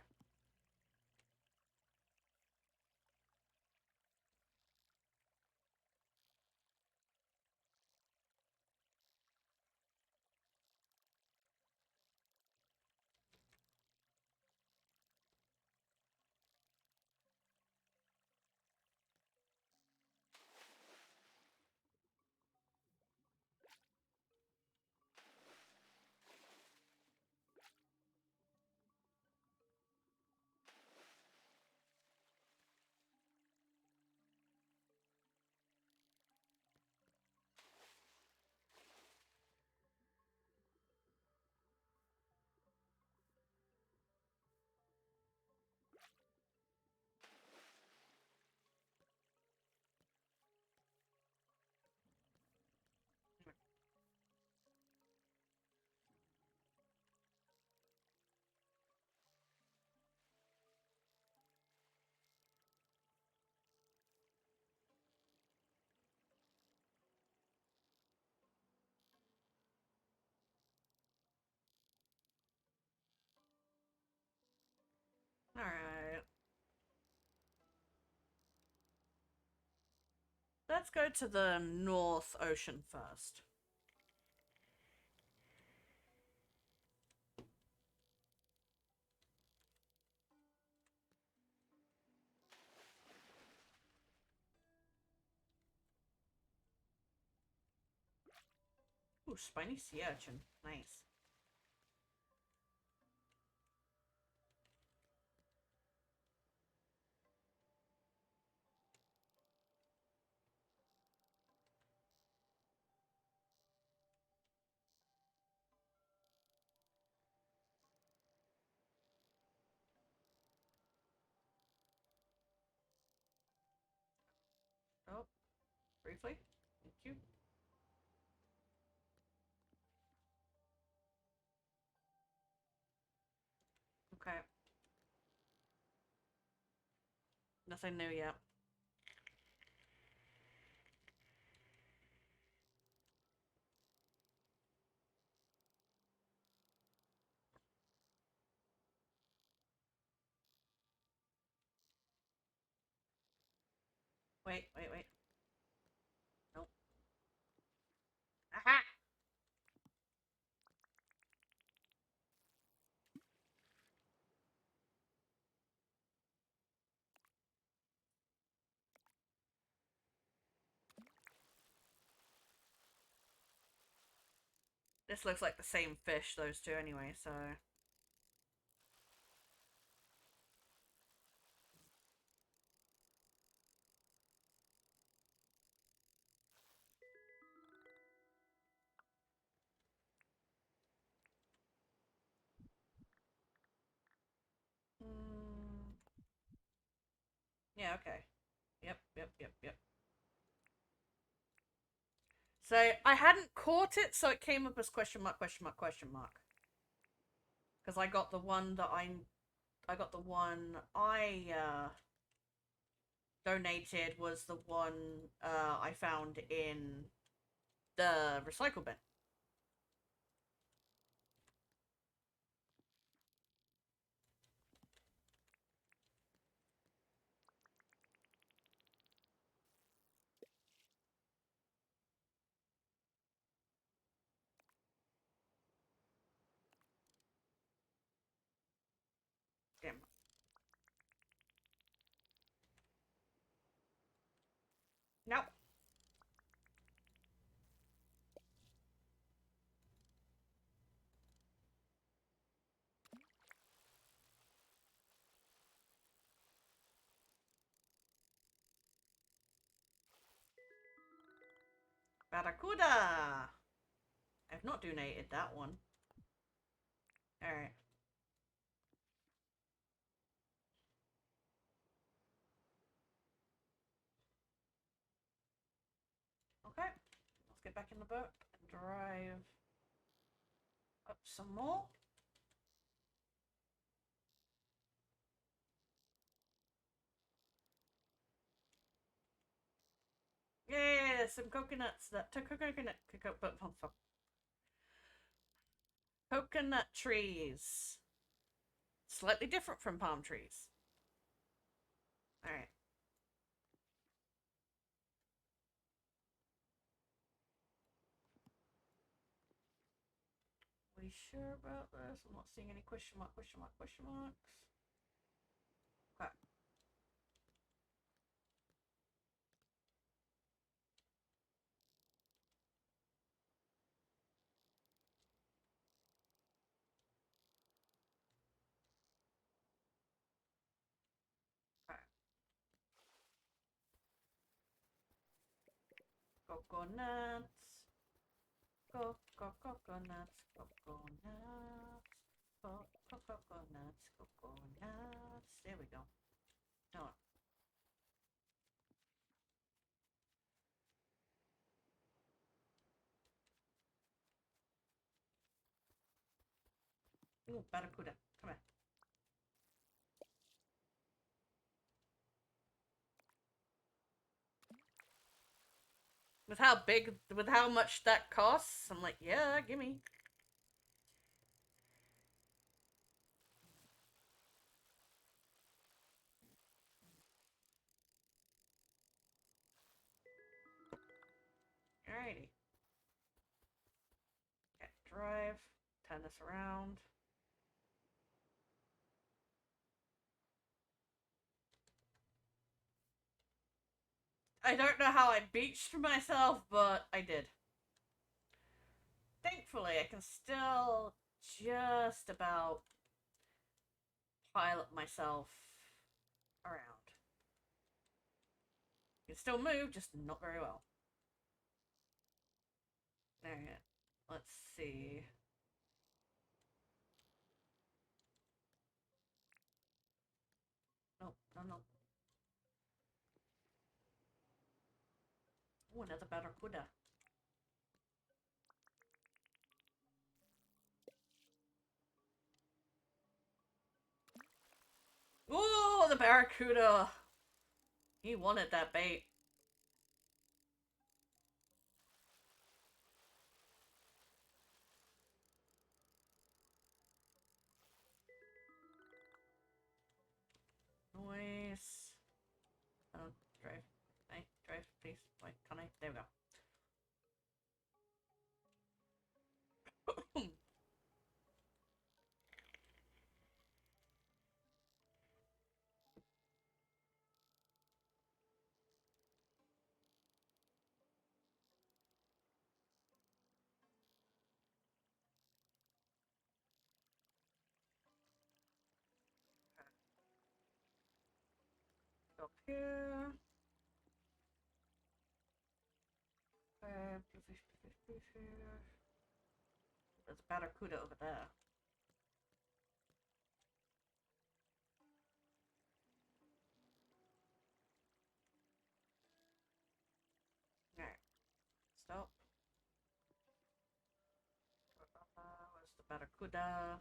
S1: Alright. Let's go to the North Ocean first. Ooh, spiny sea urchin. Nice. Oh, briefly. Thank you. Okay. Nothing new yet. Wait. Nope. Aha! This looks like the same fish, those two, anyway, so... Mm. Yeah, okay. Yep. So, I hadn't caught it, so it came up as question mark. Because I got the one that donated was the one I found in the recycle bin. Damn. Nope. Barracuda! I've not donated that one. Alright. Okay. Let's get back in the boat and drive up some more. Yeah, some coconuts. That coconut trees. Slightly different from palm trees. All right. We sure about this? I'm not seeing any question marks. Okay. Okay. Coconuts. Coconuts. Coconuts. There we go. No. Ooh, barracuda. Come here. With how much that costs, I'm like, yeah, gimme. Alrighty. Okay, drive. Turn this around. I don't know how I beached myself, but I did. Thankfully, I can still just about pilot myself around. You can still move, just not very well. Alright, let's see. Nope, no. Oh, another barracuda. Ooh, the barracuda! He wanted that bait. Noise. Oh, drive. Hey, drive, please. Wait, can I? There we go. Up here. There's a barracuda over there. Alright. Stop. Where's the barracuda?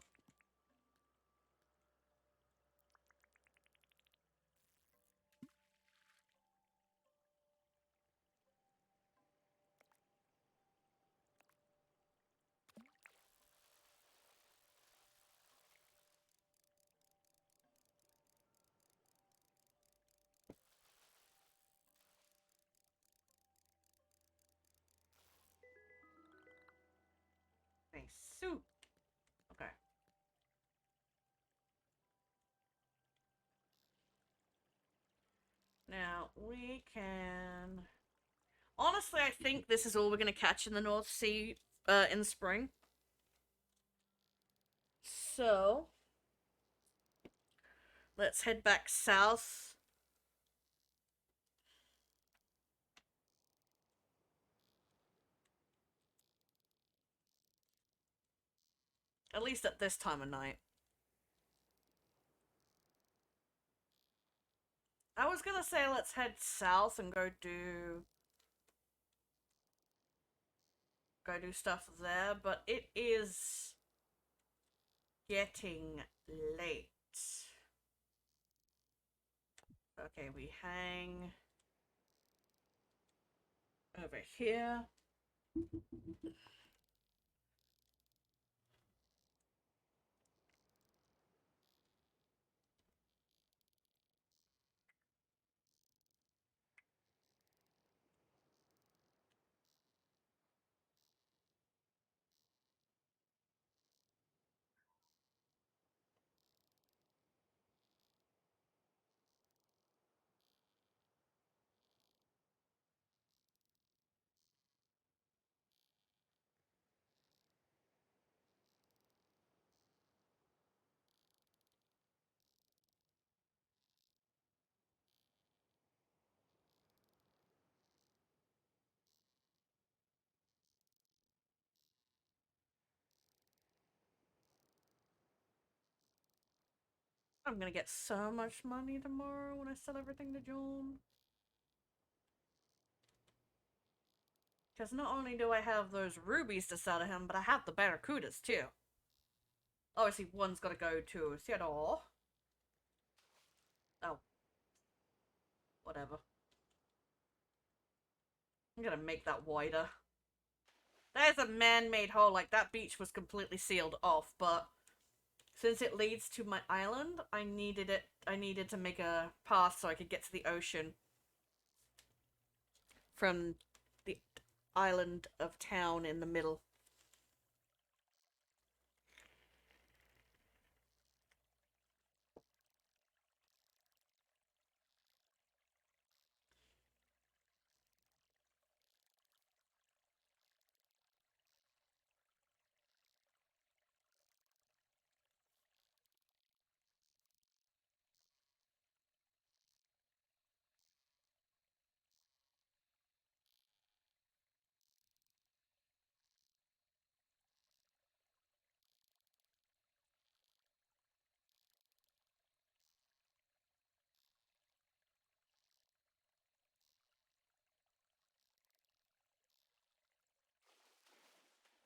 S1: Nice soup. Okay. Now we can. Honestly, I think this is all we're gonna catch in the North Sea in the spring. So let's head back south. At least at this time of night. I was gonna say let's head south and go do go do stuff there, but it is getting late. Okay, we hang over here. I'm gonna get so much money tomorrow when I sell everything to John. Because not only do I have those rubies to sell to him, but I have the barracudas too. Obviously, one's gotta go to Theodore. Oh. Whatever. I'm gonna make that wider. There's a man-made hole, like that beach was completely sealed off, but since it leads to my island, I needed to make a path so I could get to the ocean from the island of town in the middle.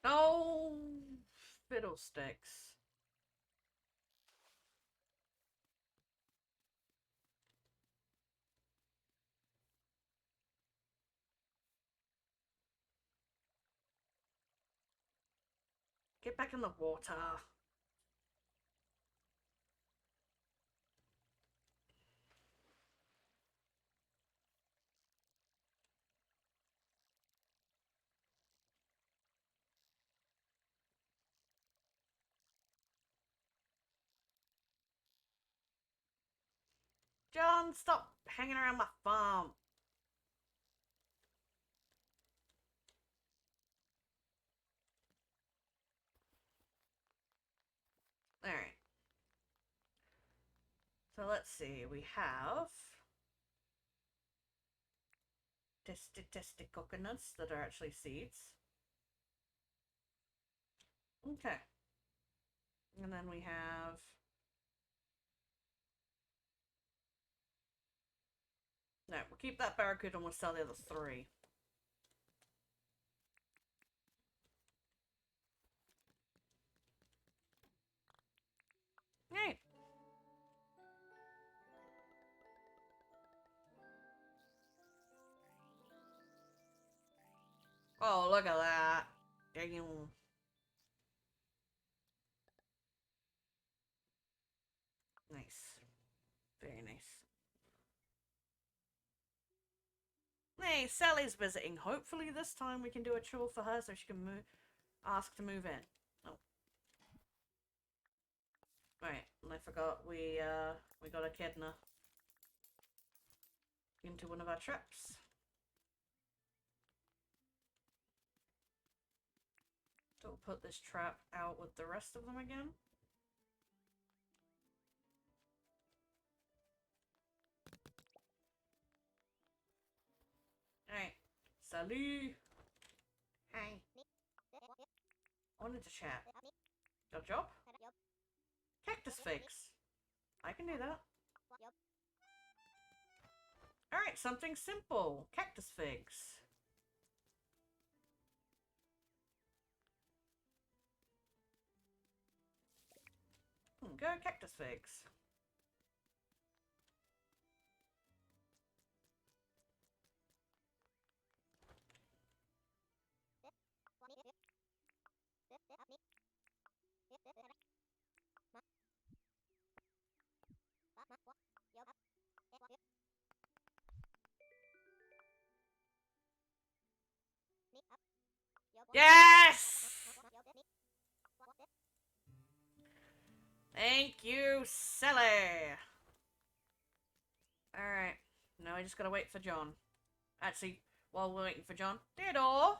S1: Oh, fiddlesticks. Get back in the water. John, stop hanging around my farm. Alright. So let's see. We have testy coconuts that are actually seeds. Okay. And then we have no, we'll keep that barracuda and we'll sell the other three. Right. Oh, look at that. Damn. Nice. Very nice. Hey, Sally's visiting. Hopefully this time we can do a chore for her so she can ask to move in. Oh. Right, and I forgot we got a Kedna into one of our traps. So we'll put this trap out with the rest of them again. Alright. Salut! Hi. I wanted to chat. Got a job? Cactus fix. I can do that. Alright, something simple. Cactus figs. Go cactus figs. Yes! Thank you, Sally! Alright. Now I just gotta wait for John. Actually, while we're waiting for John, Theodore!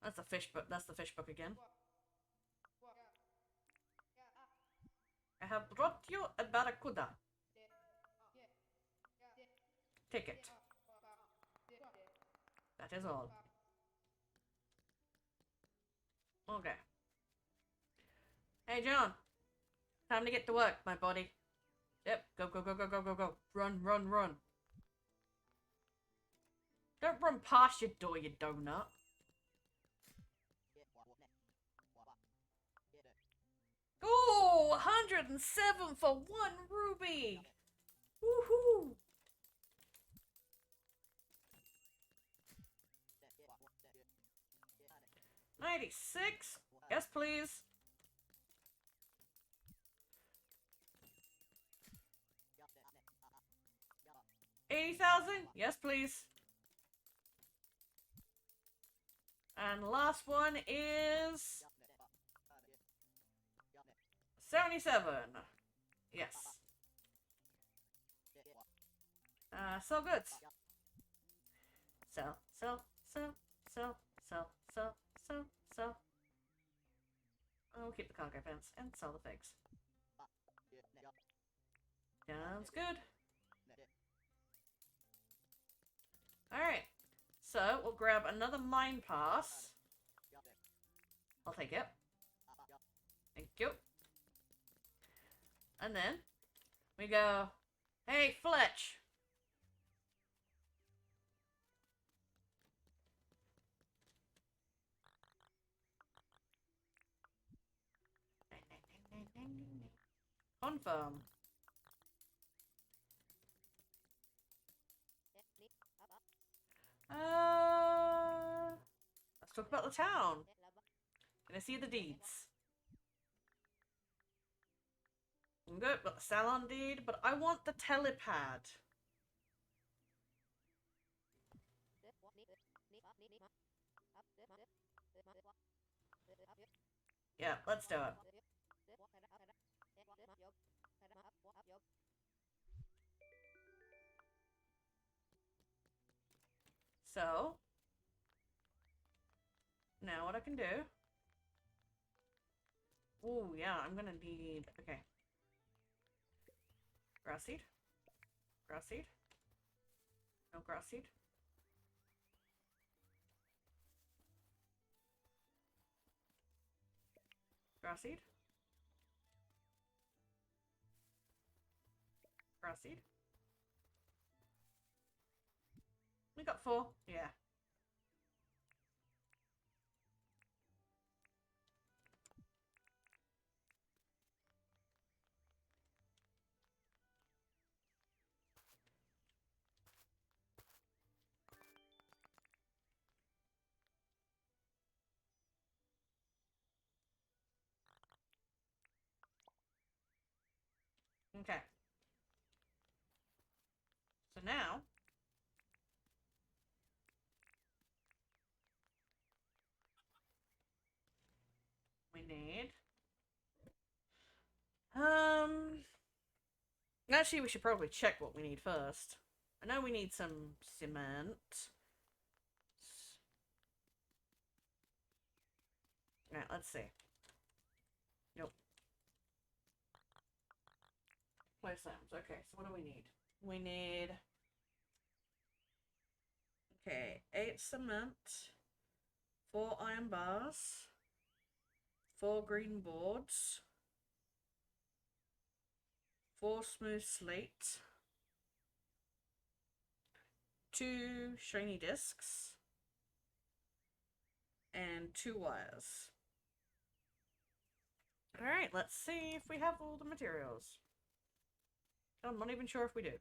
S1: That's the fish book. That's the fish book again. I have brought you a barracuda. Take it. That is all. Okay. Hey, John. Time to get to work, my buddy. Yep. Go, go, go, go, go, go, go. Run, run, run. Don't run past your door, you donut. Ooh, 107 for 1 ruby. Woohoo. 96. Yes, please. 80,000. Yes, please. And the last one is 77. Yes. Sell goods. Sell, sell, sell, sell, sell, sell, sell, sell. I'll keep the cargo pants and sell the figs. Sounds good. Alright. So, we'll grab another mine pass. I'll take it. Thank you. And then, we go, hey, Fletch! Confirm. Let's talk about the town. Can I see the deeds? Good, got the salon deed, but I want the telepad. Yeah, let's do it. So, now what I can do... Oh, yeah, I'm gonna need... Okay. Grass seed. Grass seed. No grass seed. Grass seed. Grass seed. We got 4. Yeah. Okay. So now... we need... Actually, we should probably check what we need first. I know we need some cement. Alright, let's see. Nope. Place items. Okay, so what do we need? We need... Okay, 8 cement, 4 iron bars, 4 green boards, 4 smooth slate, 2 shiny discs, and 2 wires. Alright, let's see if we have all the materials. I'm not even sure if we do.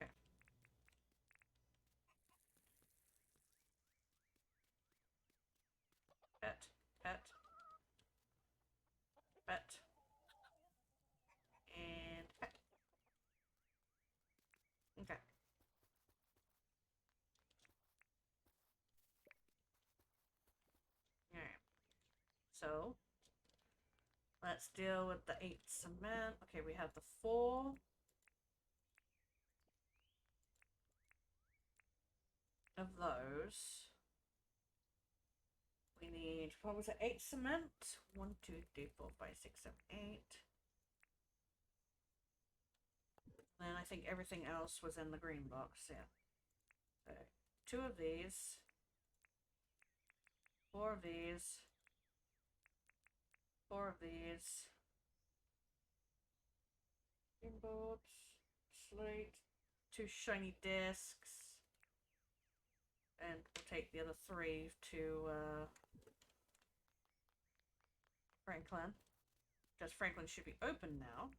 S1: Okay. Pet, pet, pet, and pet. Okay. Alright. So, let's deal with the 8 cement. Okay, we have the 4 of those. We need, what was it, 8 cement? 1, 2, 3, 4, 5, 6, 7, 8. Then I think everything else was in the green box, yeah. So, 2 of these. 4 of these. 4 of these. Green boards. Slate. 2 shiny discs. And we'll take the other 3 to, Franklin. Because Franklin should be open now.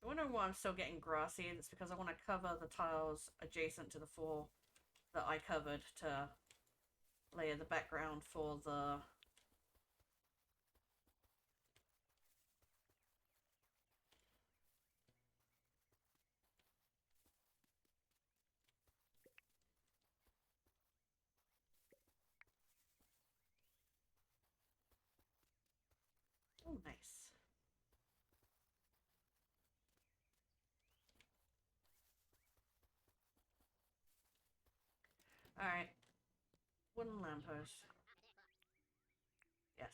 S1: I wonder why I'm still getting grassy. It's because I want to cover the tiles adjacent to the 4 that I covered to layer the background for the... Oh, nice. Alright. Wooden lamppost. Yes.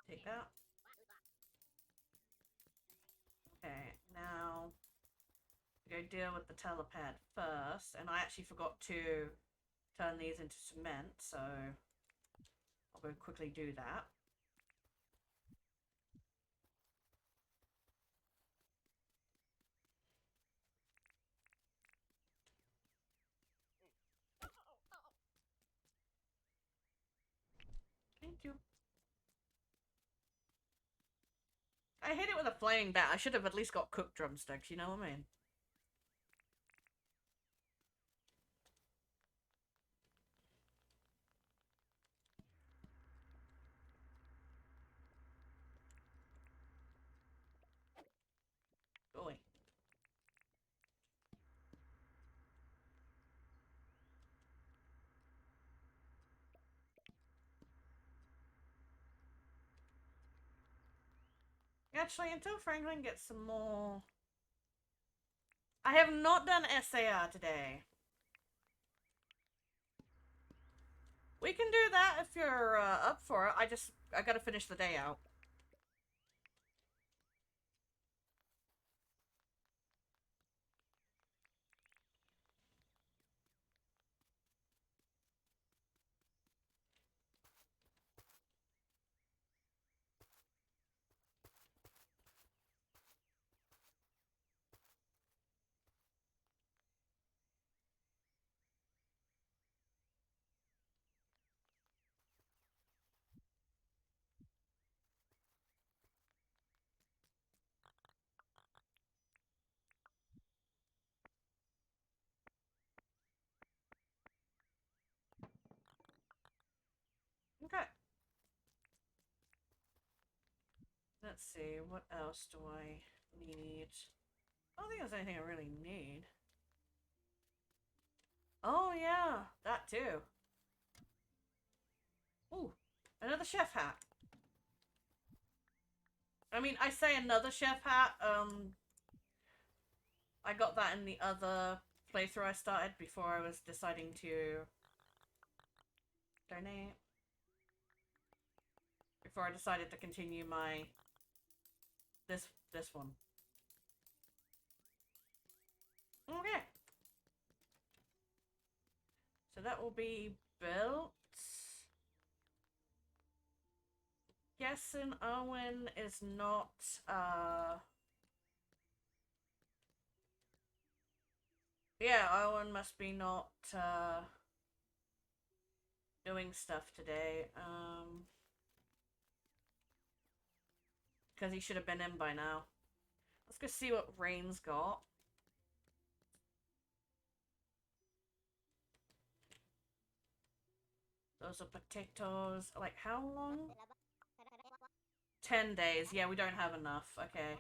S1: Take that. Okay, now go deal with the telepad first, and I actually forgot to turn these into cement, so I'll go quickly do that. Thank you. I hit it with a flaming bat. I should have at least got cooked drumsticks, you know what I mean? Go away. Actually, until Franklin gets some more... I have not done SAR today. We can do that if you're up for it. I gotta finish the day out. Okay. Let's see, what else do I need? I don't think there's anything I really need. Oh yeah, that too. Ooh, another chef hat. I mean, I say another chef hat, I got that in the other playthrough I started before I was deciding to donate. Before I decided to continue this one. Okay. So that will be built. Guessing Owen is not yeah, Owen must be not doing stuff today. Because he should have been in by now. Let's go see what Rain's got. Those are potatoes. Like, how long? 10 days. Yeah, we don't have enough. Okay.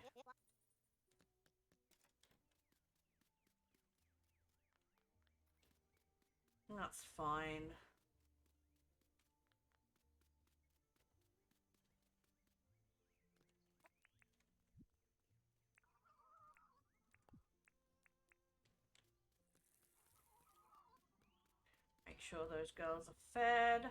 S1: That's fine. Make sure those girls are fed.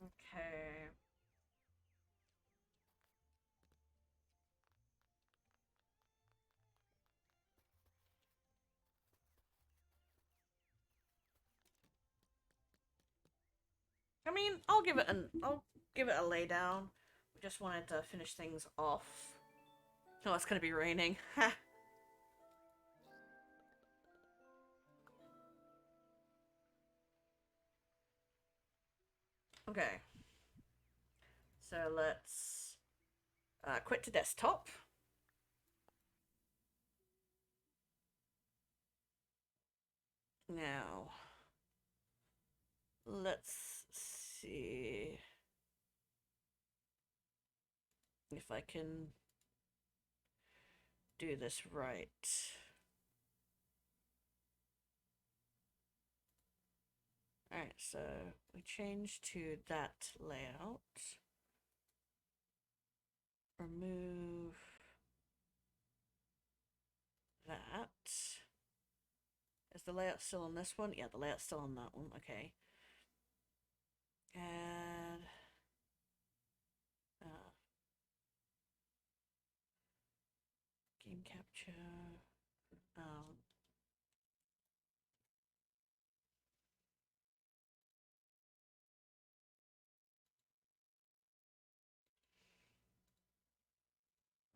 S1: Okay. I mean, I'll give it a lay down. We just wanted to finish things off. Oh, it's gonna be raining. Ha. Okay. So let's quit to desktop. Now, let's see if I can do this right. Alright, so we change to that layout. Remove that. Is the layout still on this one? Yeah, the layout's still on that one. Okay. Add game capture.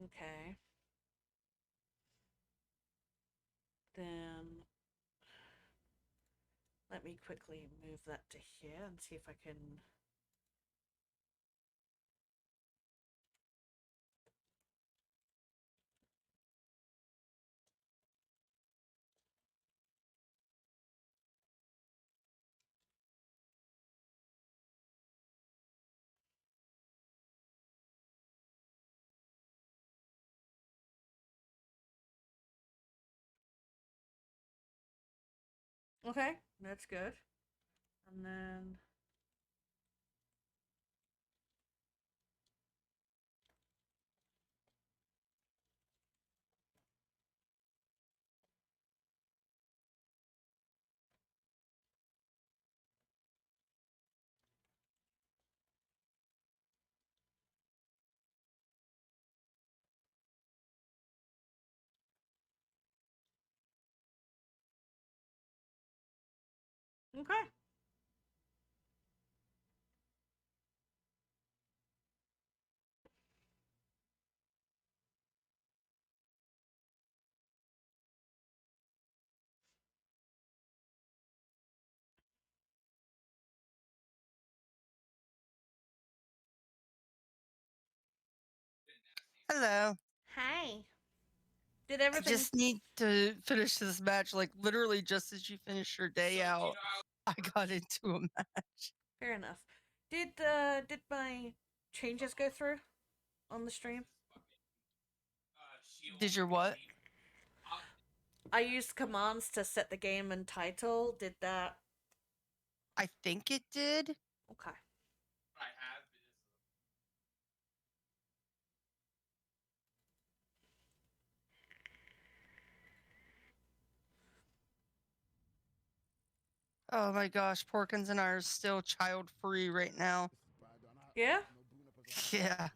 S1: Okay. Then let me quickly move that to here and see if I can. Okay, that's good. And then okay.
S2: Hello.
S1: Hi. Did
S2: I
S1: everything
S2: just need to finish this match. Like literally, just as you finish your day out, I got into a match.
S1: fair enough. Did my changes go through on the stream?
S2: Did your what?
S1: I used commands to set the game and title. Did that?
S2: I think it did.
S1: Okay.
S2: Oh my gosh, Porkins and I are still child free right now.
S1: Yeah?
S2: Yeah.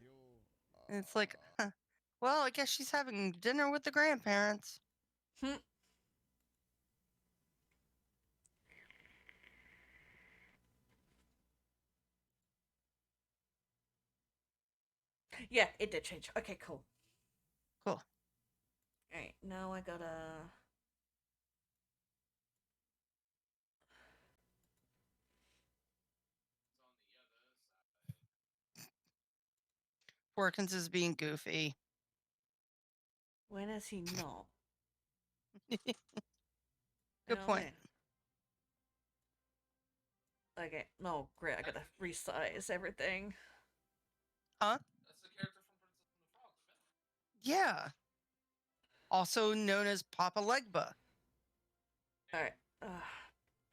S2: It's like, huh. Well, I guess she's having dinner with the grandparents.
S1: Hmm. Yeah, it did change. Okay, cool.
S2: Cool.
S1: Alright, now I gotta.
S2: Porkins is being goofy.
S1: When is he not?
S2: Good
S1: Oh,
S2: point.
S1: wait. Okay, no, great. I gotta resize everything.
S2: Huh? Yeah. Also known as Papa Legba.
S1: Alright.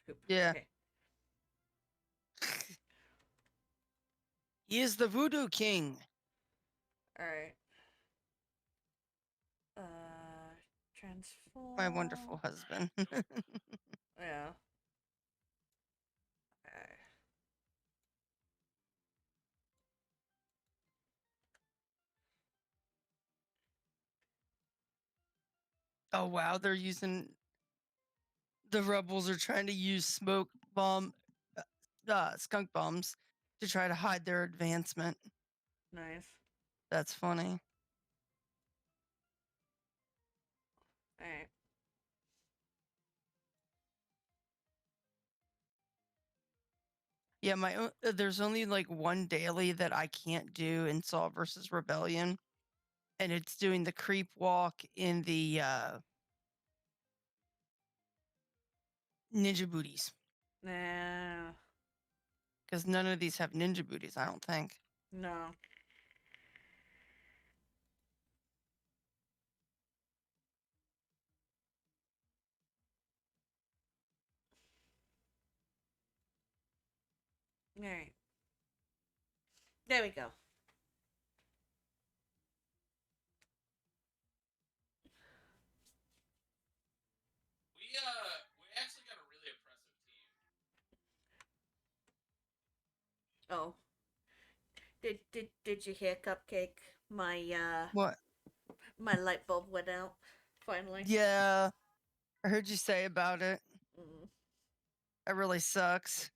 S1: Poop.
S2: Yeah.
S1: Okay.
S2: He is the Voodoo King.
S1: Alright. Uh,
S2: My
S1: transform.
S2: wonderful husband.
S1: Yeah. Okay.
S2: Oh wow, they're using the rebels are trying to use smoke bomb skunk bombs to try to hide their advancement.
S1: Nice.
S2: That's funny.
S1: Alright.
S2: Yeah, there's only like one daily that I can't do in Saw versus Rebellion, and it's doing the creep walk in the ninja booties
S1: Nah.
S2: because none of these have ninja booties. I don't think.
S1: No. Alright. There we go. Oh. Did you hear, Cupcake?
S2: What?
S1: My light bulb went out. Finally.
S2: Yeah, I heard you say about it.
S1: Mm.
S2: That really sucks.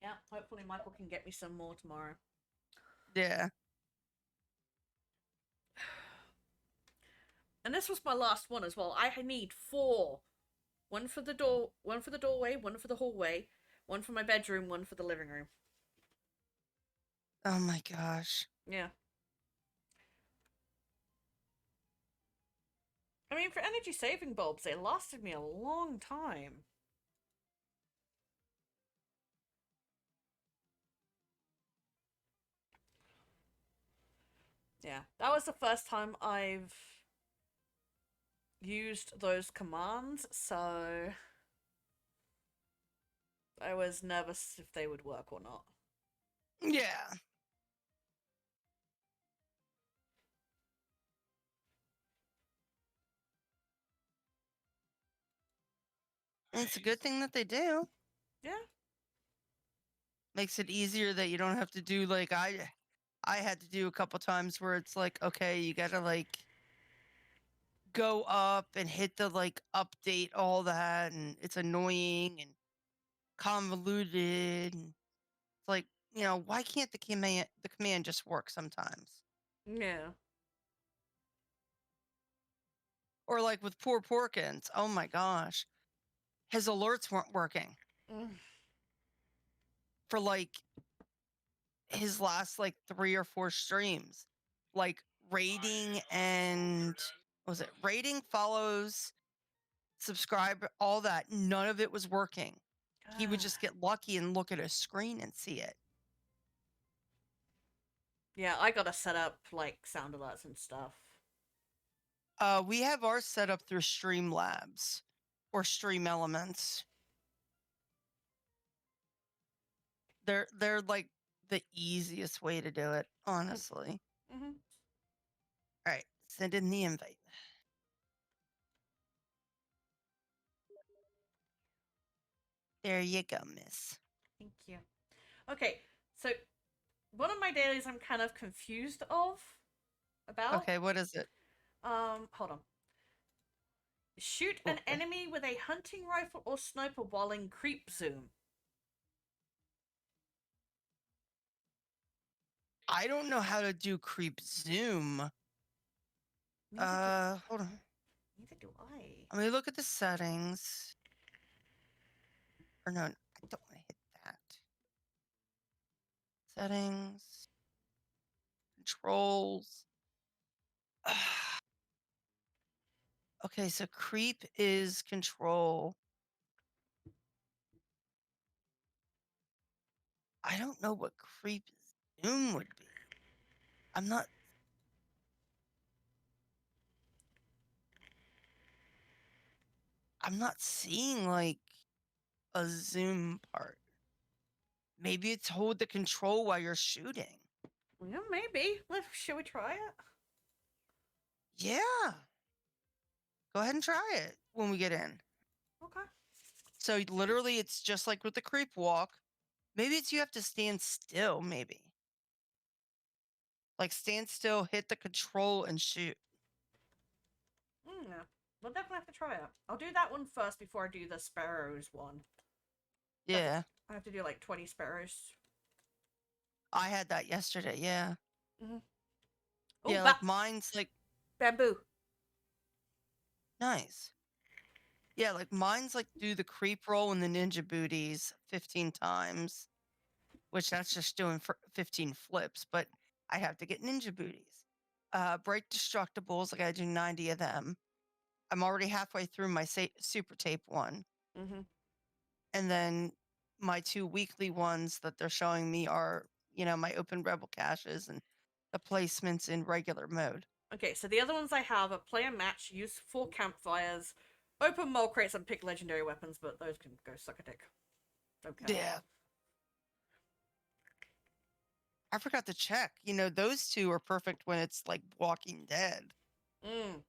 S1: Yeah, hopefully Michael can get me some more tomorrow.
S2: Yeah.
S1: And this was my last one as well. I need four. One for the door, one for the doorway, one for the hallway, one for my bedroom, one for the living room.
S2: Oh my gosh.
S1: Yeah. I mean, for energy saving bulbs, they lasted me a long time. Yeah, that was the first time I've used those commands, so I was nervous if they would work or not.
S2: Yeah. It's a good thing that they do.
S1: Yeah.
S2: Makes it easier that you don't have to do like I had to do a couple times where it's like, okay, you gotta like go up and hit the like update all that, and it's annoying and convoluted, and it's like, why can't the command just work sometimes?
S1: Yeah.
S2: Or like with poor Porkins, oh my gosh, his alerts weren't working
S1: Mm.
S2: for like his last like 3 or 4 streams, like rating and was it rating, follows, subscribe, all that. None of it was working. He would just get lucky and look at a screen and see it.
S1: Yeah, I gotta set up like sound alerts and stuff.
S2: We have ours set up through Streamlabs or Stream Elements. They're like the easiest way to do it, honestly.
S1: Mm-hmm.
S2: All right, send in the invite. There you go, miss.
S1: Thank you. Okay, so one of my dailies I'm kind of confused about.
S2: Okay, what is it?
S1: Hold on. Shoot an
S2: Okay.
S1: enemy with a hunting rifle or sniper while in creep zoom.
S2: I don't know how to do creep zoom. Hold on.
S1: Neither do I.
S2: Let me look at the settings. Or no, I don't want to hit that. Settings. Controls. Okay, so creep is control. I don't know what creep zoom would be. I'm not seeing like a zoom part. Maybe it's hold the control while you're shooting.
S1: Yeah, maybe. Shall we try it?
S2: Yeah. Go ahead and try it when we get in.
S1: Okay.
S2: So literally it's just like with the creep walk. Maybe it's you have to stand still, maybe. Like stand still, hit the control and shoot.
S1: Yeah. We'll definitely have to try it. I'll do that one first before I do the sparrows one.
S2: Yeah.
S1: I have to do like 20 sparrows.
S2: I had that yesterday, yeah.
S1: Mm-hmm.
S2: Yeah, like mine's like
S1: bamboo.
S2: nice. Yeah, like mine's like do the creep roll and the ninja booties 15 times, which that's just doing 15 flips, but I have to get ninja booties. Break destructibles, I gotta do 90 of them. I'm already halfway through my super tape one.
S1: Mm-hmm.
S2: And then my 2 weekly ones that they're showing me are, my open rebel caches and the placements in regular mode.
S1: Okay, so the other ones I have are play a match, use 4 campfires, open mole crates, and pick legendary weapons, but those can go suck a dick. Don't care.
S2: Yeah. I forgot to check. Those 2 are perfect when it's like Walking Dead.
S1: Mm.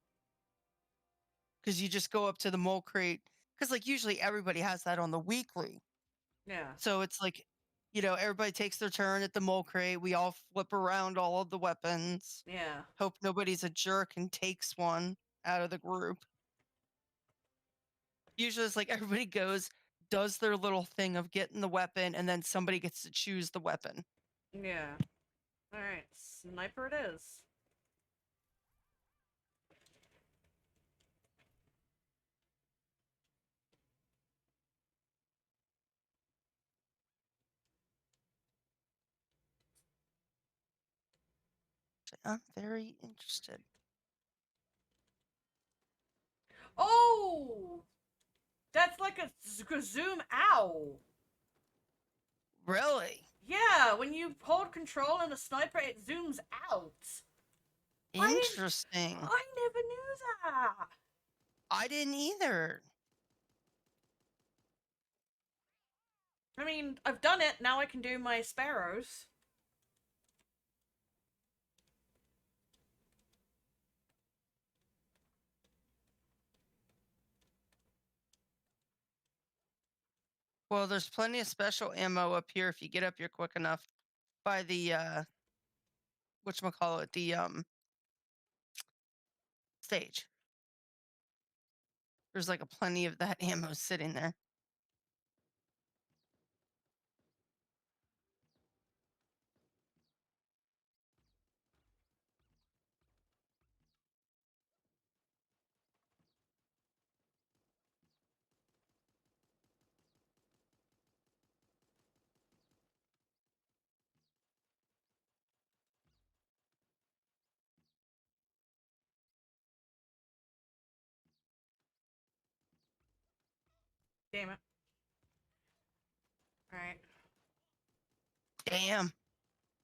S2: Because you just go up to the mole crate. Because like usually everybody has that on the weekly.
S1: Yeah.
S2: So it's like, everybody takes their turn at the mole crate. We all flip around all of the weapons.
S1: Yeah.
S2: Hope nobody's a jerk and takes one out of the group. Usually it's like everybody goes, does their little thing of getting the weapon, and then somebody gets to choose the weapon.
S1: Yeah. Alright, sniper it is.
S2: I'm very interested.
S1: Oh! That's like a zoom out.
S2: Really?
S1: Yeah, when you hold control in a sniper, it zooms out.
S2: Interesting.
S1: I never knew that.
S2: I didn't either.
S1: I mean, I've done it. Now I can do my sparrows.
S2: Well, there's plenty of special ammo up here if you get up here quick enough by the whatchamacallit, the stage. There's like a plenty of that ammo sitting there.
S1: Damn it. Alright.
S2: Damn.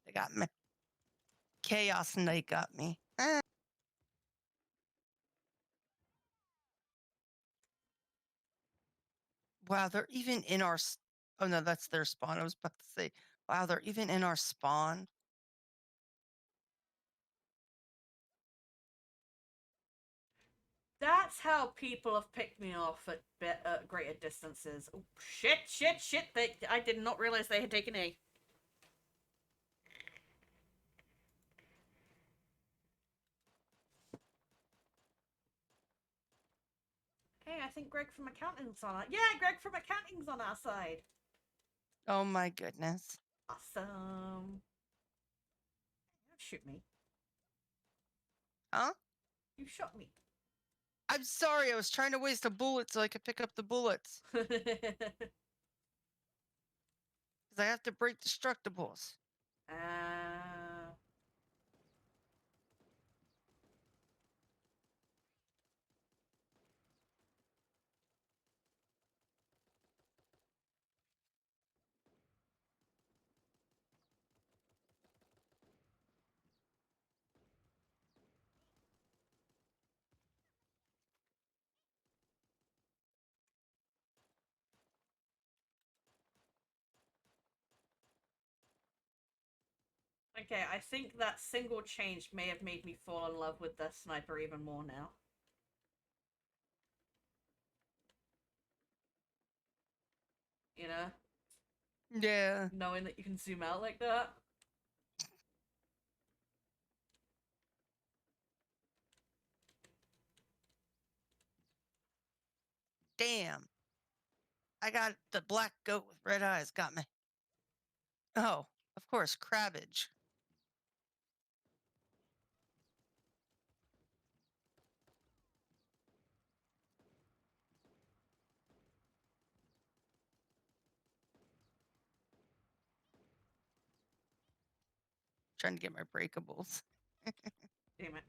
S2: They got me. Chaos Knight got me. Wow, they're even in our. Oh no, that's their spawn. I was about to say, wow, they're even in our spawn.
S1: That's how people have picked me off at greater distances. Oh, shit, shit, shit. I did not realize they had taken A. Hey, I think Greg from accounting's on our... Yeah, Greg from accounting's on our side.
S2: Oh my goodness.
S1: Awesome. Don't shoot me.
S2: Huh?
S1: You shot me.
S2: I'm sorry, I was trying to waste a bullet so I could pick up the bullets. Because I have to break destructibles.
S1: uh... Okay, I think that single change may have made me fall in love with the sniper even more now. You know?
S2: Yeah.
S1: Knowing that you can zoom out like that.
S2: Damn. I got the black goat with red eyes. Got me. Oh, of course, Crabbage. Trying to get my breakables.
S1: Damn it.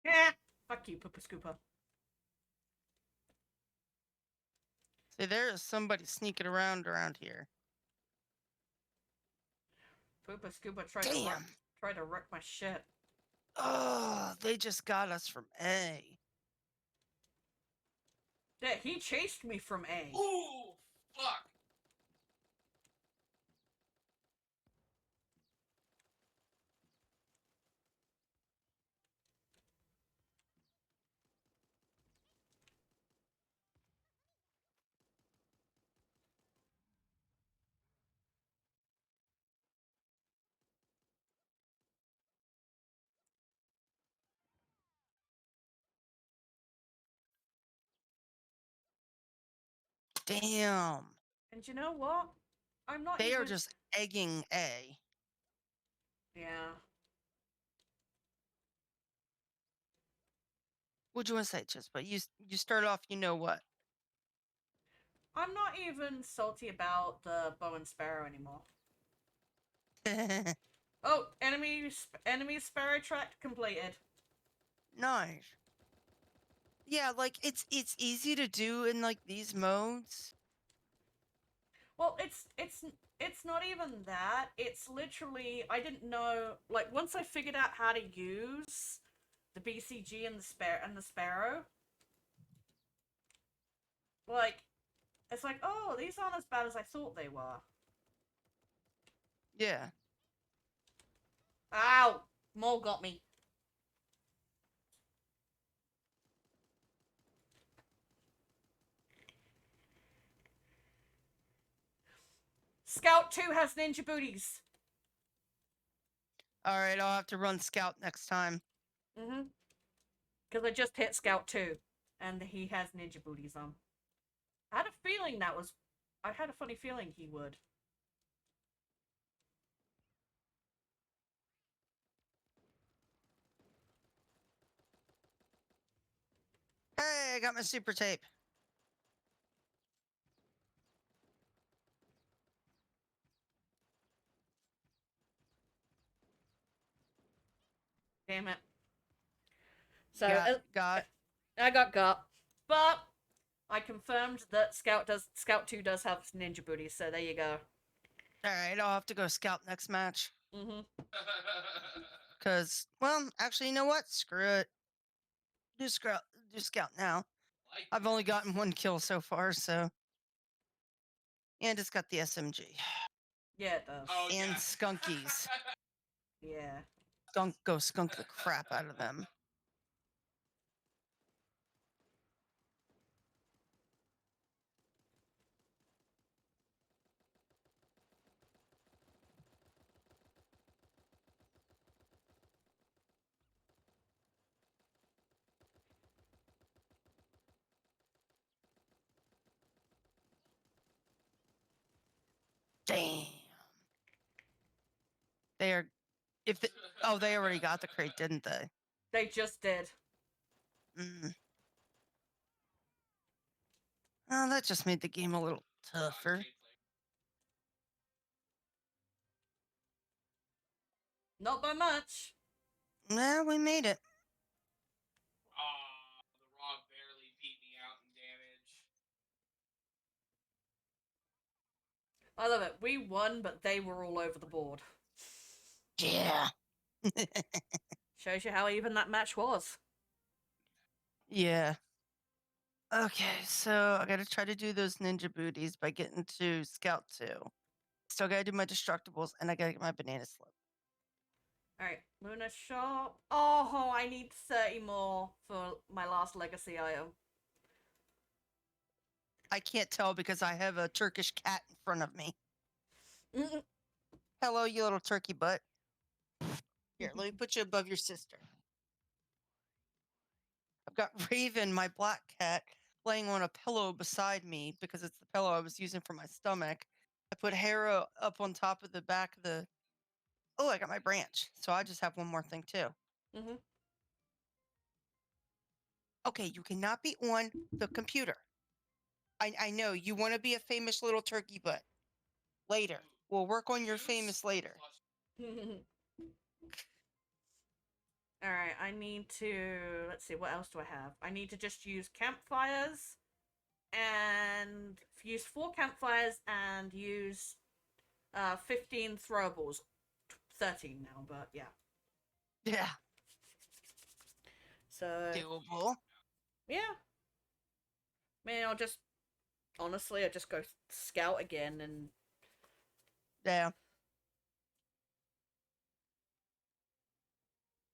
S1: Yeah. Fuck you, Poopa Scoopa.
S2: See, there is somebody sneaking around here.
S1: Poopa Scoopa
S2: Damn.
S1: tried to wreck my shit.
S2: Oh, they just got us from A.
S1: Yeah, he chased me from A.
S3: Ooh, fuck.
S2: Damn.
S1: And you know what? I'm not
S2: They
S1: even...
S2: are just egging A.
S1: Yeah.
S2: What do you want to say, Chispa? You start off, you know what?
S1: I'm not even salty about the bow and sparrow anymore. Oh, enemy sparrow track completed.
S2: Nice. Yeah, like it's easy to do in like these modes.
S1: Well, it's not even that. It's literally I didn't know like once I figured out how to use the BCG and the sparrow, like it's like, oh, these aren't as bad as I thought they were.
S2: Yeah.
S1: Ow! Mole got me. Scout 2 has ninja booties.
S2: All right, I'll have to run scout next time.
S1: Mm-hmm. Because I just hit Scout 2, and he has ninja booties on. I had a feeling that was. I had a funny feeling he would.
S2: Hey, I got my super tape.
S1: Damn it. So
S2: Got.
S1: I got, but I confirmed that Scout 2 does have ninja booties. So there you go.
S2: All right, I'll have to go scout next match.
S1: Mhm.
S2: Cause, well, actually, you know what? Screw it. Do scout. Do scout now. I've only gotten one kill so far, so. And it's got the SMG.
S1: Yeah, it does.
S3: Oh,
S2: And
S3: yeah.
S2: skunkies.
S1: Yeah.
S2: Go skunk the crap out of them. Damn. They are. If the, oh, they already got the crate, didn't they?
S1: They just did.
S2: Mm. Oh, that just made the game a little tougher.
S1: Not by much.
S2: Nah, we made it.
S3: Aw, the Rock barely beat me out in damage.
S1: I love it. We won, but they were all over the board.
S2: Yeah.
S1: Shows you how even that match was.
S2: Yeah. Okay, so I gotta try to do those ninja booties by getting to Scout 2. Still gotta do my destructibles, and I gotta get my banana slip.
S1: Alright, Luna Shop. Oh, I need 30 more for my last legacy item.
S2: I can't tell because I have a Turkish cat in front of me.
S1: Mm-mm.
S2: Hello, you little turkey butt. Here, let me put you above your sister. I've got Raven, my black cat, laying on a pillow beside me because it's the pillow I was using for my stomach. I put Hera up on top of the back of the. Oh, I got my branch. So I just have one more thing too.
S1: Mm-hmm.
S2: Okay, you cannot be on the computer. I know you want to be a famous little turkey butt. Later. We'll work on your famous later.
S1: Alright, I need to... Let's see, what else do I have? I need to just use campfires and use 4 campfires and use 15 throwables. 13 now, but yeah.
S2: Yeah.
S1: So,
S2: Doable.
S1: yeah. I mean, I'll just... Honestly, I'll just go scout again and...
S2: Yeah.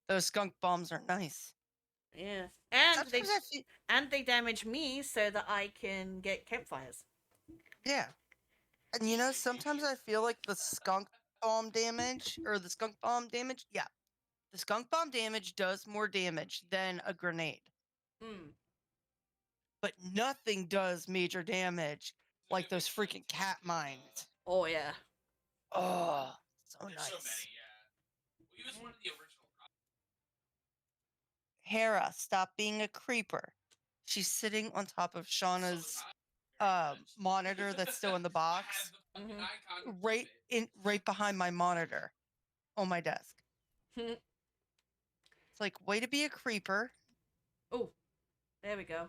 S2: Those skunk bombs are nice.
S1: Yeah. And
S2: Sometimes I feel,
S1: they damage me so that I can get campfires.
S2: yeah. And you know, sometimes I feel like the skunk bomb damage or the skunk bomb damage, yeah. The skunk bomb damage does more damage than a grenade.
S1: Hmm.
S2: But nothing does major damage like those freaking cat mines.
S1: Oh, yeah.
S2: Oh, so
S3: There's
S2: nice.
S3: so many, yeah. We used one of the original.
S2: Hera, stop being a creeper. She's sitting on top of Shauna's monitor that's still in the box. Right behind my monitor on my desk. It's like, way to be a creeper.
S1: Oh, there we go.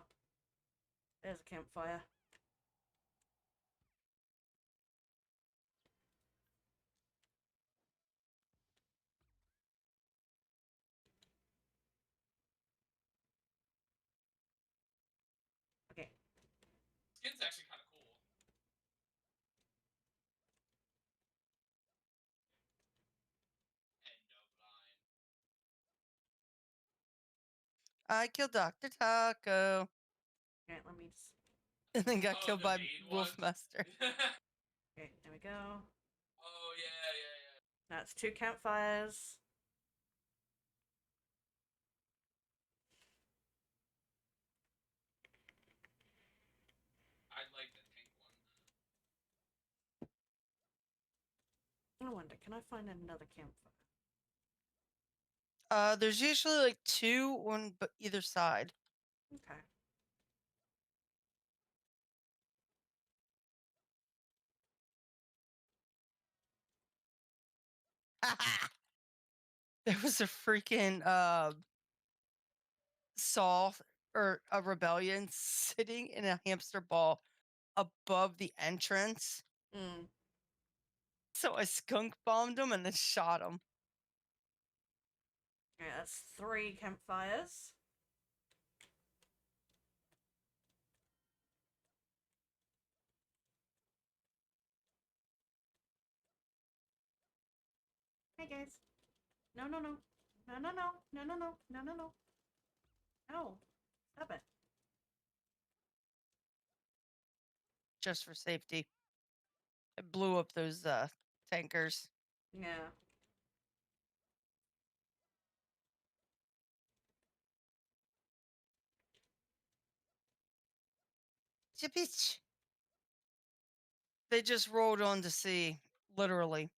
S1: There's a campfire. Okay.
S3: Skin's actually kind of cool. End of line.
S2: I killed Dr. Taco.
S1: Okay, let me just...
S2: And then got
S3: Oh,
S2: killed
S3: the
S2: by
S3: main
S2: Wolfmaster.
S1: Okay, there we go.
S3: Oh, yeah.
S1: That's 2 campfires.
S3: like the tank one.
S1: I wonder, can I find another campfire?
S2: There's usually like 2 on either side.
S1: Okay.
S2: There was a freaking Saul or a rebellion sitting in a hamster ball above the entrance.
S1: Mm.
S2: So I skunk bombed him and then shot him.
S1: Yeah, that's 3 campfires. Hey guys. No, no, no. No, no, no. No, no, no. No, no, no. No. Stop it.
S2: Just for safety. I blew up those tankers.
S1: Yeah.
S2: Bitch. They just rolled on to sea, literally.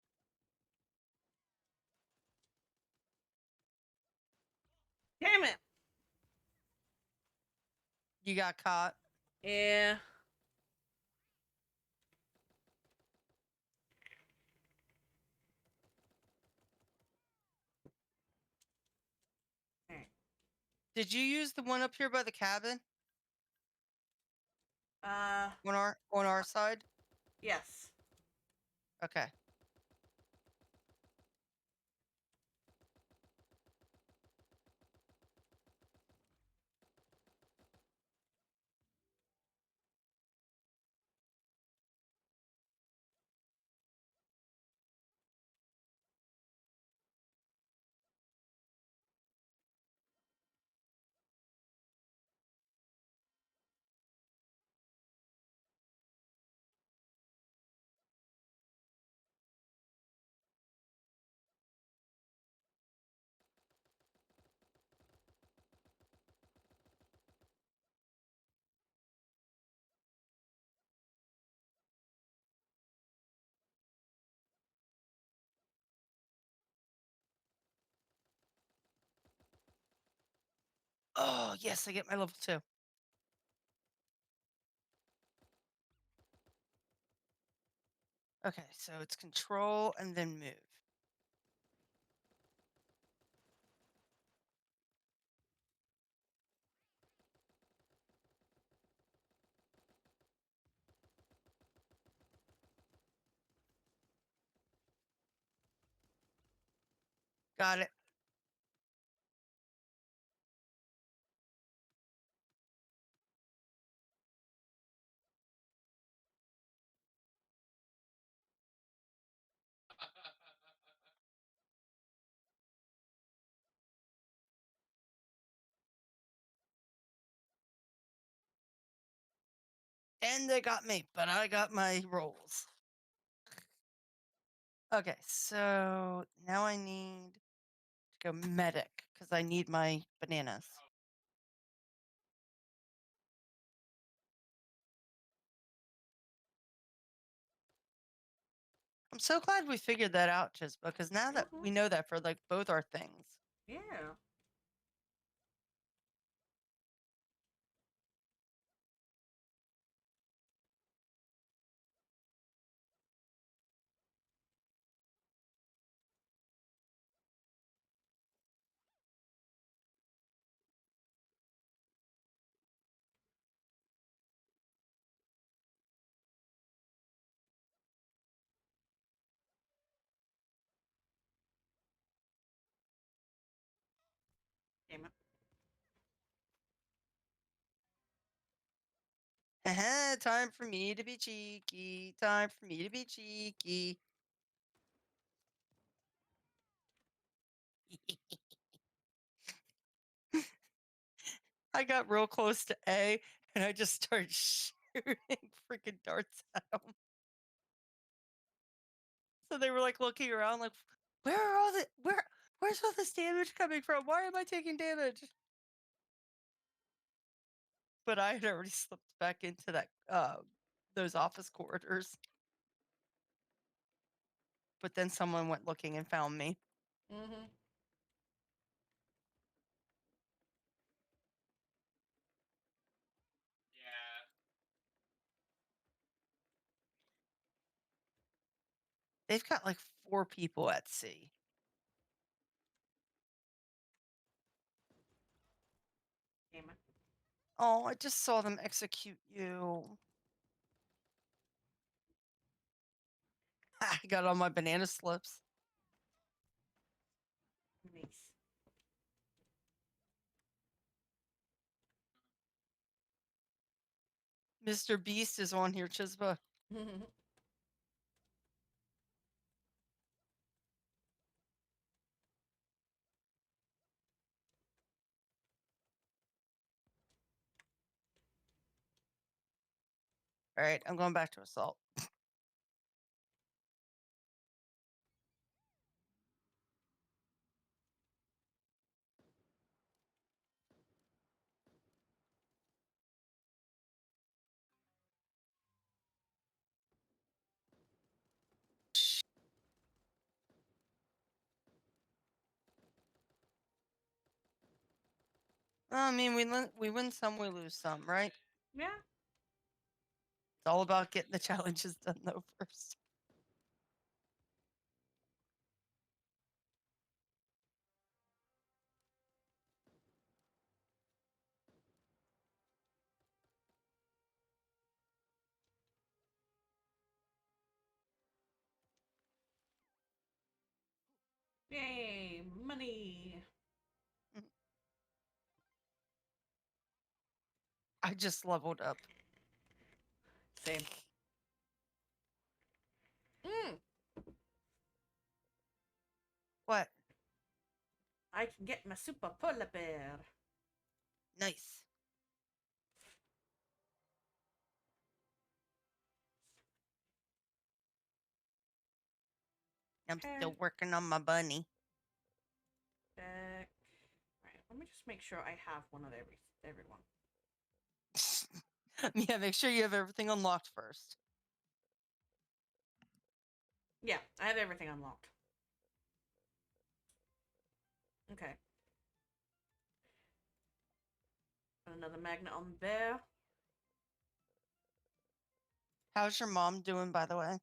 S1: Damn it!
S2: You got caught.
S1: Yeah. Alright.
S2: Did you use the one up here by the cabin
S1: Uh,
S2: on our side?
S1: yes.
S2: Okay. Oh, yes, I get my level 2. Okay, so it's control and then move. Got it. And they got me, but I got my rolls. Okay, so now I need to go medic because I need my bananas. I'm so glad we figured that out, just because now that we know that for like both our things.
S1: Yeah. Damn it.
S2: Time for me to be cheeky. Time for me to be cheeky. I got real close to A and I just started shooting freaking darts at them. So they were like looking around like, where's all this damage coming from? Why am I taking damage? But I had already slipped back into that those office corridors. But then someone went looking and found me.
S1: Mm-hmm.
S3: Yeah.
S2: They've got like 4 people at sea.
S1: Damn it.
S2: Oh, I just saw them execute you. I got all my banana slips.
S1: Nice.
S2: Mr. Beast is on here, Chisba. All right, I'm going back to assault. I mean, we win some, we lose some, right?
S1: Yeah.
S2: It's all about getting the challenges done though first.
S1: Yay, money.
S2: I just leveled up.
S1: Same.
S2: What?
S1: I can get my super polar bear.
S2: Nice. I'm still
S1: Okay.
S2: working on my bunny.
S1: Back. Right. Let me just make sure I have one of everyone.
S2: Yeah, make sure you have everything unlocked first.
S1: Yeah, I have everything unlocked. Okay. Another magnet on the bear.
S2: How's your mom doing, by the way?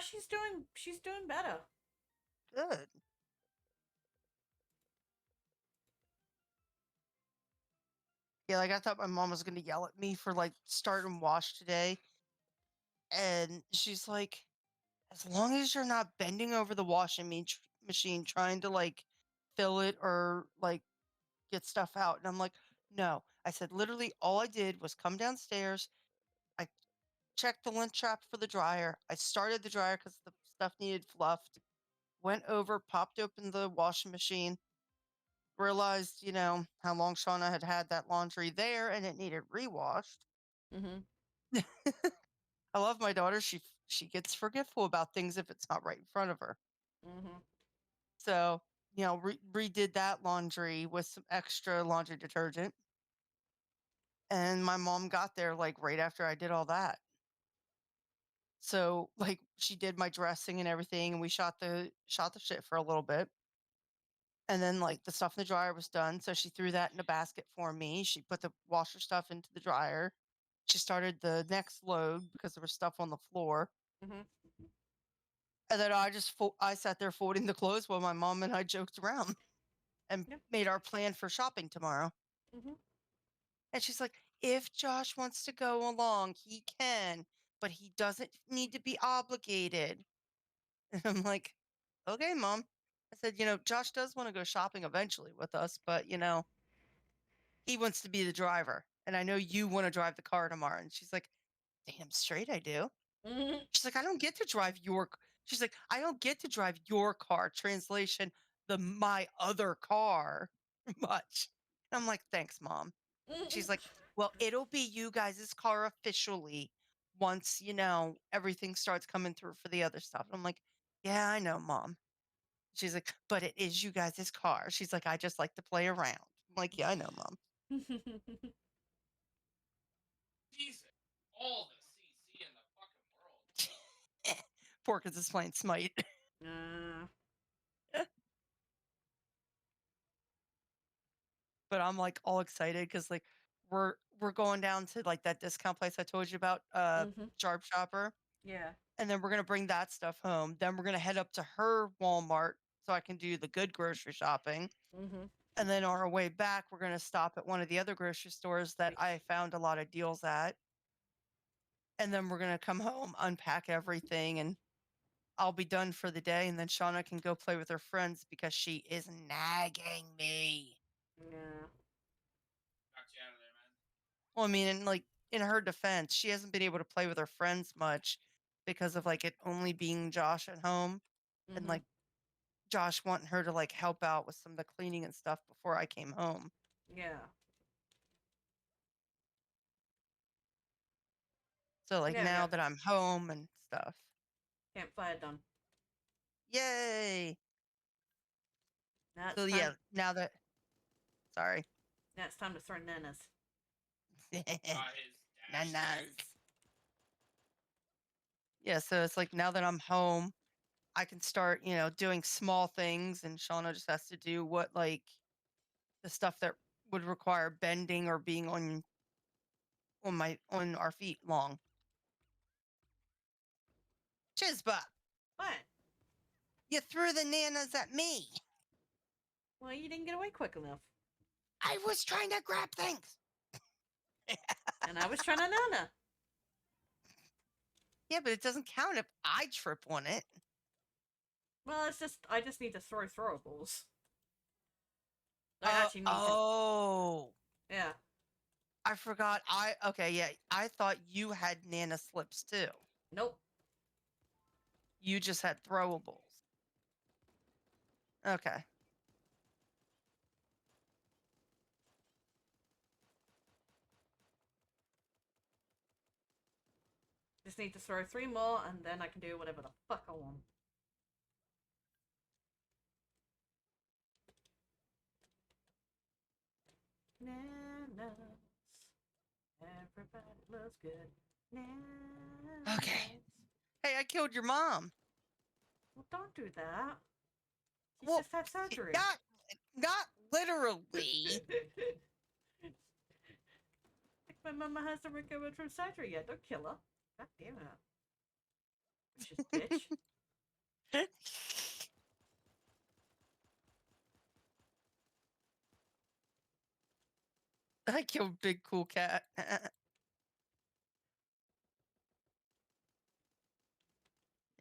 S1: She's doing better.
S2: Good. Yeah, like I thought my mom was gonna yell at me for like starting wash today. And she's like, as long as you're not bending over the washing machine trying to like fill it or like get stuff out. And I'm like, no. I said, literally, all I did was come downstairs. I checked the lint trap for the dryer. I started the dryer because the stuff needed fluffed. Went over, popped open the washing machine, realized, how long Shauna had had that laundry there and it needed rewashed.
S1: Mm-hmm.
S2: I love my daughter. She gets forgetful about things if it's not right in front of her.
S1: Mm-hmm.
S2: So, redid that laundry with some extra laundry detergent. And my mom got there like right after I did all that. So, like she did my dressing and everything and we shot the shit for a little bit. And then like the stuff in the dryer was done, so she threw that in a basket for me. She put the washer stuff into the dryer. She started the next load because there was stuff on the floor.
S1: Mm-hmm.
S2: And then I sat there folding the clothes while my mom and I joked around and
S1: Yep.
S2: made our plan for shopping tomorrow.
S1: Mm-hmm.
S2: And she's like, if Josh wants to go along, he can, but he doesn't need to be obligated. And I'm like, okay, mom. I said, Josh does want to go shopping eventually with us, but, he wants to be the driver. And I know you want to drive the car tomorrow. And she's like, damn straight I do.
S1: Mm-hmm.
S2: She's like, I don't get to drive she's like, I don't get to drive your car. Translation, my other car much. And I'm like, thanks, mom. She's like, well, it'll be you guys' car officially once, everything starts coming through for the other stuff. I'm like, yeah, I know, mom. She's like, but it is you guys' car. She's like, I just like to play around. I'm like, yeah, I know, mom.
S3: Jesus. All the seasons.
S2: Porkins is playing Smite.
S1: Uh,
S2: But I'm like all excited because like we're going down to like that discount place I told you about,
S1: mhm.
S2: Sharp Shopper,
S1: Yeah.
S2: and then we're gonna bring that stuff home. Then we're gonna head up to her Walmart so I can do the good grocery shopping.
S1: Mhm.
S2: And then on our way back, we're gonna stop at one of the other grocery stores that I found a lot of deals at. And then we're gonna come home, unpack everything, and I'll be done for the day. And then Shauna can go play with her friends because she is nagging me.
S1: Yeah.
S3: Got you out of there, man.
S2: Well, I mean, like in her defense, she hasn't been able to play with her friends much because of like it only being Josh at home and
S1: Mhm.
S2: like Josh wanting her to like help out with some of the cleaning and stuff before I came home.
S1: Yeah.
S2: So like
S1: There we
S2: now
S1: go.
S2: that I'm home and stuff.
S1: Campfire done.
S2: Yay.
S1: Now
S2: So
S1: it's time.
S2: yeah, now that sorry.
S1: Now it's time to throw nanas.
S3: His dash.
S2: Nanas. Yeah, so it's like now that I'm home, I can start, doing small things and Shauna just has to do what like the stuff that would require bending or being on our feet long. Chispa,
S1: What?
S2: you threw the nanas at me.
S1: Well, you didn't get away quick enough.
S2: I was trying to grab things.
S1: And I was trying to nana.
S2: Yeah, but it doesn't count if I trip on it.
S1: Well, it's just I just need to throw throwables. I actually need to.
S2: Oh,
S1: Yeah.
S2: I forgot. Okay, yeah. I thought you had nana slips too.
S1: Nope.
S2: You just had throwables. Okay.
S1: Just need to throw 3 more, and then I can do whatever the fuck I want. Nanas. Everybody loves good. Nanas.
S2: Okay. Hey, I killed your mom.
S1: Well, don't do that. She
S2: Well,
S1: just had surgery.
S2: not literally.
S1: Like my mama hasn't recovered from surgery yet. Don't kill her. God damn it. Vicious bitch.
S2: I killed Big Cool Cat. You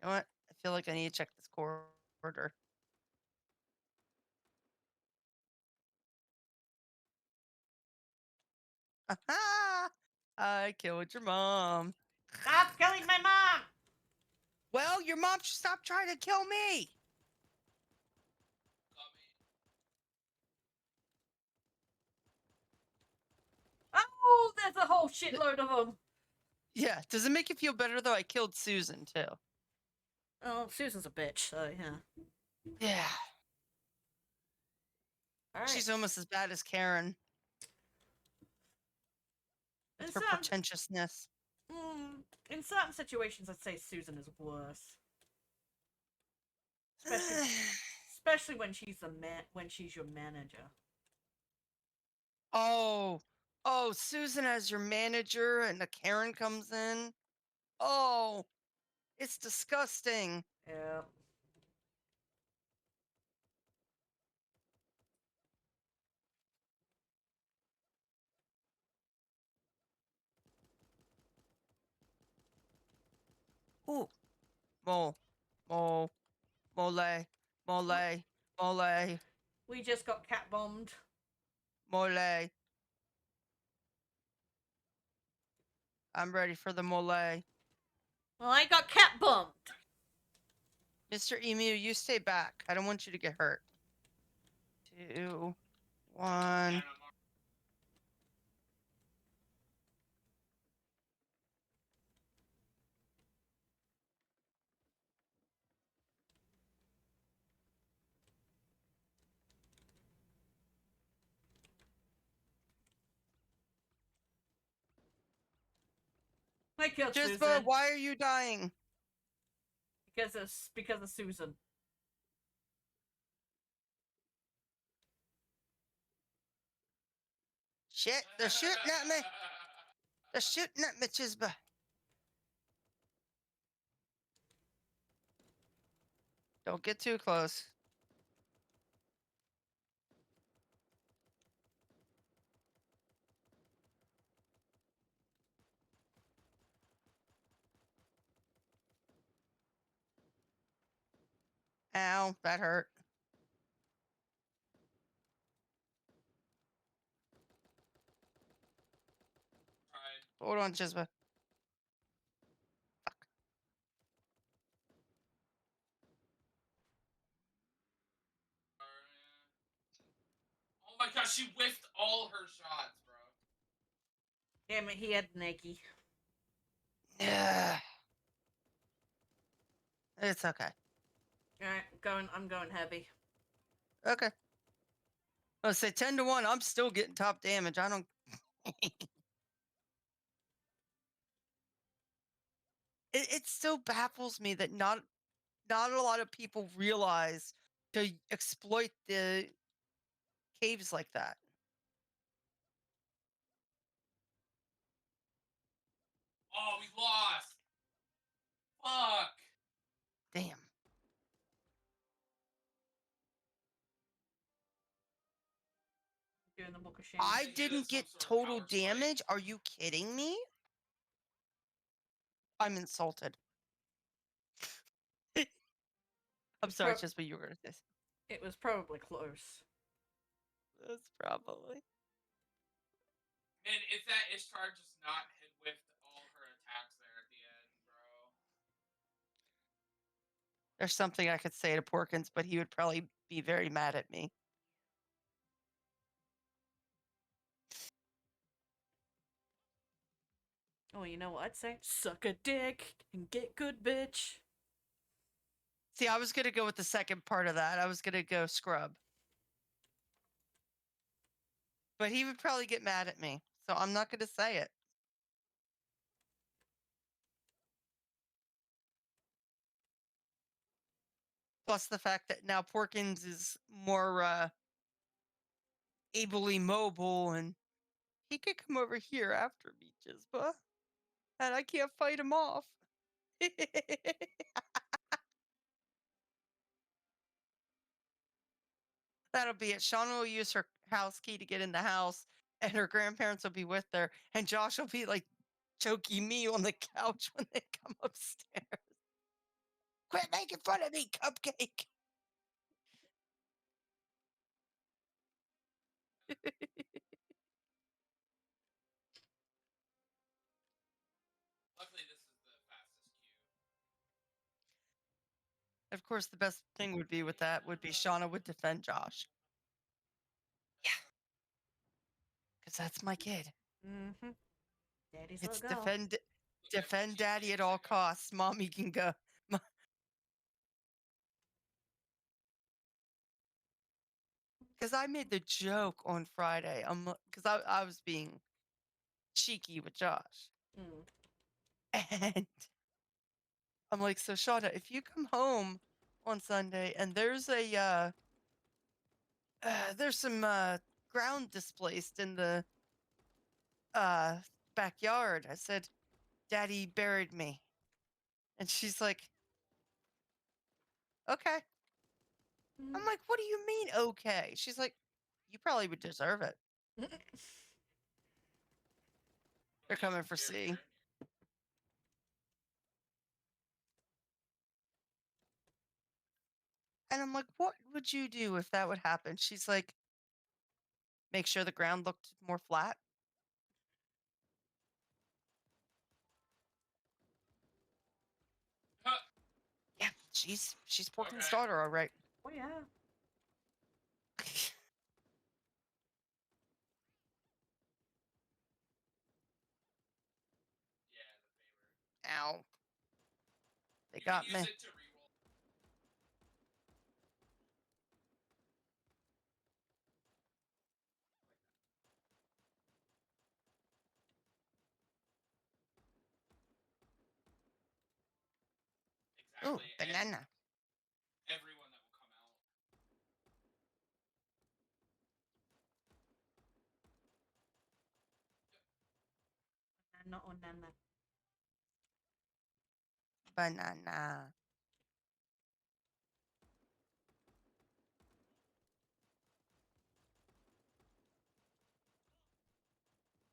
S2: know what? I feel like I need to check this corridor. Aha! I killed your mom.
S1: Stop killing my mom!
S2: Well, your mom should stop trying to kill me.
S3: Got me.
S1: Oh, there's a whole shitload of them.
S2: Yeah, does it make you feel better though? I killed Susan too.
S1: Oh, Susan's a bitch, so yeah.
S2: Yeah,
S1: All right.
S2: she's almost as bad as Karen with her pretentiousness.
S1: In certain situations, I'd say Susan is worse. Especially when she's when she's your manager.
S2: Oh, Susan as your manager and the Karen comes in. Oh, it's disgusting.
S1: Yeah.
S2: Ooh, mole, mole, mole, mole, mole,
S1: We just got cat bombed.
S2: mole. I'm ready for the mole.
S1: Well, I got cat bombed.
S2: Mr. Emu, you stay back. I don't want you to get hurt. 2, 1.
S1: I killed
S2: Jisba,
S1: Susan
S2: why are you dying?
S1: because of Susan.
S2: Shit, they're shooting at me. They're shooting at me, Chisba. Don't get too close. Ow, that hurt.
S3: Tried.
S2: Hold on, Chisba.
S3: Oh my gosh, she whiffed all her shots, bro.
S1: Damn it, he had Nike.
S2: Yeah. It's okay.
S1: Alright, I'm going heavy.
S2: Okay. I'll say 10-1. I'm still getting top damage. I don't. It still baffles me that not a lot of people realize to exploit the caves like that.
S3: Oh, we lost. Fuck.
S2: Damn.
S1: Doing the book of shame.
S2: I
S3: They gave
S2: didn't
S3: us some
S2: get
S3: sort of
S2: total
S3: power spike.
S2: damage. Are you kidding me? I'm insulted. I'm sorry,
S1: pro-
S2: just what you were going to say.
S1: It was probably close.
S2: That's probably.
S3: Man, if that Ishtar just not had whiffed all her attacks there at the end, bro.
S2: There's something I could say to Porkins, but he would probably be very mad at me.
S1: Oh, you know what I'd say? Suck a dick and get good, bitch.
S2: See, I was going to go with the second part of that. I was going to go scrub. But he would probably get mad at me. So I'm not going to say it. Plus the fact that now Porkins is more ably mobile and he could come over here after me, Jizba. And I can't fight him off. That'll be it. Shauna will use her house key to get in the house, and her grandparents will be with her, and Josh will be like choking me on the couch when they come upstairs. Quit making fun of me, Cupcake.
S3: Luckily, this is the fastest queue.
S2: Of course, the best thing would be with that would be Shauna would defend Josh. Yeah. Because that's my kid.
S1: Mm-hmm. Daddy's
S2: It's
S1: little girl.
S2: defend daddy at all costs. Mommy can go. Because I made the joke on Friday. Because I was being cheeky with Josh.
S1: Mm.
S2: And I'm like, so Shauna, if you come home on Sunday and there's some ground displaced in the backyard, I said, Daddy buried me. And she's like, okay. I'm like, what do you mean, okay? She's like, you probably would deserve it. They're coming for C. And I'm like, what would you do if that would happen? She's like, make sure the ground looked more flat.
S3: Huh.
S2: Yeah, she's Porkins'
S3: Okay.
S2: daughter, all right.
S1: Oh yeah.
S3: Yeah, the favor.
S2: Ow. They
S3: You can
S2: got
S3: use
S2: me.
S3: it to reroll. actually
S2: banana.
S3: everyone that will come out.
S1: Not on nana.
S2: Banana.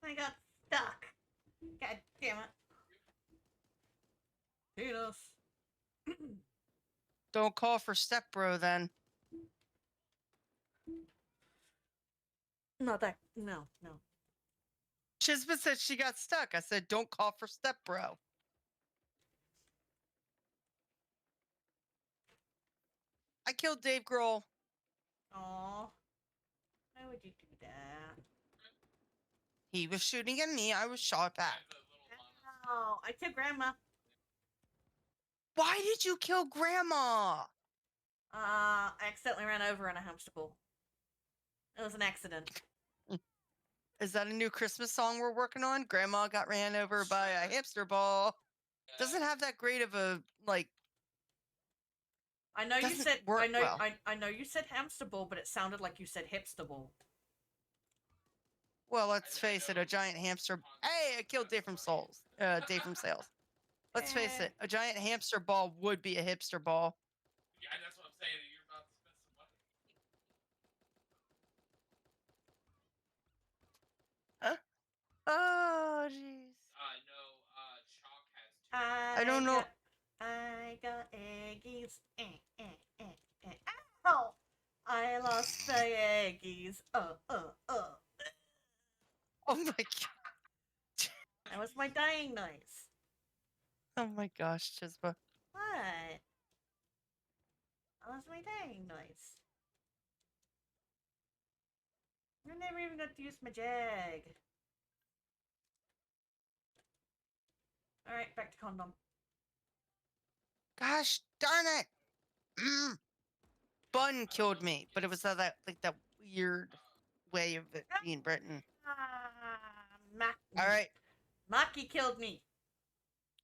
S1: I got stuck. God damn it. Penis.
S2: Don't call for step bro then.
S1: Not that. No, no.
S2: Chispa said she got stuck. I said, don't call for step bro. I killed Dave Grohl.
S1: Aw. Why would you do that?
S2: He was shooting at me. I was shot
S3: I
S2: back.
S3: have the little llamas.
S1: Oh, I killed Grandma.
S2: Why did you kill Grandma?
S1: I accidentally ran over in a hamster ball. It was an accident.
S2: Is that a new Christmas song we're working on? Grandma got ran over by a hamster ball. Doesn't have that great of a like.
S1: I know you
S2: Doesn't
S1: said
S2: work
S1: I know
S2: well.
S1: I know you said hamster ball, but it sounded like you said hipster ball.
S2: Well, let's face it, a giant hamster. Hey, I killed Dave from Souls. Dave from Sales. Let's face it, a giant hamster ball would be a hipster ball.
S3: Yeah, that's what I'm saying. You're about to spend some money.
S2: Huh? Oh, jeez.
S3: No. Chalk has two.
S2: I don't know.
S1: I got eggies. Ow! I lost the eggies.
S2: Oh my god.
S1: That was my dying noise.
S2: Oh my gosh, Chispa.
S1: What? That was my dying noise. I never even got to use my jag. Alright, back to condom.
S2: Gosh darn it. Bun killed me, but it was that like that weird way of it being written. All right,
S1: Maki killed me.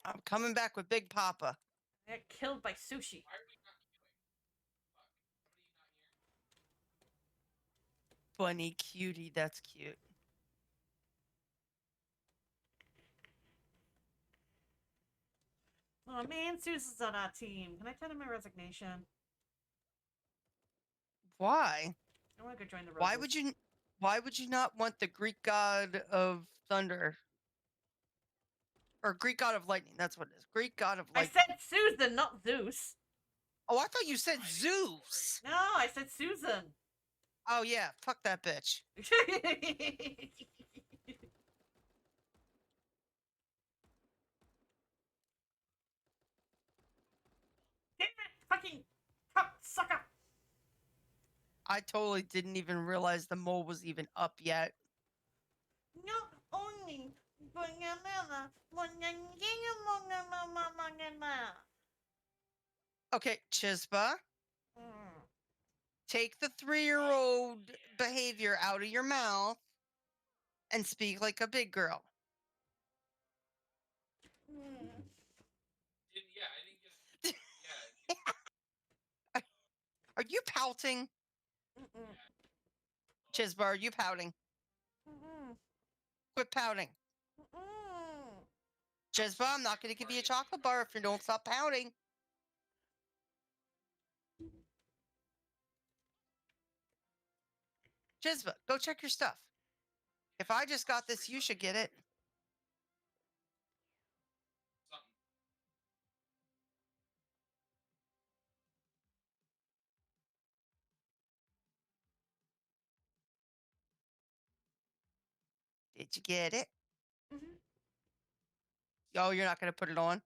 S2: I'm coming back with Big Papa.
S1: I got killed by sushi.
S3: Why are we not queuing? Fuck. What are you not here?
S2: Bunny cutie, that's cute.
S1: Oh man, Susan's on our team. Can I tell him my resignation?
S2: Why?
S1: I want to go join the
S2: Why
S1: rebels.
S2: would you not want the Greek god of thunder? Or Greek god of lightning, that's what it is. Greek god of
S1: I
S2: lightning.
S1: said Susan, not Zeus.
S2: Oh, I thought you said Zeus.
S1: No, I said Susan.
S2: Oh yeah, fuck that bitch.
S1: Damn it, fucking sucker.
S2: I totally didn't even realize the mole was even up yet.
S1: Not only
S2: Okay, Chispa, take the 3-year-old behavior out of your mouth and speak like a big girl.
S3: Yeah, I didn't get. Yeah.
S2: Are you pouting? Chispa, are you pouting? Quit pouting. Chispa, I'm not going to give you a chocolate bar if you don't stop pouting. Chispa, go check your stuff. If I just got this, you should get it.
S3: Something.
S2: Did you get it?
S1: Mhm.
S2: Oh, you're not going to put it on?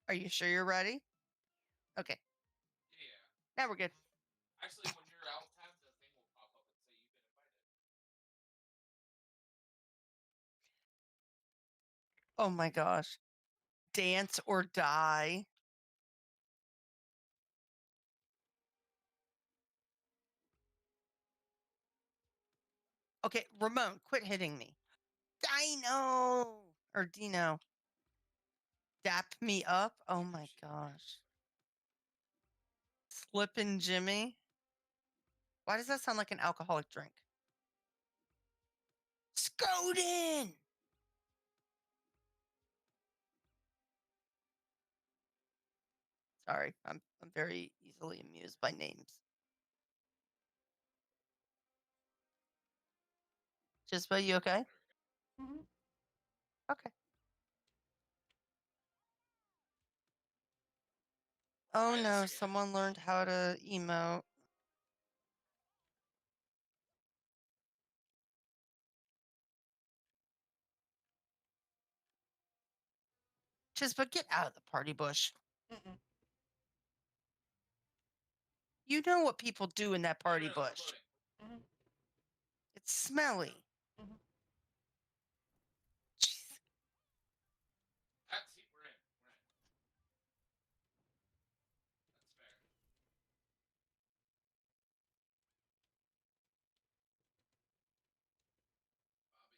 S2: Are you sure you're ready? Okay,
S3: Yeah.
S2: now we're good.
S3: Actually, when you're out, tab, the thing will pop up and say you've been invited.
S2: Oh my gosh. Dance or die. Okay, Ramon, quit hitting me. Dino or Dino. Dap me up. Oh my gosh. Slippin' Jimmy. Why does that sound like an alcoholic drink? Scoden. Sorry, I'm very easily amused by names. Chispa, you okay?
S1: Mhm.
S2: Okay. Oh
S3: Try
S2: no,
S3: this again.
S2: someone learned how to emote. Chispa, get out of the party bush.
S1: Mm-mm.
S2: You know what people do in that party
S3: No,
S2: bush.
S3: loading.
S1: Mhm.
S2: It's smelly.
S1: Mhm.
S2: Jeez.
S3: That's we're in. We're in. That's fair. Baba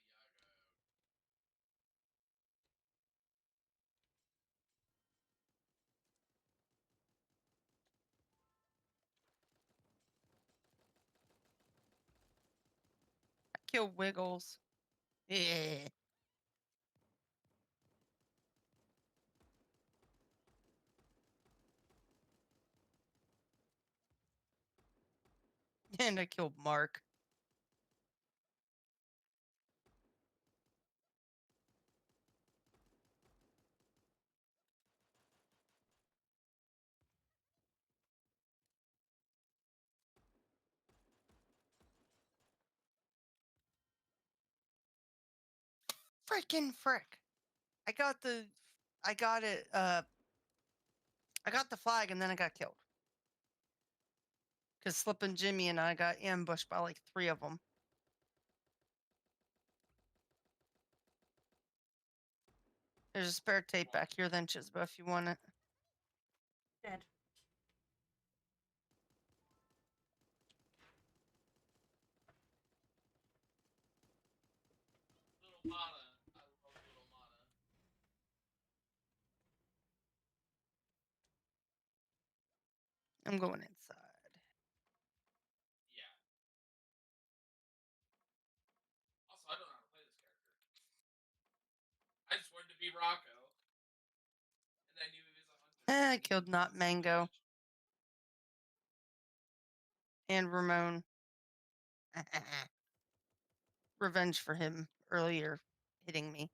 S3: Yaga.
S2: I kill Wiggles. Yeah. And I killed Mark. Freaking frick. I got it, I got the flag and then I got killed. Because Slippin' Jimmy and I got ambushed by like 3 of them. There's a spare tape back here then, Chisba, if you want it.
S1: Dead.
S3: Little Mana. I love Little Mana.
S2: I'm going inside.
S3: Yeah. Also, I don't know how to play this character. I just wanted to be Rocco. And I knew he was a hunter.
S2: I killed Not Mango. And Ramon. Revenge for him earlier hitting me.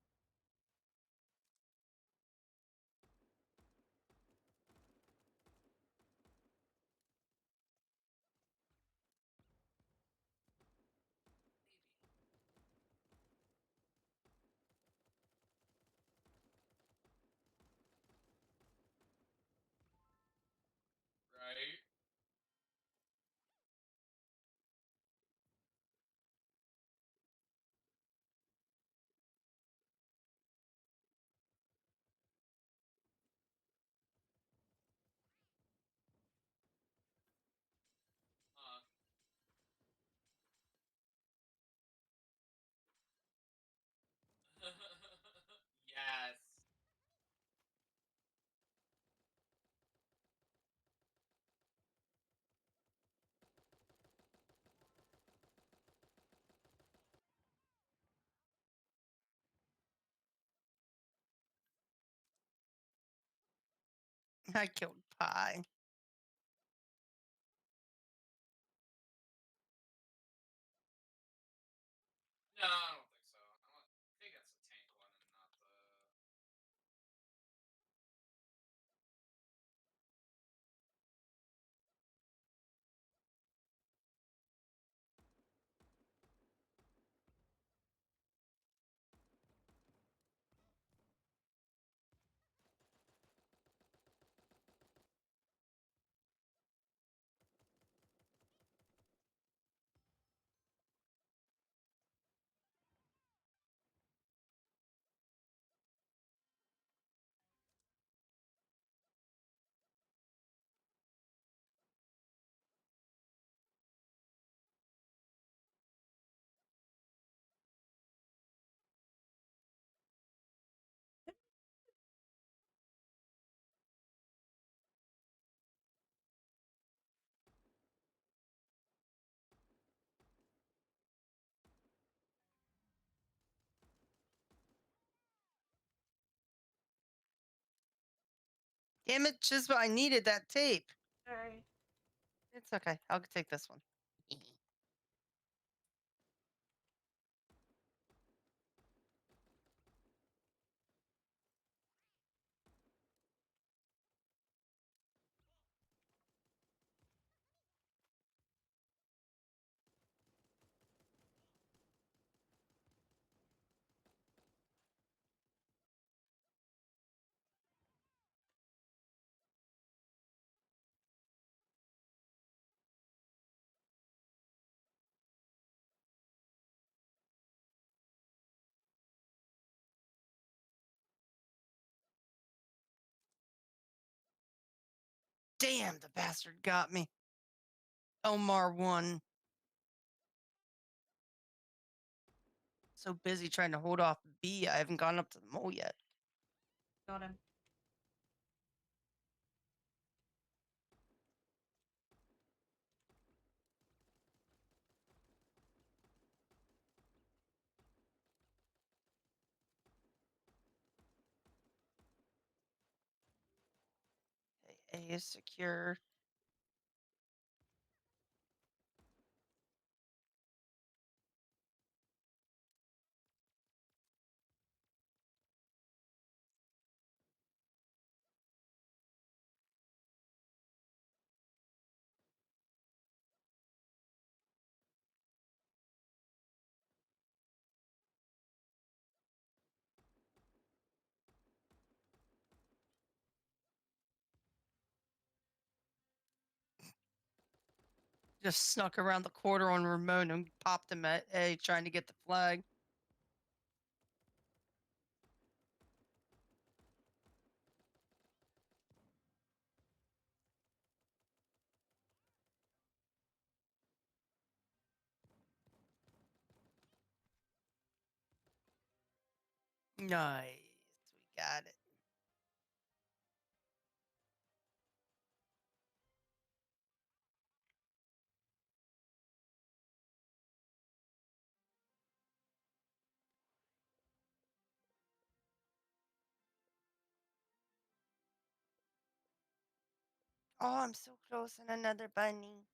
S3: Right? Uh, yes.
S2: I killed Pie.
S3: No, I don't think so. I think that's the tank one and not the.
S2: Damn it, Chispa, I needed that tape.
S1: Sorry.
S2: It's okay. I'll take this one. Damn, the bastard got me. Omar won. So busy trying to hold off B, I haven't gone up to the mole yet.
S1: Got him.
S2: A is secure. Just snuck around the corner on Ramon and popped him at A trying to get the flag. Nice. We got it. Oh, I'm so close and another bunny.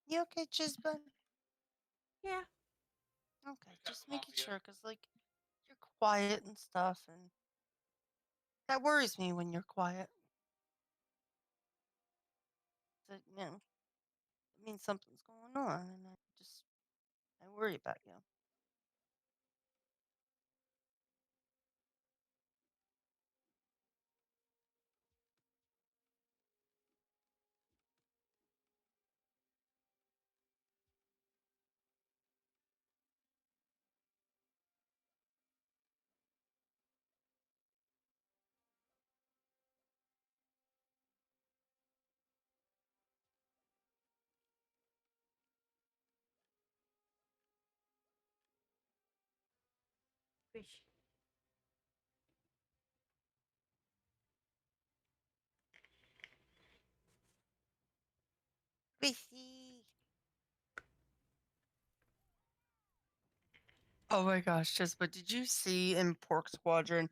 S2: You okay, Chispa?
S1: Yeah.
S2: Okay,
S3: got
S2: just
S3: some
S2: making
S3: mafia.
S2: sure, because, like, you're quiet and stuff, and that worries me when you're quiet. So, you know, it means something's going on, and I worry about you.
S1: Fish.
S2: Busy. Oh my gosh, Chispa, did you see in Pork Squadron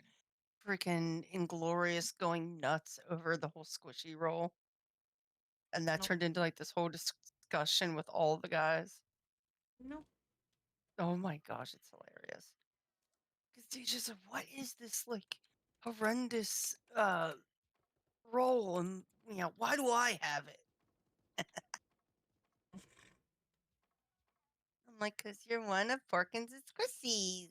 S2: freaking Inglorious going nuts over the whole squishy roll? And that
S1: Nope.
S2: turned into like this whole discussion with all the guys.
S1: Nope.
S2: Oh my gosh, it's hilarious. Because they just, what is this like? horrendous role, and why do I have it? I'm like, because you're one of Porkins' Chrissy's.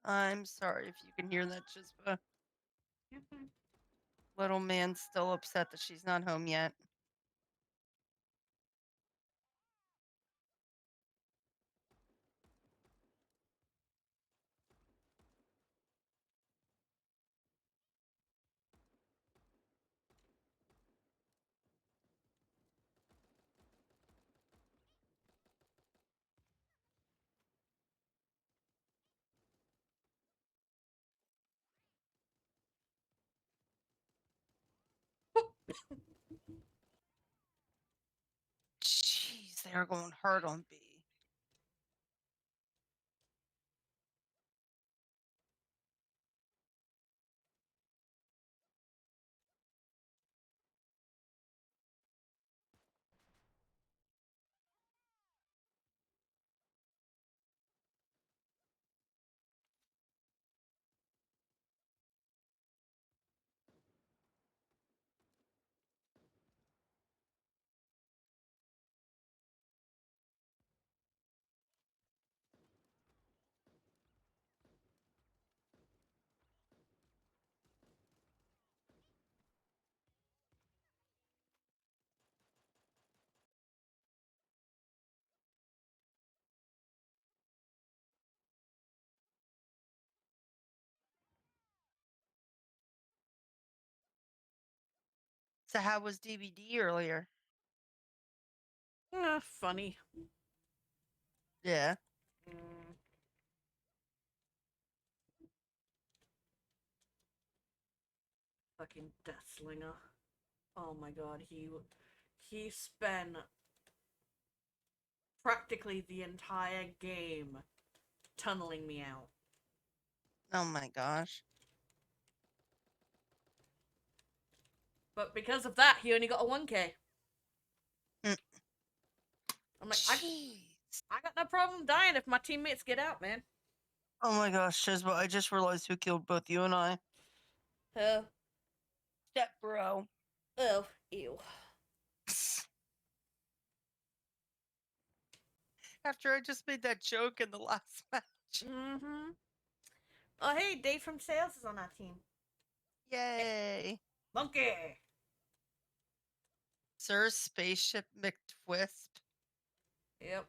S2: I'm sorry if you can hear that, Chispa. Little man's still upset that she's not home yet. Jeez, they are going hard on B. So how was DVD earlier?
S1: Funny.
S2: Yeah.
S1: Mm. Fucking Deathslinger. Oh my god, he spent practically the entire game tunneling me out.
S2: Oh my gosh.
S1: But because of that, he only got a 1k.
S2: Mm.
S1: I'm like,
S2: Jeez.
S1: I got no problem dying if my teammates get out, man.
S2: Oh my gosh, Chispa, I just realized who killed both you and I.
S1: Oh,
S2: Step bro.
S1: oh, ew.
S2: After I just made that joke in the last match.
S1: Mm-hmm. Oh, hey, Dave from Sales is on our team.
S2: Yay.
S1: Monkey!
S2: Sir Spaceship McTwisp.
S1: Yep.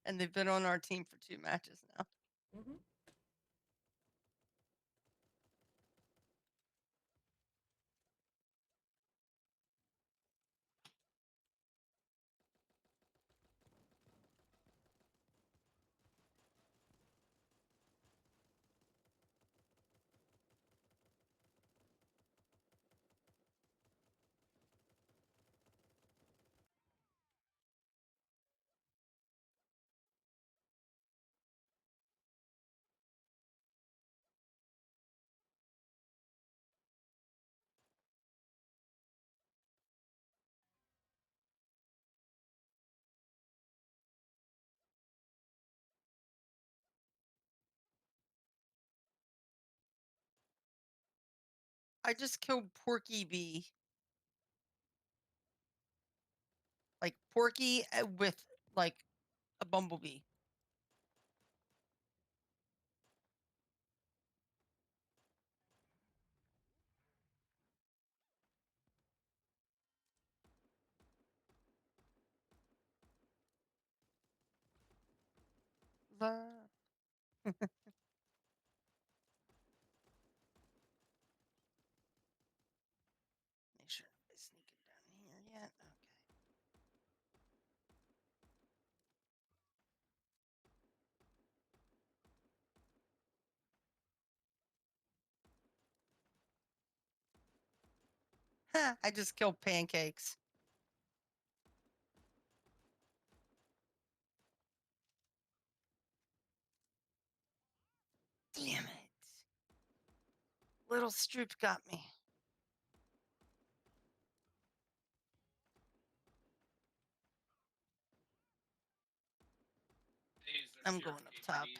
S2: And they've been on our team for 2 matches now.
S1: Mm-hmm.
S2: I just killed Porky Bee. Like Porky with like a bumblebee. Make sure nobody's sneaking down here yet. Okay. I just killed pancakes. Damn it. Little Stroop got me.
S3: They use their
S2: I'm
S3: pure
S2: going up
S3: gamer
S2: top.
S3: needs.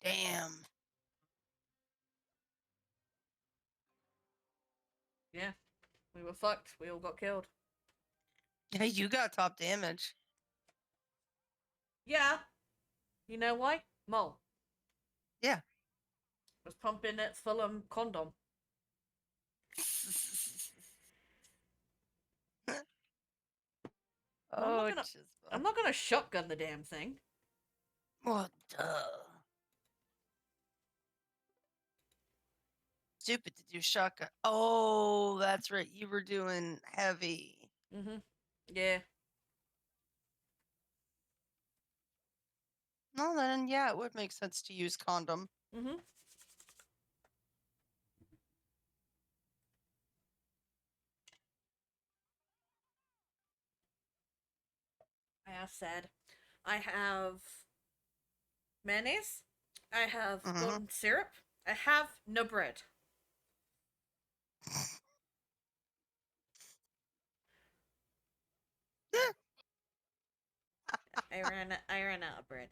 S2: Damn.
S1: Yeah. We were fucked. We all got killed.
S2: Hey, you got top damage.
S1: Yeah. You know why? Mole.
S2: Yeah.
S1: Was pumping its Fulham condom.
S2: Oh,
S1: I'm
S2: Chispa.
S1: not gonna shotgun the damn thing.
S2: Well, duh. Stupid to do shotgun. Oh, that's right. You were doing heavy.
S1: Mm-hmm. Yeah.
S2: No, then yeah, it would make sense to use condom.
S1: Mm-hmm. I have said. I have mayonnaise. I have
S2: Mm-hmm.
S1: golden syrup. I have no bread. I ran out of bread.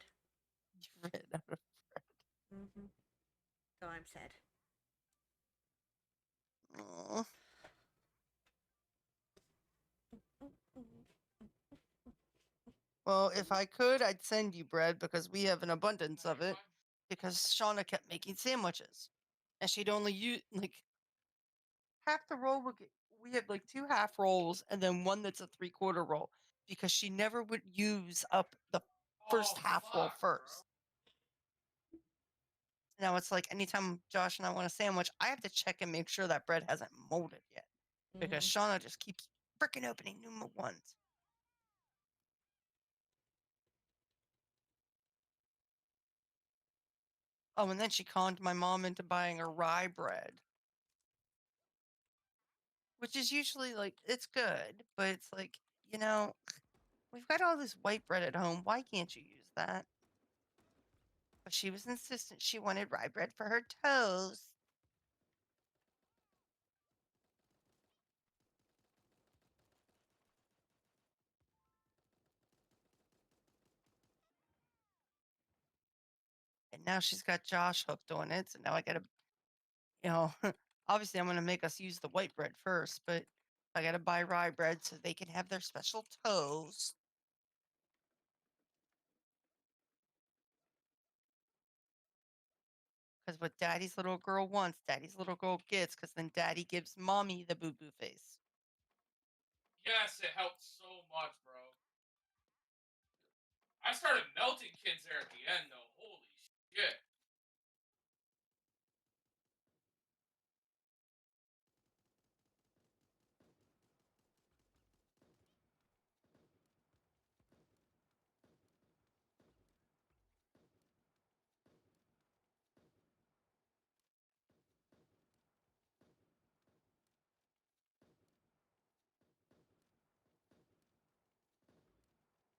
S2: You ran out of.
S1: Mm-hmm. So I'm sad.
S2: Aw. Well, if I could, I'd send you bread because we have an abundance
S3: No,
S2: of
S3: you're
S2: it.
S3: fine.
S2: Because Shauna kept making sandwiches, and she'd only use like half the roll. We have like 2 half rolls and then one that's a 3/4 roll because she never would use up the first
S3: Oh,
S2: half roll
S3: fuck,
S2: first. Now it's like anytime Josh and I want a sandwich, I have to check and make sure that bread hasn't molded yet because
S1: Mm-hmm.
S2: Shauna just keeps freaking opening new ones. Oh, and then she conned my mom into buying her rye bread, which is usually like it's good, but it's like, you know, we've got all this white bread at home. Why can't you use that? But she was insistent she wanted rye bread for her toast. And now she's got Josh hooked on it. So now I gotta, you know, obviously I'm gonna make us use the white bread first, but I gotta buy rye bread so they can have their special toast. Because what daddy's little girl wants, daddy's little girl gets, because then daddy gives mommy the boo boo face.
S3: Yes, it helped so much, bro. I started melting kids there at the end, though. Holy shit.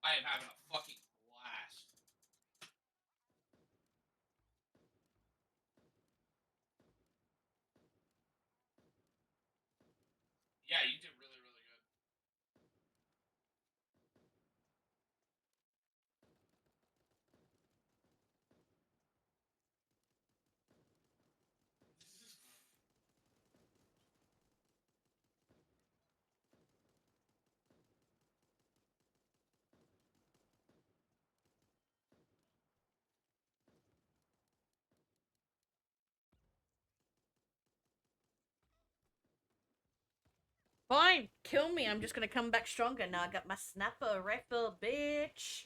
S3: I am having a fucking blast. Yeah, you did really, really good.
S1: Fine, kill me. I'm just gonna come back stronger now. I got my snapper rifle, bitch.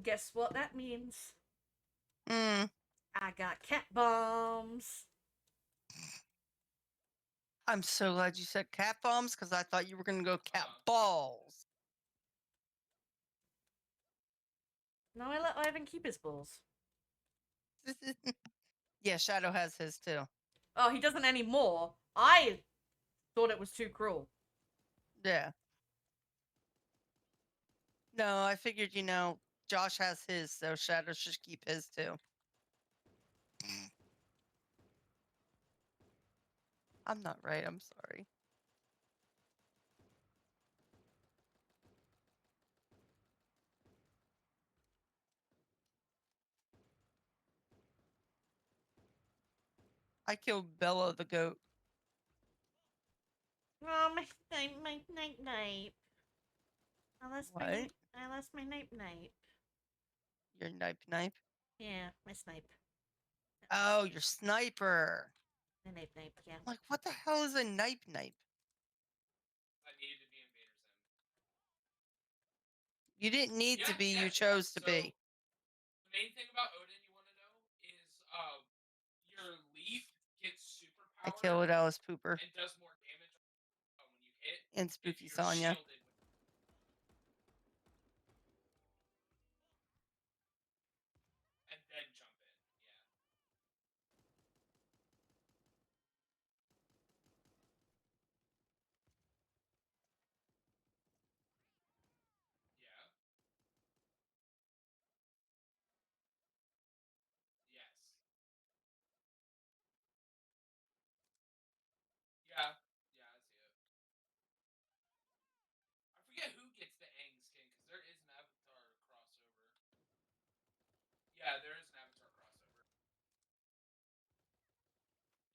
S1: Guess what that means?
S2: Hmm.
S1: I got cat bombs.
S2: I'm so glad you said cat bombs because I thought you were gonna go cat balls.
S1: No, I let Ivan keep his balls.
S2: Yeah, Shadow has his too.
S1: Oh, he doesn't anymore. I thought it was too cruel.
S2: Yeah. No, I figured, Josh has his, so Shadow should keep his too. I'm not right. I'm sorry. I killed Bella the goat.
S1: Oh, my night.
S2: What?
S1: I lost my night.
S2: Your knipe?
S1: Yeah, my snipe.
S2: Oh, your sniper.
S1: My nipe, yeah.
S2: Like, what the hell is a knipe?
S3: I needed to be Invader Zim.
S2: You didn't need to
S3: Yeah,
S2: be,
S3: yeah,
S2: you chose to
S3: so,
S2: be.
S3: The main thing about Odin you want to know is your leaf gets
S2: I
S3: superpowered
S2: killed Alice Pooper
S3: and does more damage when you hit
S2: and
S3: if
S2: Spooky
S3: you're
S2: Sonya.
S3: shielded with and then jump in. Yeah. Yeah. Yes. Yeah. Yeah, I see it. I forget who gets the Aang skin because there is an Avatar crossover. Yeah, there is an Avatar crossover.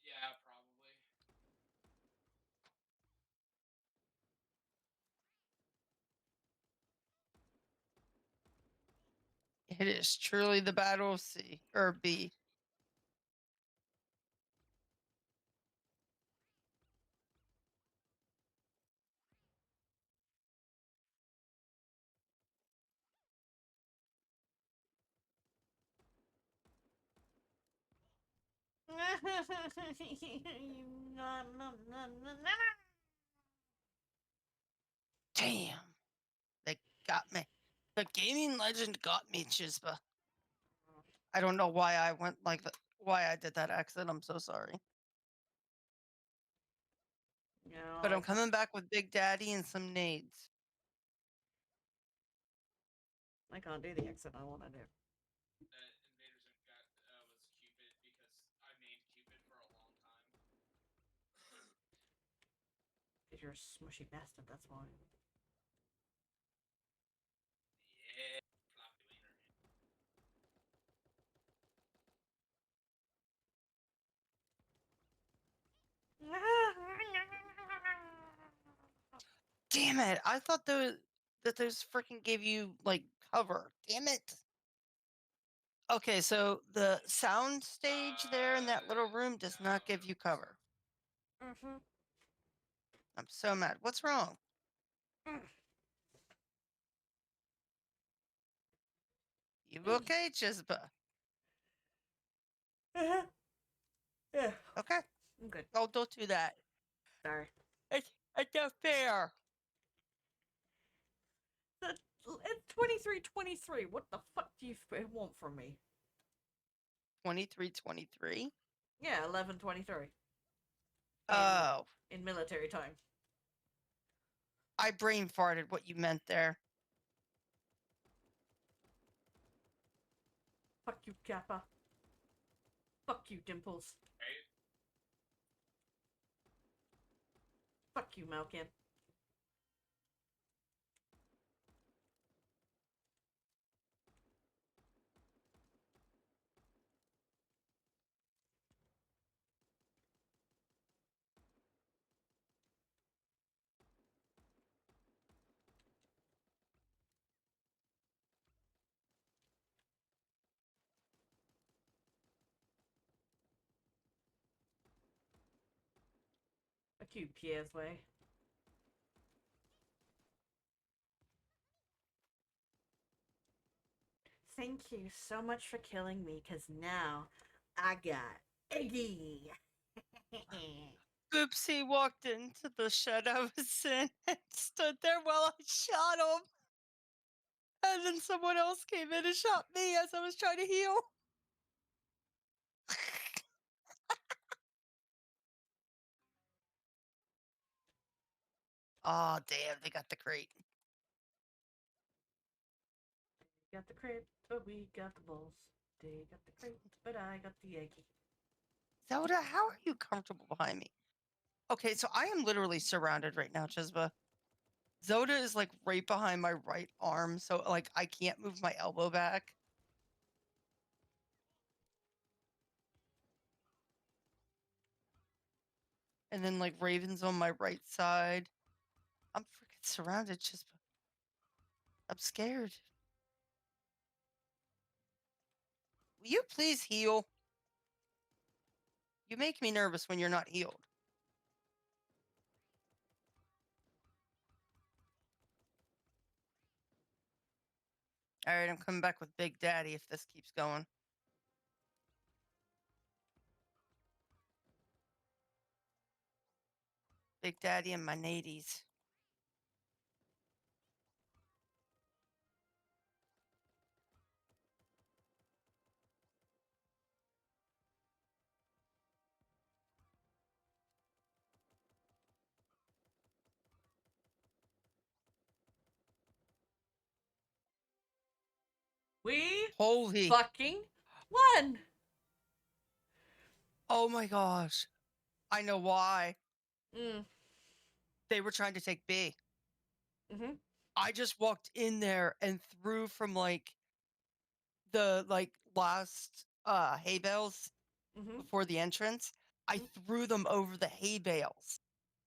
S3: Yeah, probably.
S2: It is truly the battle of C or B. Damn, they got me. The gaming legend got me, Chispa. I don't know why I went like that. Why I did that accent. I'm so sorry.
S1: Yeah,
S2: But I'm coming back with Big Daddy and some nades.
S1: I can't do the exit I want to do.
S3: Invader Zim got was Cupid because I made Cupid for a long time.
S1: Because you're a smushy bastard, that's why.
S3: Yeah, floppy wiener.
S2: Damn it! I thought those freaking gave you like cover. Damn it! Okay, so the sound stage there in that little room does not give you cover.
S1: Mm-hmm.
S2: I'm so mad. What's wrong? You okay, Chispa?
S1: Yeah,
S2: Okay.
S1: I'm good.
S2: Oh, don't do that.
S1: Sorry.
S2: It's not fair.
S1: It's 23:23. What the fuck do you want from me?
S2: 23:23.
S1: Yeah, 11:23.
S2: Oh,
S1: In military time.
S2: I brain farted what you meant there.
S1: Fuck you, Kappa. Fuck you, Dimples.
S3: Right?
S1: Fuck you, Malkin. you, Pierre's way. Thank you so much for killing me, because now I got Iggy.
S2: Oopsie walked into the shed I was in and stood there while I shot him. And then someone else came in and shot me as I was trying to heal. Oh, damn, they got the crate.
S1: Got the crate, but we got the balls. They got the crate, but I got the Iggy.
S2: Zelda, how are you comfortable behind me? Okay, so I am literally surrounded right now, Chisba. Zoda is like right behind my right arm, so like I can't move my elbow back. And then like Raven's on my right side. I'm freaking surrounded, Chisba. I'm scared. Will you please heal? You make me nervous when you're not healed. All right, I'm coming back with Big Daddy if this keeps going. Big Daddy and my naties.
S1: We
S2: Holy.
S1: fucking won!
S2: Oh my gosh. I know why.
S1: Mm.
S2: They were trying to take B.
S1: Mm-hmm.
S2: I just walked in there and threw from like the like last hay bales
S1: Mm-hmm.
S2: before the entrance. I threw them over the hay bales.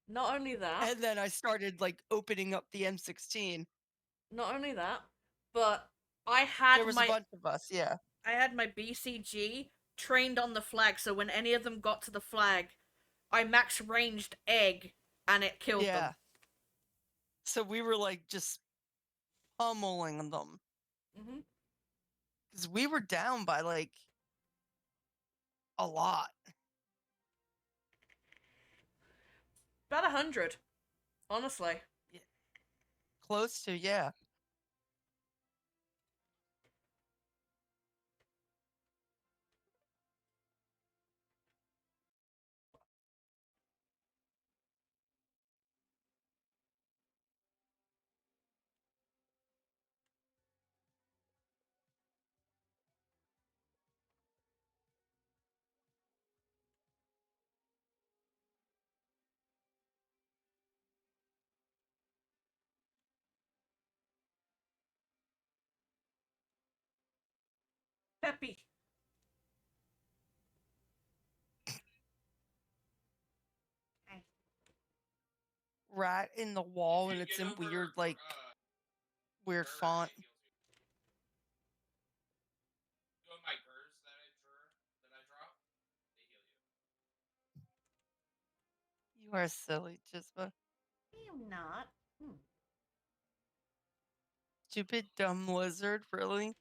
S1: Not only that,
S2: And then I started like opening up the M16.
S1: not only that, but
S2: There was a bunch of us, yeah.
S1: I had my BCG trained on the flag, so when any of them got to the flag, I max ranged egg and it killed
S2: Yeah.
S1: them.
S2: So we were like just pummeling them.
S1: Mm-hmm.
S2: Because we were down by like a lot.
S1: About 100, honestly.
S2: Close to, yeah.
S1: Peppy.
S2: Rat in the wall,
S3: If
S2: and
S3: you
S2: it's
S3: get
S2: in
S3: over,
S2: weird, like, weird
S3: Gurr,
S2: font.
S3: it heals you. Doing my Gurs that I drop, they heal you.
S2: You are silly, Chispa.
S1: I'm not.
S2: Stupid, dumb lizard, really?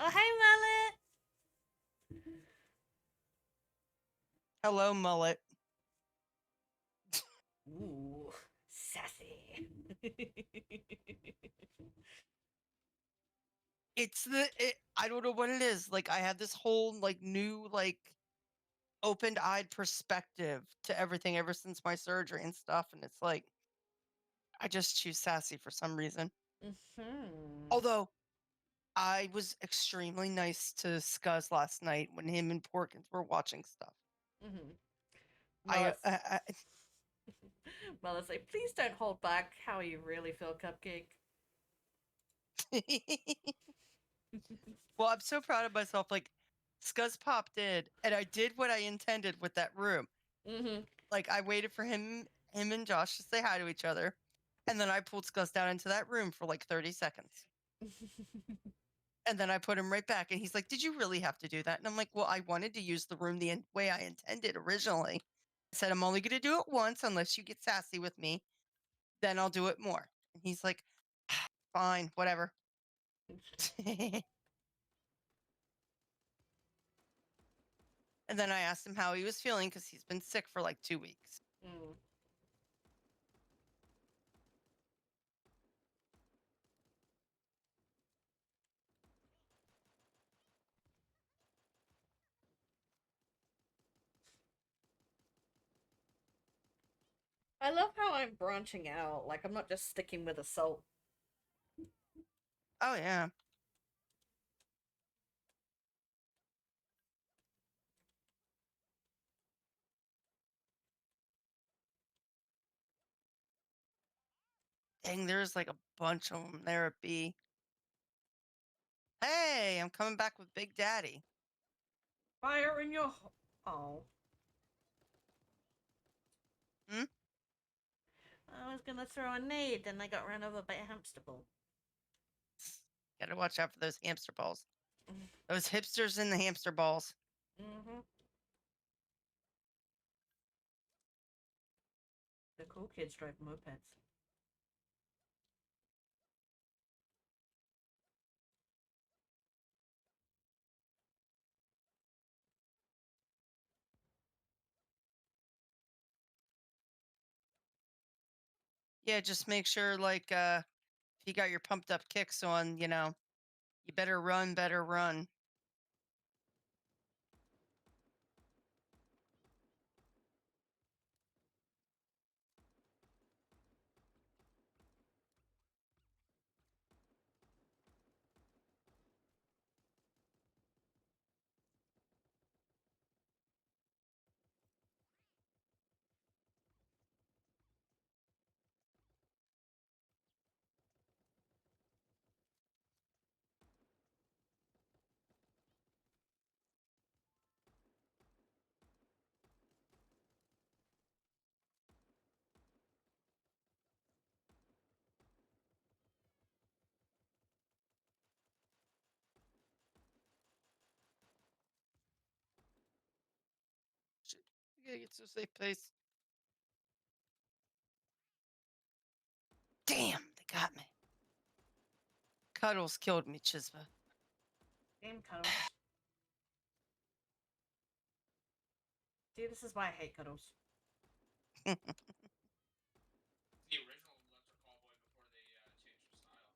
S1: Oh, hey,
S2: Hello, mullet.
S1: Mullet. Ooh, sassy.
S2: I don't know what it is. Like, I have this whole, like, new, like, open-eyed perspective to everything ever since my surgery and stuff, and it's like, I just choose sassy for some reason.
S1: Mm-hmm.
S2: Although, I was extremely nice to Scuzz last night when him and Porkins were watching stuff.
S1: Mm-hmm. Mel's like, please don't hold back how you really feel, Cupcake.
S2: Well, I'm so proud of myself. Like, Scuzz popped in, and I did what I intended with that room.
S1: Mm-hmm.
S2: Like, I waited for him and Josh to say hi to each other, and then I pulled Scuzz down into that room for like 30 seconds. And then I put him right back, and he's like, "Did you really have to do that?" And I'm like, "Well, I wanted to use the room the way I intended originally." said, I'm only going to do it once unless you get sassy with me. Then I'll do it more. And he's like, fine, whatever. And then I asked him how he was feeling because he's been sick for like 2 weeks.
S1: Mm. I love how I'm branching out. Like, I'm not just sticking with assault.
S2: Oh, yeah. Dang, there's like a bunch of them there at B. Hey, I'm coming back with Big Daddy.
S1: Fire in your... Oh.
S2: Hmm?
S1: I was gonna throw a nade, and I got run over by a hamster ball.
S2: Gotta watch out for those hamster balls. Those hipsters in the hamster balls.
S1: Mm-hmm. The cool kids drive mopeds.
S2: Yeah, just make sure, like, if you got your pumped up kicks on, you know, you better run, better run. Shit, we gotta get to a safe place. Damn, they got me. Cuddles killed me, Chispa.
S1: Game cuddles. See, this is why I hate cuddles.
S3: The original Electric Callboy before they changed their style.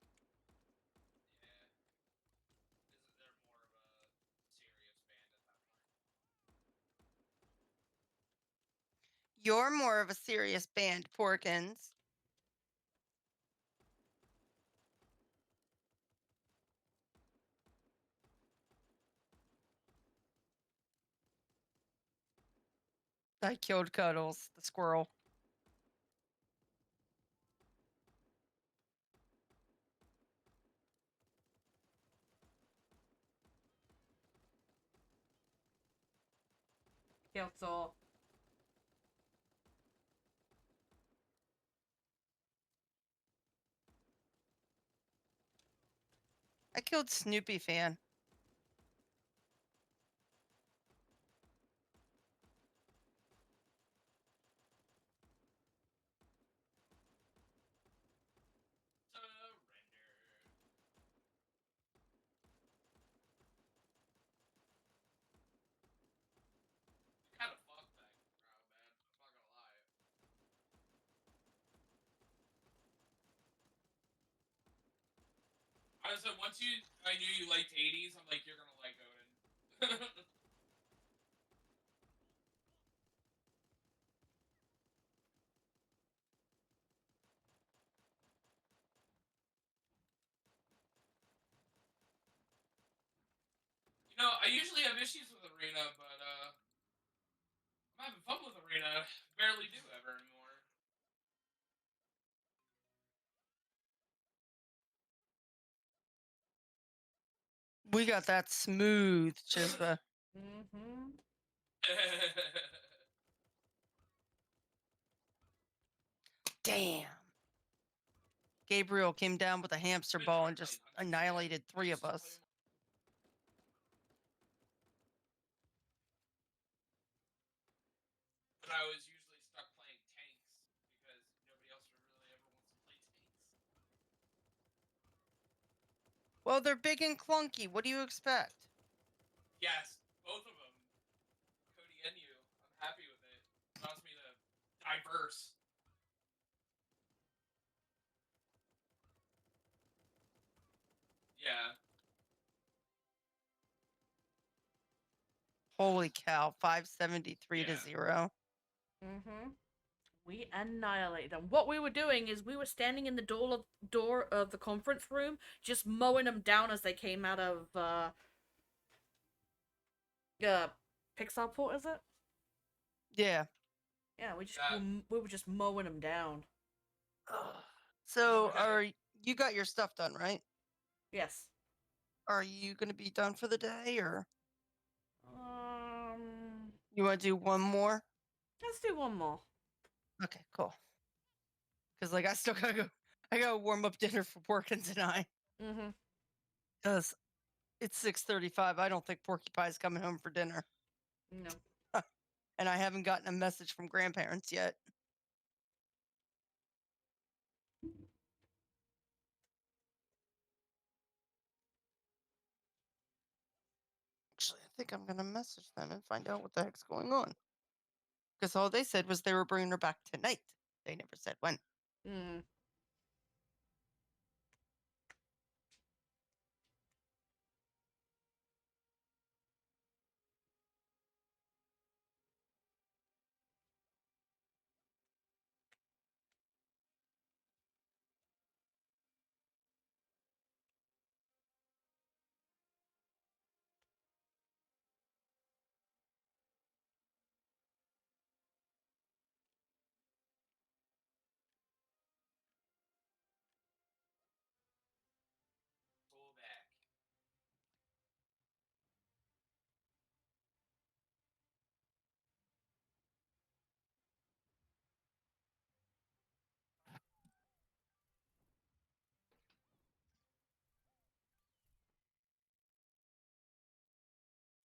S3: Yeah. They're more of a serious band at that point.
S2: You're more of a serious band, Porkins. I killed Cuddles, the squirrel.
S1: Killed Thor.
S2: I killed Snoopy Fan.
S3: Surrender. Kind of fucked that crowd, man. I'm not gonna lie. I said I knew you liked 80s. I'm like, you're gonna like Odin. You know, I usually have issues with Arena, but I'm having fun with Arena. Barely do ever anymore.
S2: We got that smooth, Chispa.
S1: Mm-hmm.
S2: Damn. Gabriel came down with a hamster ball and just annihilated 3 of us.
S3: But I was
S2: Well, they're big and clunky. What do you expect?
S3: Yes, both of them. Cody and you. I'm happy with it. Allows me to diverse. Yeah.
S2: Holy cow, 573 to
S3: Yeah.
S2: 0.
S1: Mm-hmm. We annihilated them. What we were doing is we were standing in the door of the conference room, just mowing them down as they came out of Pixar Port, is it?
S2: Yeah.
S1: Yeah,
S3: That,
S1: we were just mowing them down.
S2: So,
S3: Okay.
S2: you got your stuff done, right?
S1: Yes.
S2: Are you going to be done for the day, or
S1: Um,
S2: you want to do one more?
S1: let's do one more.
S2: Okay, cool. Because, like, I still gotta go. I gotta warm up dinner for Porkins and I.
S1: Mm-hmm.
S2: Because it's 6:35. I don't think Porky Pie's coming home for dinner.
S1: No.
S2: And I haven't gotten a message from grandparents yet. Actually, I think I'm gonna message them and find out what the heck's going on. Because all they said was they were bringing her back tonight. They never said when.
S1: Mm.
S3: pull back.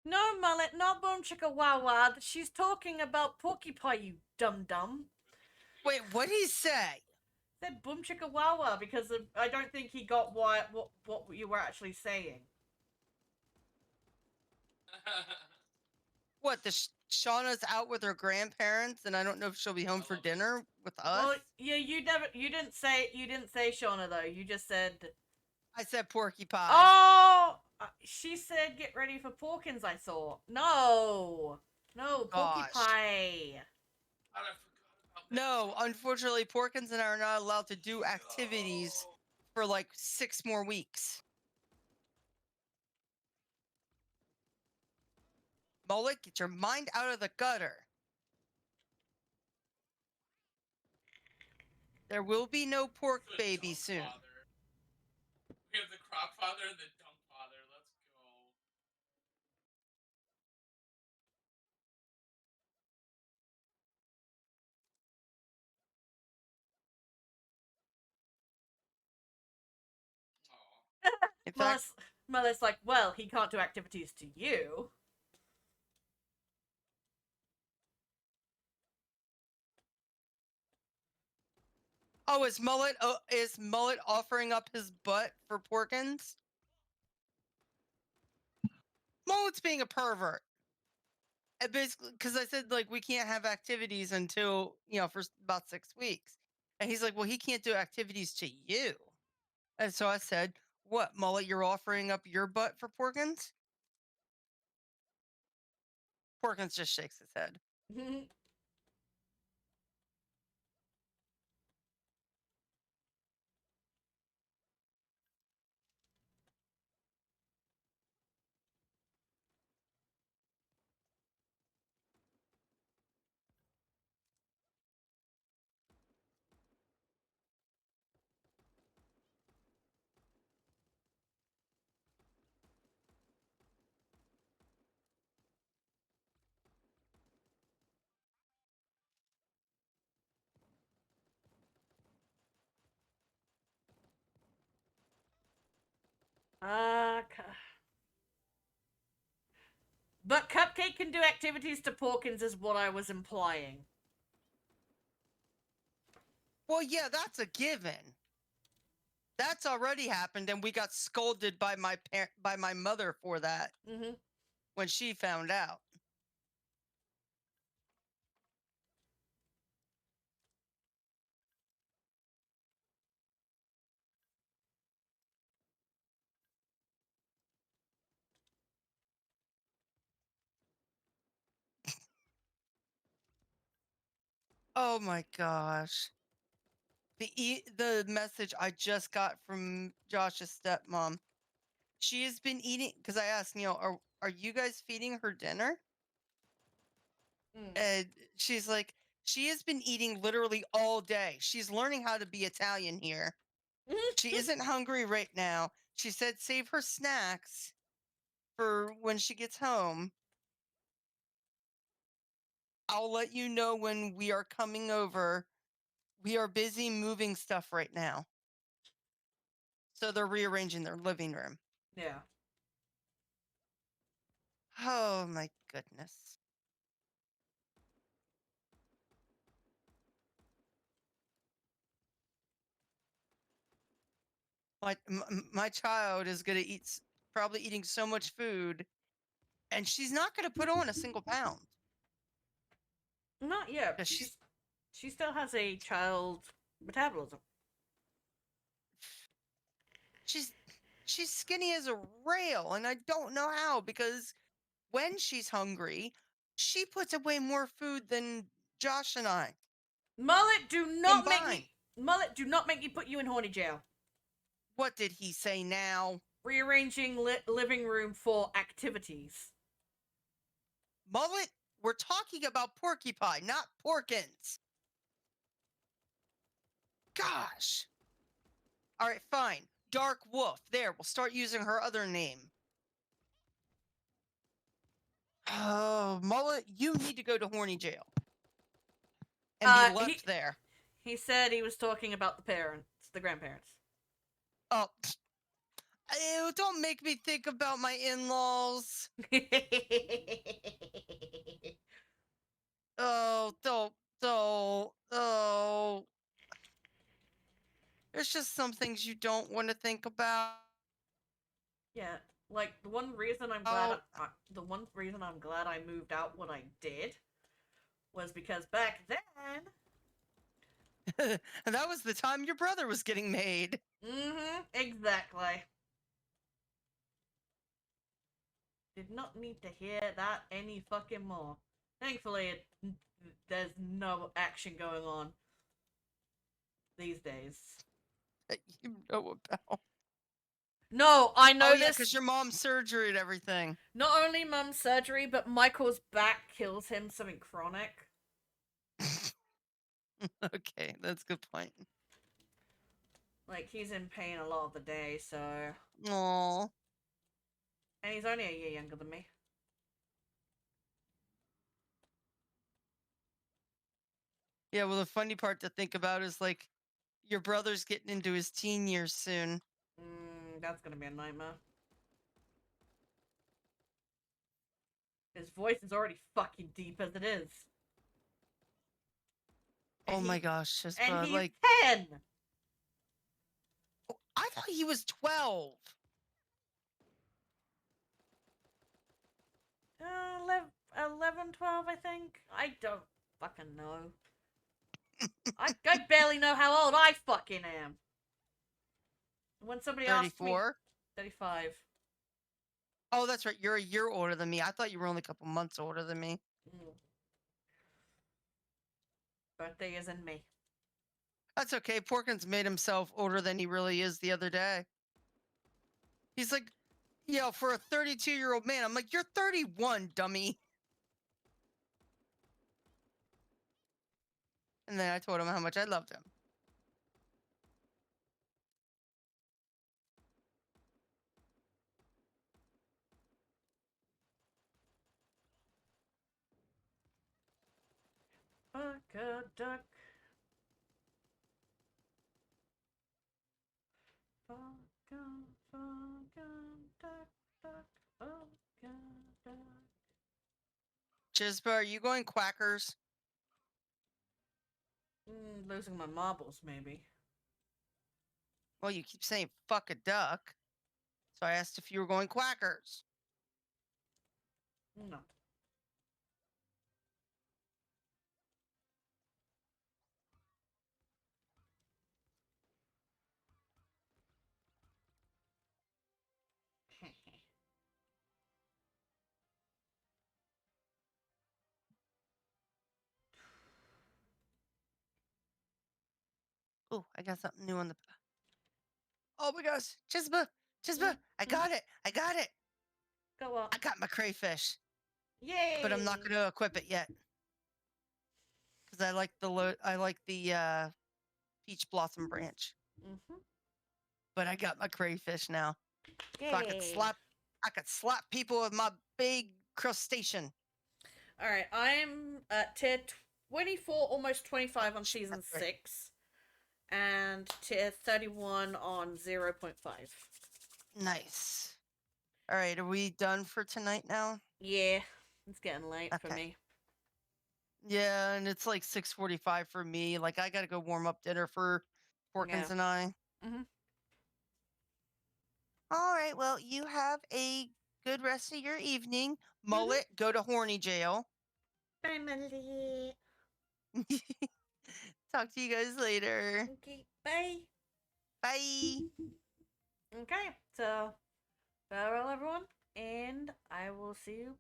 S1: No, Mullet, not Boom Chicka Wawa. She's talking about Porcupine, you dum dum.
S2: Wait, what'd he say?
S1: Said Boom Chicka Wawa because I don't think he got what you were actually saying.
S2: What, Shauna's out with her grandparents and I don't know if she'll be home
S3: I
S2: for
S3: love
S2: dinner with us?
S1: Well, yeah, you didn't say Shauna though. You just said.
S2: I said Porky Pie.
S1: Oh, she said get ready for Porkins. I thought no, Porky
S2: Gosh.
S1: Pie.
S3: God, I forgot about that.
S2: No, unfortunately, Porkins and I are not allowed to do activities
S3: Oh.
S2: for like 6 more weeks. Mullet, get your mind out of the gutter. There will be no pork
S3: The
S2: baby
S3: Dunk
S2: soon.
S3: Father. We have the Croc Father and the Dunk Father. Let's go. Aw.
S2: In fact,
S1: Mullet's like, well, he can't do activities to you.
S2: oh, is Mullet offering up his butt for Porkins? Mullet's being a pervert. And basically, because I said like we can't have activities until for about 6 weeks, and he's like, well, he can't do activities to you. And so I said, what, Mullet, you're offering up your butt for Porkins? Porkins just shakes his head.
S1: Uh, but Cupcake can do activities to Porkins, is what I was implying.
S2: Well, yeah, that's a given. That's already happened, and we got scolded by my mother for that
S1: Mm-hmm.
S2: when she found out. Oh my gosh. The message I just got from Josh's stepmom. She has been eating because I asked, are you guys feeding her dinner?
S1: Mm.
S2: And she's like, she has been eating literally all day. She's learning how to be Italian here. She isn't hungry right now. She said save her snacks for when she gets home. I'll let you know when we are coming over. We are busy moving stuff right now. So they're rearranging their living room.
S1: Yeah.
S2: Oh my goodness. My child is going to probably eating so much food, and she's not going to put on a single pound.
S1: Not yet.
S2: 'Cause
S1: She still has a child metabolism.
S2: she's she's skinny as a rail, and I don't know how, because when she's hungry, she puts away more food than Josh and I
S1: Mullet, do not make
S2: combined.
S1: me. Mullet, do not make me put you in horny jail.
S2: What did he say now?
S1: Rearranging living room for activities.
S2: Mullet, we're talking about Porcupine, not Porkins. Gosh. All right, fine. Dark Wolf. There, we'll start using her other name. Oh, Mullet, you need to go to horny jail and be left there.
S1: He said he was talking about the parents, the grandparents.
S2: Oh, ew, don't make me think about my in-laws. Oh, don't. Oh. There's just some things you don't want to think about.
S1: Yeah, like the one reason I'm glad I moved out when I did was because back then.
S2: And that was the time your brother was getting made.
S1: Mm-hmm. Exactly. Did not need to hear that any fucking more. Thankfully, there's no action going on these days.
S2: That you know about.
S1: No, I know
S2: Oh, yeah,
S1: this.
S2: because your mom's surgery and everything.
S1: Not only mum's surgery, but Michael's back kills him something chronic.
S2: Okay, that's a good point.
S1: Like, he's in pain a lot of the day, so.
S2: Aww.
S1: And he's only a year younger than me.
S2: Yeah, well, the funny part to think about is, like, your brother's getting into his teen years soon.
S1: That's gonna be a nightmare. His voice is already fucking deep as it is.
S2: Oh my gosh, just
S1: And he's
S2: like
S1: 10!
S2: I thought he was 12.
S1: 11, 12, I think? I don't fucking know. I barely know how old I fucking am. When somebody asks me...
S2: 34.
S1: 35.
S2: Oh, that's right. You're a year older than me. I thought you were only a couple months older than me.
S1: Birthday is in May.
S2: That's okay. Porkins made himself older than he really is the other day. He's like, for a 32-year-old man. I'm like, you're 31, dummy. And then I told him how much I loved him.
S1: Fuck a duck. Fuck a duck, duck, fuck a duck.
S2: Chispa, are you going Quackers?
S1: Losing my marbles, maybe.
S2: Well, you keep saying fuck a duck. So I asked if you were going quackers.
S1: No.
S2: Oh, I got something new on the. Oh my gosh, Chispa, Chispa, I got it, I got it.
S1: Go up.
S2: I got my crayfish,
S1: Yay!
S2: but I'm not going to equip it yet because I like the peach blossom branch.
S1: Mm-hmm.
S2: But I got my crayfish now,
S1: Yay!
S2: so I could slap people with my big crustacean.
S1: All right, I'm at tier 24, almost 25 on season
S2: That's right.
S1: 6, and tier 31 on 0.5.
S2: Nice. All right, are we done for tonight now?
S1: Yeah, it's getting late for
S2: Okay.
S1: me.
S2: Yeah, and it's like 6:45 for me. Like I gotta go warm up dinner for Porkins
S1: Yeah.
S2: and I.
S1: Mhm.
S2: All right, well, you have a good rest of your evening. Mullet, go to horny jail.
S1: Bye, Melody.
S2: Talk to you guys later.
S1: Okay, bye.
S2: Bye.
S1: Okay, so farewell, everyone, and I will see you.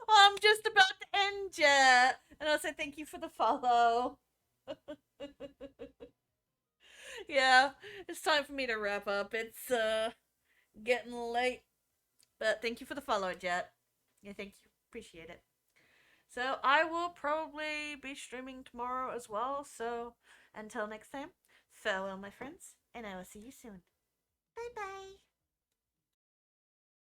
S1: I'm just about to end yet, and I'll say thank you for the follow. Yeah, it's time for me to wrap up. It's getting late, but thank you for the follow, Jet. Yeah, thank you. Appreciate it. So I will probably be streaming tomorrow as well. So until next time, farewell, my friends, and I will see you soon. Bye bye.